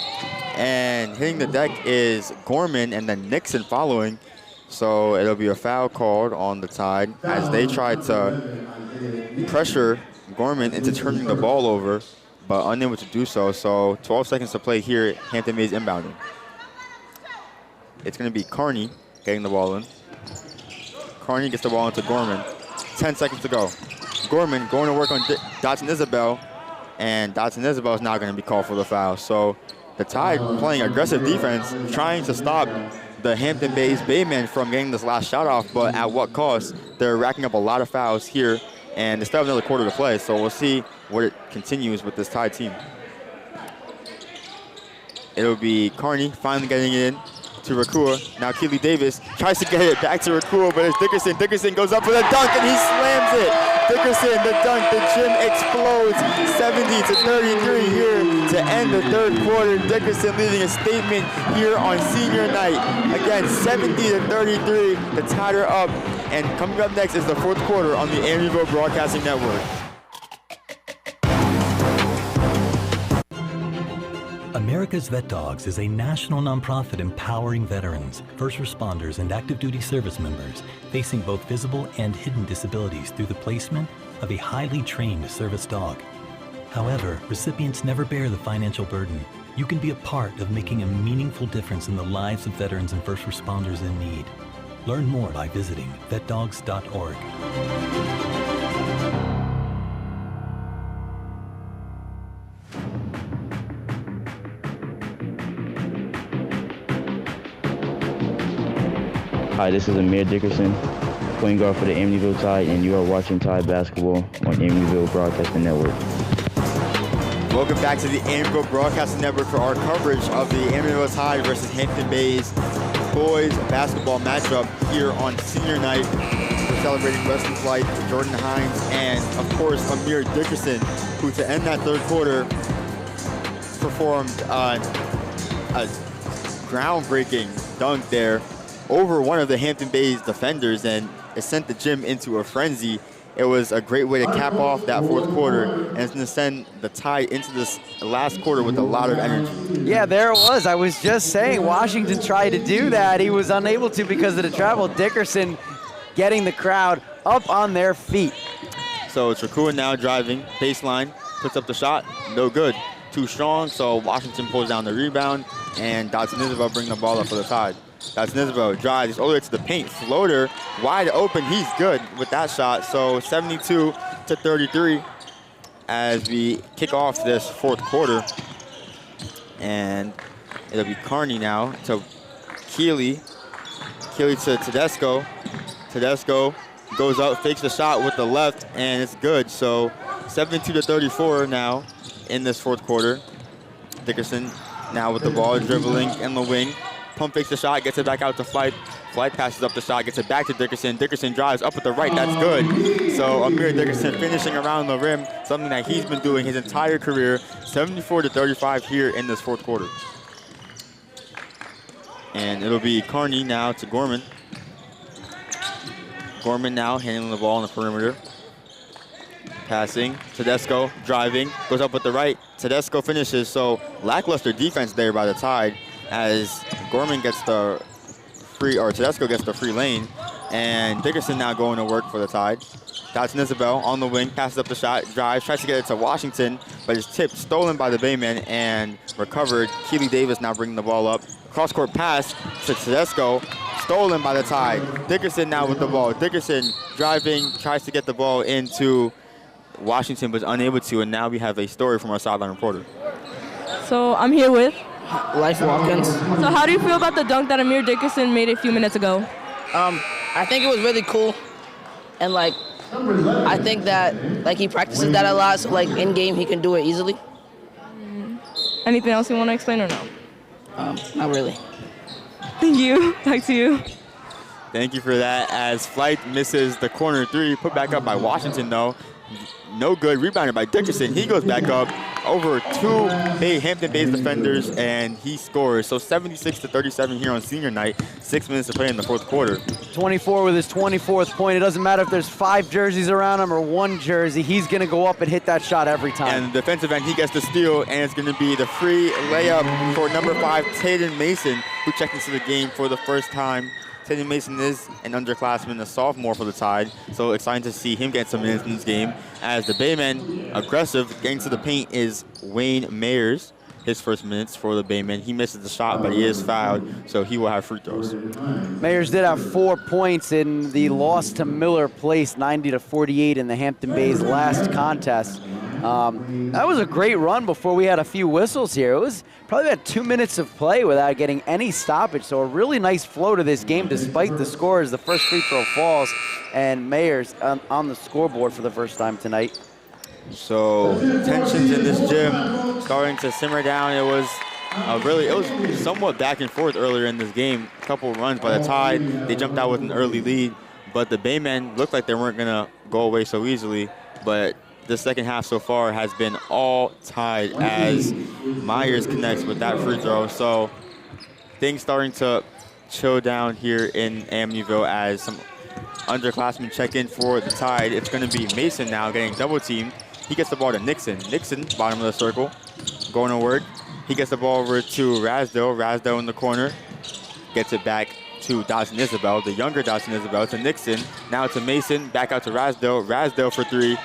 And hitting the deck is Gorman and then Nixon following. So it'll be a foul called on the Tide as they try to pressure Gorman into turning the ball over, but unable to do so. So 12 seconds to play here. Hampton Bays inbounding. It's going to be Carney getting the ball in. Carney gets the ball into Gorman. 10 seconds to go. Gorman going to work on Dotson Isabel, and Dotson Isabel is now going to be called for the foul. So the Tide playing aggressive defense, trying to stop the Hampton Bays Baymen from getting this last shot off, but at what cost? They're racking up a lot of fouls here, and they still have another quarter to play, so we'll see what it continues with this Tide team. It'll be Carney finally getting it in to Rakua. Now Keely Davis tries to get it back to Rakua, but it's Dickerson. Dickerson goes up for the dunk, and he slams it. Dickerson, the dunk, the gym explodes. 70-33 here to end the third quarter. Dickerson leaving a statement here on senior night. Again, 70-33, the Tide are up. And coming up next is the fourth quarter on the Amityville Broadcasting Network. America's Vet Dogs is a national nonprofit empowering veterans, first responders, and active duty service members facing both visible and hidden disabilities through the placement of a highly trained service dog. However, recipients never bear the financial burden. You can be a part of making a meaningful difference in the lives of veterans and first responders in need. Learn more by visiting vetdogs.org. Hi, this is Amir Dickerson, point guard for the Amityville Tide, and you are watching Tide basketball on Amityville Broadcasting Network. Welcome back to the Amityville Broadcasting Network for our coverage of the Amityville Tide versus Hampton Bays boys basketball matchup here on senior night. We're celebrating Wesley Flight, Jordan Hines, and of course Amir Dickerson, who to end that third quarter performed a groundbreaking dunk there over one of the Hampton Bays defenders, and it sent the gym into a frenzy. It was a great way to cap off that fourth quarter, and it's going to send the Tide into this last quarter with a lot of energy. Yeah, there it was. I was just saying Washington tried to do that. He was unable to because of the travel. Dickerson getting the crowd up on their feet. So it's Rakua now driving, baseline, puts up the shot, no good. Too strong, so Washington pulls down the rebound, and Dotson Isabel bring the ball up for the Tide. Dotson Isabel drives all the way to the paint, floater, wide open, he's good with that shot. So 72-33 as we kick off this fourth quarter. And it'll be Carney now to Keely. Keely to Tedesco. Tedesco goes up, fakes the shot with the left, and it's good. So 72-34 now in this fourth quarter. Dickerson now with the ball, dribbling in the wing. Pump fakes the shot, gets it back out to Flight. Flight passes up the shot, gets it back to Dickerson. Dickerson drives up with the right, that's good. So Amir Dickerson finishing around the rim, something that he's been doing his entire career. 74-35 here in this fourth quarter. And it'll be Carney now to Gorman. Gorman now handling the ball on the perimeter. Passing, Tedesco driving, goes up with the right. Tedesco finishes, so lackluster defense there by the Tide as Gorman gets the free, or Tedesco gets the free lane, and Dickerson now going to work for the Tide. Dotson Isabel on the wing, passes up the shot, drives, tries to get it to Washington, but it's tipped, stolen by the Baymen, and recovered. Keely Davis now bringing the ball up. Cross-court pass to Tedesco, stolen by the Tide. Dickerson now with the ball. Dickerson driving, tries to get the ball into Washington, but unable to, and now we have a story from our sideline reporter. So I'm here with Life Watkins. So how do you feel about the dunk that Amir Dickerson made a few minutes ago? I think it was really cool, and I think that he practices that a lot, so in game he can do it easily. Anything else you want to explain or no? Not really. Thank you. Back to you. Thank you for that. As Flight misses the corner three, put back up by Washington though. No good, rebounded by Dickerson. He goes back up over two Hampton Bays defenders and he scores. So 76-37 here on senior night. 6 minutes to play in the fourth quarter. 24 with his 24th point. It doesn't matter if there's 5 jerseys around him or 1 jersey. He's going to go up and hit that shot every time. And the defensive end, he gets the steal, and it's going to be the free layup for number 5, Tatum Mason, who checked into the game for the first time. Tatum Mason is an underclassman, a sophomore for the Tide, so excited to see him get some minutes in this game. As the Baymen, aggressive, getting to the paint is Wayne Mayers. His first minutes for the Baymen. He misses the shot, but he is fouled, so he will have free throws. Mayers did have 4 points in the loss to Miller Place, 90-48 in the Hampton Bays last contest. That was a great run before we had a few whistles here. It was probably about 2 minutes of play without getting any stoppage, so a really nice flow to this game despite the score as the first free throw falls, and Mayers on the scoreboard for the first time tonight. So tensions in this gym starting to simmer down. It was somewhat back and forth earlier in this game. A couple runs by the Tide. They jumped out with an early lead, but the Baymen looked like they weren't gonna go away so easily. But the second half so far has been all Tide as Myers connects with that free throw. So things starting to chill down here in Amityville as some underclassmen check in for the Tide. It's going to be Mason now getting double teamed. He gets the ball to Nixon. Nixon, bottom of the circle, going to work. He gets the ball over to Rasdell. Rasdell in the corner. Gets it back to Dawson Isabel, the younger Dawson Isabel, to Nixon. Now to Mason, back out to Rasdell. Rasdell for 3,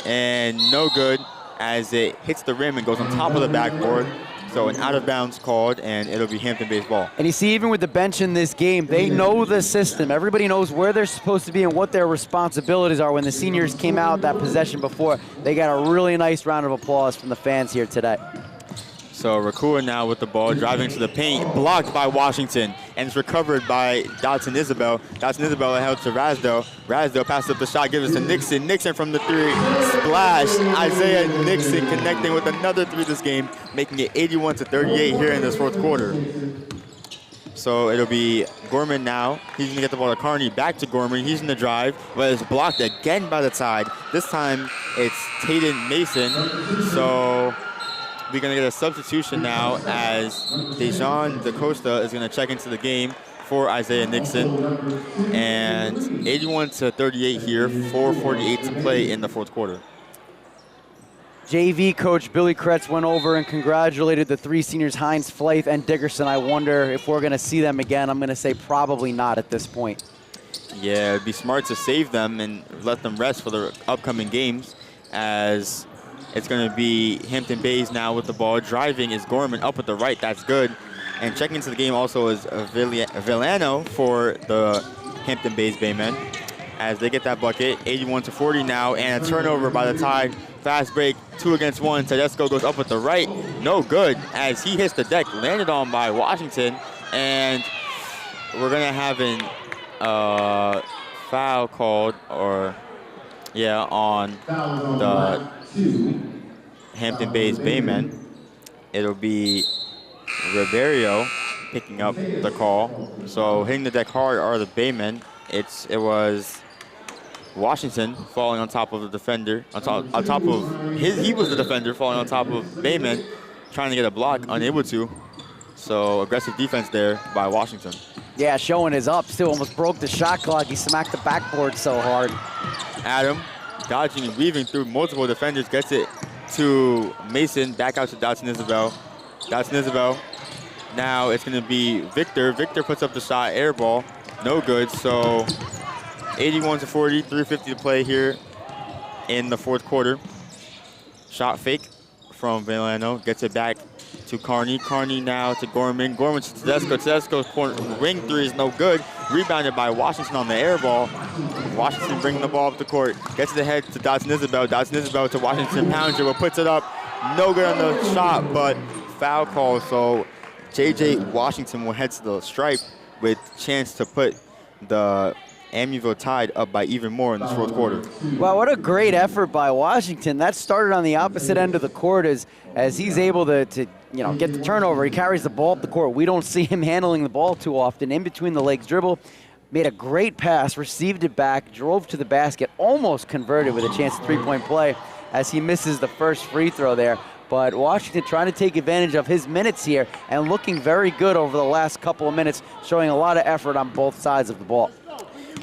and no good as it hits the rim and goes on top of the backboard. So an out of bounds called, and it'll be Hampton Bays ball. And you see, even with the bench in this game, they know the system. Everybody knows where they're supposed to be and what their responsibilities are. When the seniors came out that possession before, they got a really nice round of applause from the fans here today. So Rakua now with the ball, driving to the paint, blocked by Washington, and it's recovered by Dotson Isabel. Dotson Isabel held to Rasdell. Rasdell passes up the shot, gives it to Nixon. Nixon from the 3, splash. Isaiah Nixon connecting with another 3 this game, making it 81-38 here in this fourth quarter. So it'll be Gorman now. He's gonna get the ball to Carney, back to Gorman. He's in the drive, but it's blocked again by the Tide. This time it's Tatum Mason. So we're going to get a substitution now as Dejan DaCosta is going to check into the game for Isaiah Nixon. And 81-38 here, 4:48 to play in the fourth quarter. JV coach Billy Kretz went over and congratulated the 3 seniors, Hines, Flythe, and Dickerson. I wonder if we're going to see them again. I'm going to say probably not at this point. Yeah, it'd be smart to save them and let them rest for the upcoming games, as it's going to be Hampton Bays now with the ball. Driving is Gorman up at the right. That's good. And checking into the game also is Villano for the Hampton Bays Baymen as they get that bucket. 81-40 now, and a turnover by the Tide. Fast break, 2 against 1. Tedesco goes up at the right. No good as he hits the deck, landed on by Washington. And we're going to have an foul called, on the Hampton Bays Baymen. It'll be Ribeiro picking up the call. So hitting the deck hard are the Baymen. It was Washington falling on top of the defender, he was the defender falling on top of Baymen, trying to get a block, unable to. So aggressive defense there by Washington. Yeah, showing his up, still almost broke the shot clock. He smacked the backboard so hard. Adam dodging and weaving through multiple defenders, gets it to Mason, back out to Dotson Isabel. Dotson Isabel. Now it's going to be Victor. Victor puts up the shot, air ball, no good. So 81-40, 3:50 to play here in the fourth quarter. Shot fake from Villano, gets it back to Carney. Carney now to Gorman. Gorman to Tedesco. Tedesco's corner wing 3 is no good. Rebounded by Washington on the air ball. Washington bringing the ball up the court. Gets it ahead to Dotson Isabel. Dotson Isabel to Washington. Pound dribble, puts it up. No good on the shot, but foul call. So J.J. Washington will head to the stripe with chance to put the Amityville Tide up by even more in this fourth quarter. Wow, what a great effort by Washington. That started on the opposite end of the court as he's able to get the turnover. He carries the ball up the court. We don't see him handling the ball too often. In between the legs dribble, made a great pass, received it back, drove to the basket, almost converted with a chance at three-point play as he misses the first free throw there. But Washington trying to take advantage of his minutes here and looking very good over the last couple of minutes, showing a lot of effort on both sides of the ball.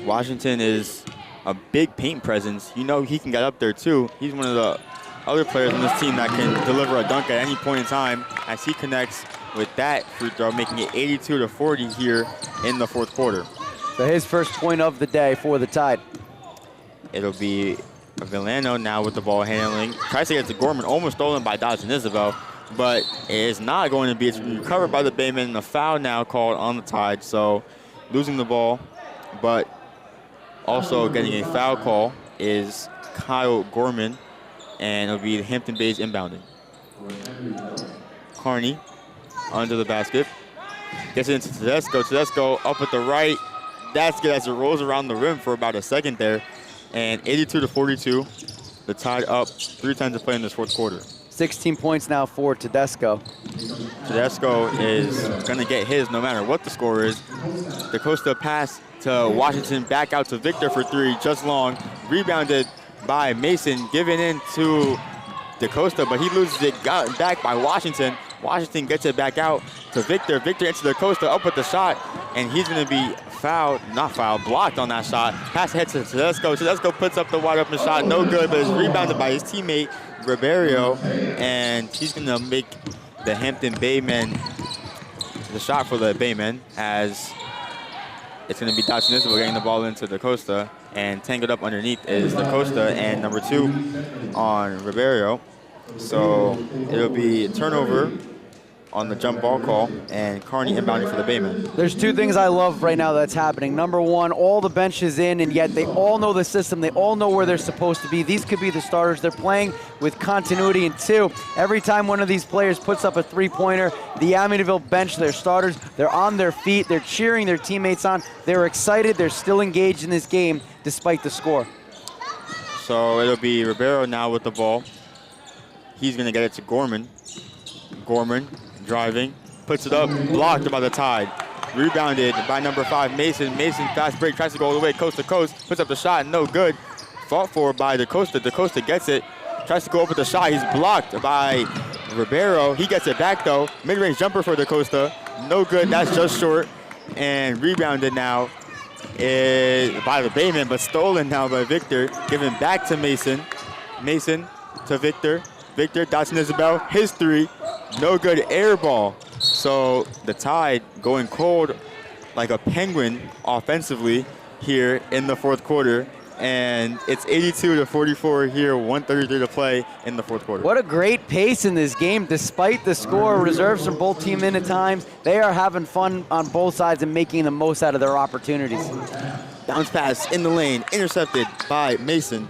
Washington is a big paint presence. He can get up there too. He's one of the other players on this team that can deliver a dunk at any point in time as he connects with that free throw, making it 82-40 here in the fourth quarter. So his first point of the day for the Tide. It'll be Villano now with the ball handling. Tries to get to Gorman, almost stolen by Dodson Isabel, but it is not going to be. It's recovered by the Baymen, and a foul now called on the Tide. So losing the ball, but also getting a foul call is Kyle Gorman, and it'll be Hampton Bays inbounding. Carney under the basket. Gets it into Tedesco. Tedesco up at the right. That's good as it rolls around the rim for about a second there. And 82-42. The Tide up 3 times to play in this fourth quarter. 16 points now for Tedesco. Tedesco is going to get his no matter what the score is. DaCosta pass to Washington, back out to Victor for 3, just long. Rebounded by Mason, given in to DaCosta, but he loses it, got back by Washington. Washington gets it back out to Victor. Victor into DaCosta, up with the shot, and he's going to be blocked on that shot. Pass ahead to Tedesco. Tedesco puts up the wide open shot, no good, but it's rebounded by his teammate, Ribeiro, and he's going to make the Hampton Baymen, the shot for the Baymen, as it's going to be Dodson Isabel getting the ball into DaCosta, and tangled up underneath is DaCosta and number 2 on Ribeiro. So it'll be a turnover on the jump ball call, and Carney inbounding for the Baymen. There's 2 things I love right now that's happening. Number 1, all the bench is in, and yet they all know the system. They all know where they're supposed to be. These could be the starters. They're playing with continuity. And 2, every time one of these players puts up a three-pointer, the Amityville bench, their starters, they're on their feet. They're cheering their teammates on. They're excited. They're still engaged in this game despite the score. So it'll be Ribeiro now with the ball. He's going to get it to Gorman. Gorman driving, puts it up, blocked by the Tide. Rebounded by number 5, Mason. Mason fast break, tries to go all the way coast to coast, puts up the shot, no good. Fought for by DaCosta. DaCosta gets it, tries to go up with the shot. He's blocked by Ribeiro. He gets it back though. Mid-range jumper for DaCosta, no good, that's just short. And rebounded now by the Baymen, but stolen now by Victor. Given back to Mason. Mason to Victor. Victor, Dodson Isabel, his 3, no good, air ball. So the Tide going cold like a penguin offensively here in the fourth quarter. And it's 82-44 here, 1:33 to play in the fourth quarter. What a great pace in this game, despite the score. Reserves from both teams in at times. They are having fun on both sides and making the most out of their opportunities. Bounce pass in the lane, intercepted by Mason.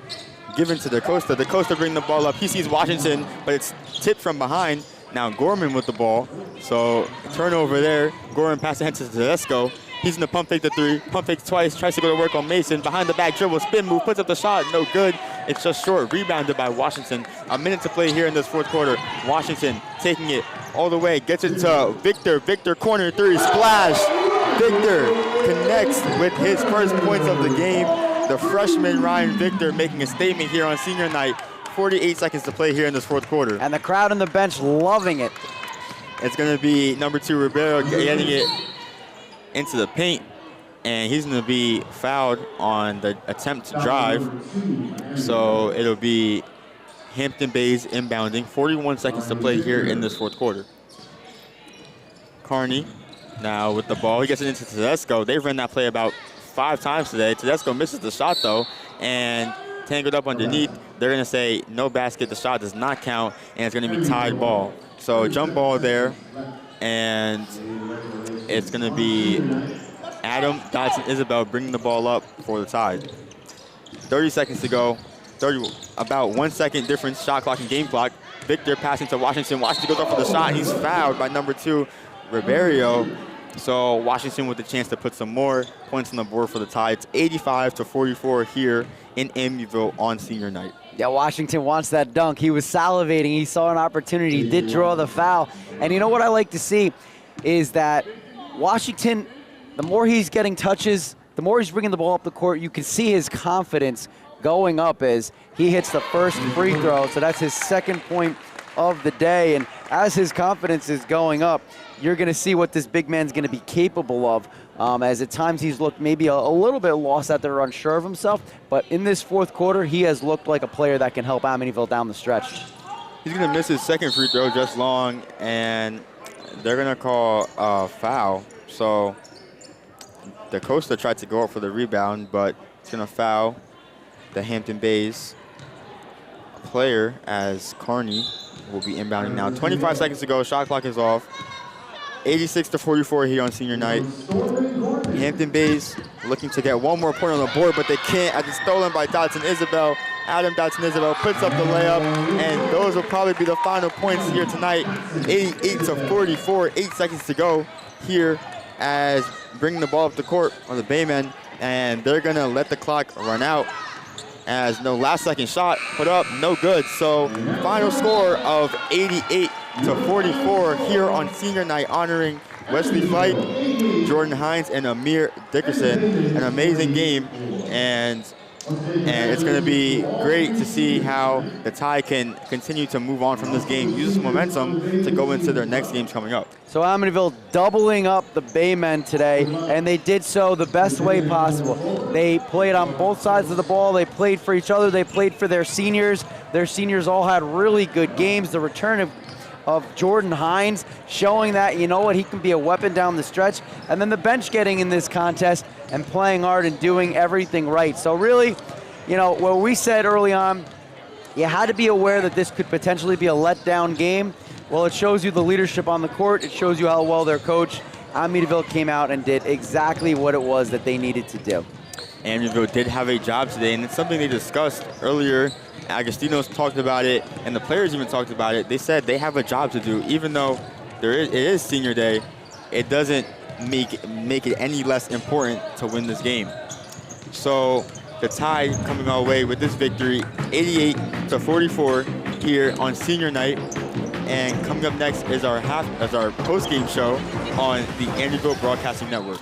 Given to DaCosta. DaCosta bring the ball up. He sees Washington, but it's tipped from behind. Now Gorman with the ball. So turnover there. Gorman pass ahead to Tedesco. He's in the pump fake the 3. Pump fake twice. Tries to go to work on Mason. Behind the back dribble, spin move, puts up the shot. No good. It's just short. Rebounded by Washington. A minute to play here in this fourth quarter. Washington taking it all the way. Gets it to Victor. Victor corner 3. Splash. Victor connects with his first points of the game. The freshman Ryan Victor making a statement here on senior night. 48 seconds to play here in this fourth quarter. And the crowd on the bench loving it. It's going to be number 2 Ribeiro getting it into the paint, and he's going to be fouled on the attempt to drive. So it'll be Hampton Bays inbounding. 41 seconds to play here in this fourth quarter. Carney now with the ball. He gets it into Tedesco. They've run that play about 5 times today. Tedesco misses the shot though, and tangled up underneath. They're going to say no basket. The shot does not count, and it's going to be tied ball. So jump ball there, and it's going to be Adam Dodson Isabel bringing the ball up for the Tide. 30 seconds to go. About 1 second difference, shot clock and game clock. Victor passing to Washington. Washington goes up for the shot. He's fouled by number 2 Ribeiro. So Washington with the chance to put some more points on the board for the Tide. It's 85-44 here in Amityville on senior night. Yeah, Washington wants that dunk. He was salivating. He saw an opportunity. He did draw the foul. And you know what I like to see is that Washington, the more he's getting touches, the more he's bringing the ball up the court, you can see his confidence going up as he hits the first free throw. So that's his second point of the day. And as his confidence is going up, you're going to see what this big man's going to be capable of. As at times he's looked maybe a little bit lost out there, unsure of himself. But in this fourth quarter, he has looked like a player that can help Amityville down the stretch. He's going to miss his second free throw just long, and they're going to call a foul. So the Costa tried to go up for the rebound, but it's going to foul the Hampton Bays player as Carney will be inbounding now. 25 seconds to go. Shot clock is off. 86-44 here on senior night. Hampton Bays looking to get one more point on the board, but they can't as it's stolen by Dotson Isabel. Adam Dotson Isabel puts up the layup, and those will probably be the final points here tonight. 88-44, 8 seconds to go here as bringing the ball up the court on the Baymen, and they're gonna let the clock run out as no last second shot put up, no good. So final score of 88-44 here on senior night, honoring Wesley Fight, Jordan Hines, and Amir Dickerson. An amazing game, and it's going to be great to see how the Tide can continue to move on from this game, use this momentum to go into their next games coming up. So Amityville doubling up the Baymen today, and they did so the best way possible. They played on both sides of the ball. They played for each other. They played for their seniors. Their seniors all had really good games. The return of Jordan Hines showing that, you know what, he can be a weapon down the stretch. And then the bench getting in this contest and playing hard and doing everything right. So really, you know, what we said early on, you had to be aware that this could potentially be a letdown game. Well, it shows you the leadership on the court. It shows you how well their coach, Amityville, came out and did exactly what it was that they needed to do. Amityville did have a job today, and it's something they discussed earlier. Agostino's talked about it, and the players even talked about it. They said they have a job to do. Even though it is senior day, it doesn't make it any less important to win this game. So the Tide coming our way with this victory, 88-44 here on senior night. And coming up next is our post-game show on the Amityville Broadcasting Network.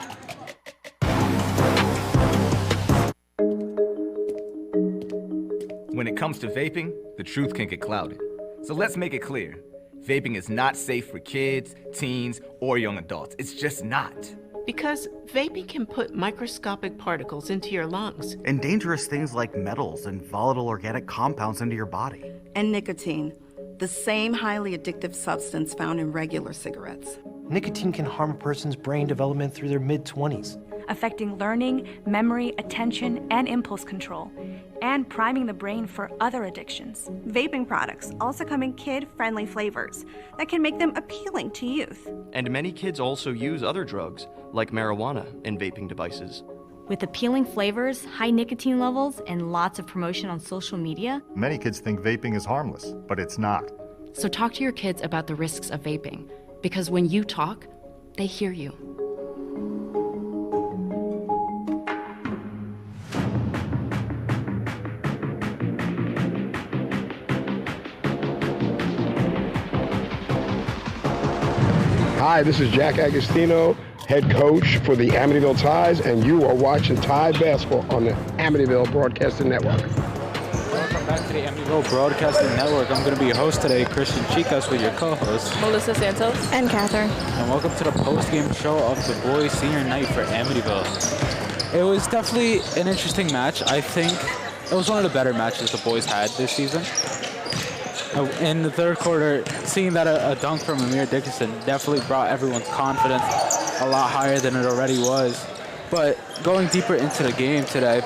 When it comes to vaping, the truth can get clouded. So let's make it clear. Vaping is not safe for kids, teens, or young adults. It's just not. Because vaping can put microscopic particles into your lungs. And dangerous things like metals and volatile organic compounds into your body. And nicotine, the same highly addictive substance found in regular cigarettes. Nicotine can harm a person's brain development through their mid-20s. Affecting learning, memory, attention, and impulse control, and priming the brain for other addictions. Vaping products also come in kid-friendly flavors that can make them appealing to youth. And many kids also use other drugs, like marijuana, in vaping devices. With appealing flavors, high nicotine levels, and lots of promotion on social media, many kids think vaping is harmless, but it's not. So talk to your kids about the risks of vaping, because when you talk, they hear you. Hi, this is Jack Agostino, head coach for the Amityville Tides, and you are watching Tide Basketball on the Amityville Broadcasting Network. Welcome back to the Amityville Broadcasting Network. I'm going to be your host today, Christian Chicas, with your co-host, Melissa Santos. And Catherine. And welcome to the post-game show of the boys' senior night for Amityville. It was definitely an interesting match. I think it was one of the better matches the boys had this season. In the third quarter, seeing that a dunk from Amir Dickerson definitely brought everyone's confidence a lot higher than it already was. But going deeper into the game today,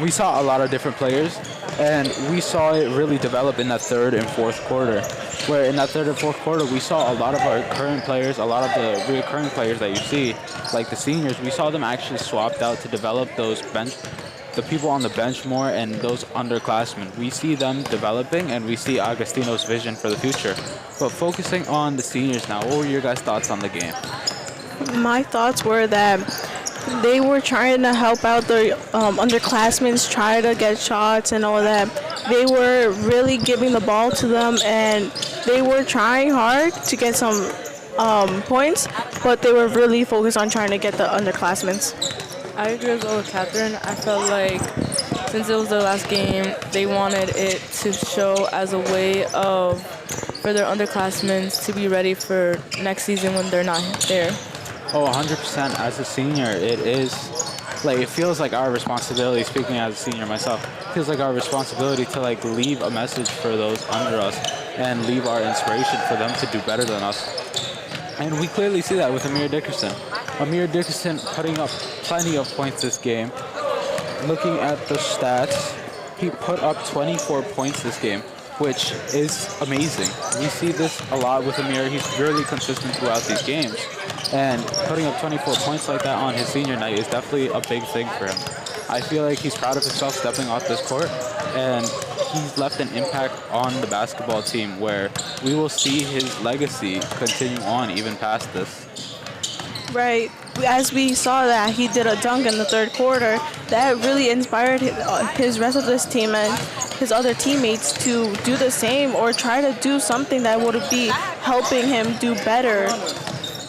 we saw a lot of different players, and we saw it really develop in that third and fourth quarter. Where in that third and fourth quarter, we saw a lot of our current players, a lot of the reoccurring players that you see, like the seniors, we saw them actually swapped out to develop those the people on the bench more and those underclassmen. We see them developing, and we see Agostino's vision for the future. But focusing on the seniors now, what were your guys' thoughts on the game? My thoughts were that they were trying to help out the underclassmen, try to get shots and all that. they were really giving the ball to them, and they were trying hard to get some points, but they were really focused on trying to get the underclassmen. I agree as well with Catherine. I felt like since it was their last game, they wanted it to show as a way of for their underclassmen to be ready for next season when they're not there. Oh, 100%. As a senior, it feels like our responsibility, speaking as a senior myself, it feels like our responsibility to leave a message for those under us and leave our inspiration for them to do better than us. And we clearly see that with Amir Dickerson. Amir Dickerson putting up plenty of points this game. Looking at the stats, he put up 24 points this game, which is amazing. We see this a lot with Amir. He's really consistent throughout these games. And putting up 24 points like that on his senior night is definitely a big thing for him. I feel like he's proud of himself stepping off this court, and he's left an impact on the basketball team where we will see his legacy continue on even past this. Right. As we saw that he did a dunk in the third quarter, that really inspired his rest of this team and his other teammates to do the same or try to do something that would be helping him do better.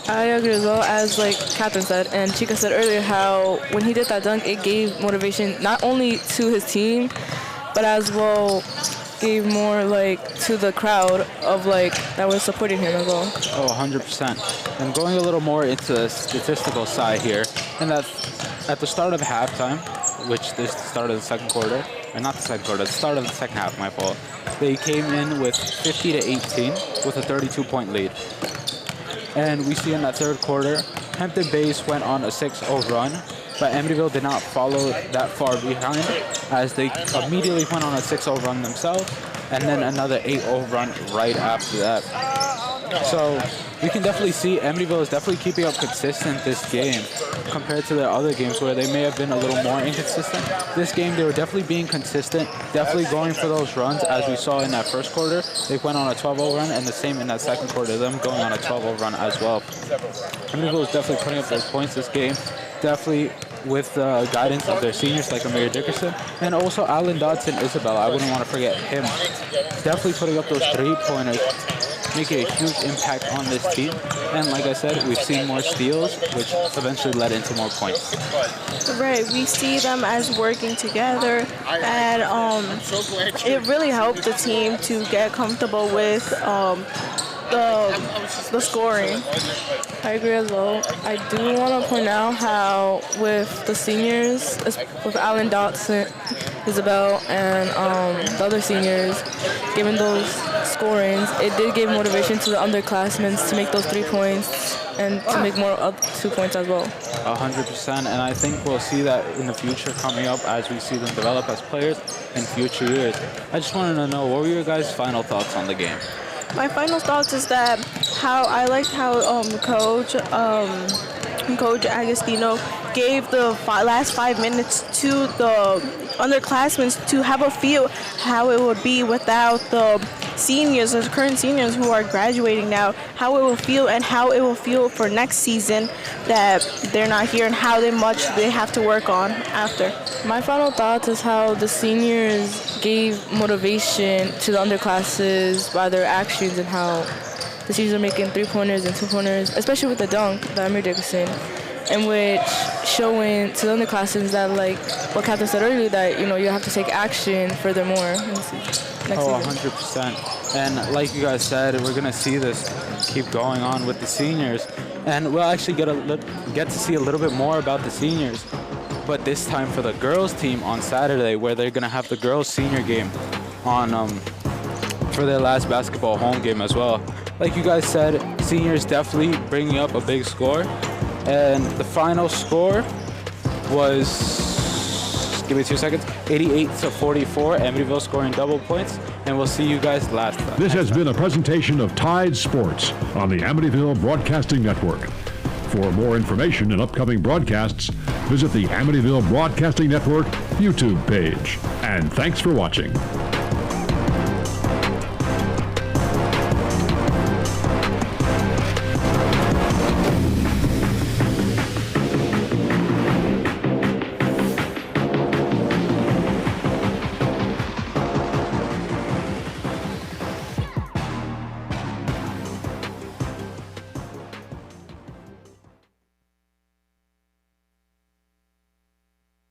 I agree as well, as Catherine said and Chica said earlier, how when he did that dunk, it gave motivation not only to his team, but as well gave more to the crowd of that was supporting him as well. Oh, 100%. And going a little more into the statistical side here, and that at the start of halftime, which is the start of the second quarter, or not the second quarter, the start of the second half, my fault, they came in with 50-18 with a 32-point lead. And we see in that third quarter, Hampton Bays went on a 6-0 run, but Amityville did not follow that far behind, as they immediately went on a 6-0 run themselves, and then another 8-0 run right after that. So we can definitely see Amityville is definitely keeping up consistent this game compared to their other games where they may have been a little more inconsistent. This game, they were definitely being consistent, definitely going for those runs as we saw in that first quarter. They went on a 12-0 run, and the same in that second quarter, them going on a 12-0 run as well. Amityville is definitely putting up those points this game, definitely with the guidance of their seniors like Amir Dickerson, and also Alan Dodson Isabella. I wouldn't want to forget him. Definitely putting up those three-pointers, making a huge impact on this team. And like I said, we've seen more steals, which eventually led into more points. Right, we see them as working together, and it really helped the team to get comfortable with the scoring. I agree as well. I do want to point out how with the seniors, with Alan Dotson, Isabel, and the other seniors, given those scorings, it did give motivation to the underclassmen to make those 3 points and to make more up 2 points as well. 100%, and I think we'll see that in the future coming up as we see them develop as players in future years. I just wanted to know, what were your guys' final thoughts on the game? My final thoughts is that I liked how Coach Agostino gave the last 5 minutes to the underclassmen to have a feel how it would be without the seniors, the current seniors who are graduating now, how it will feel and how it will feel for next season that they're not here and how much they have to work on after. My final thoughts is how the seniors gave motivation to the underclasses by their actions and how the seniors are making 3-pointers and 2-pointers, especially with the dunk, the Amir Dickerson, in which showing to the underclassmen that, what Catherine said earlier, that, you have to take action furthermore next season. 100%. And like you guys said, we're going to see this keep going on with the seniors. And we'll actually get to see a little bit more about the seniors, but this time for the girls team on Saturday, where they're going to have the girls senior game on for their last basketball home game as well. Like you guys said, seniors definitely bringing up a big score. And the final score was, give me 2 seconds, 88-44. Amityville scoring double points. And we'll see you guys last time. This has been a presentation of Tide Sports on the Amityville Broadcasting Network. For more information and upcoming broadcasts, visit the Amityville Broadcasting Network YouTube page. And thanks for watching.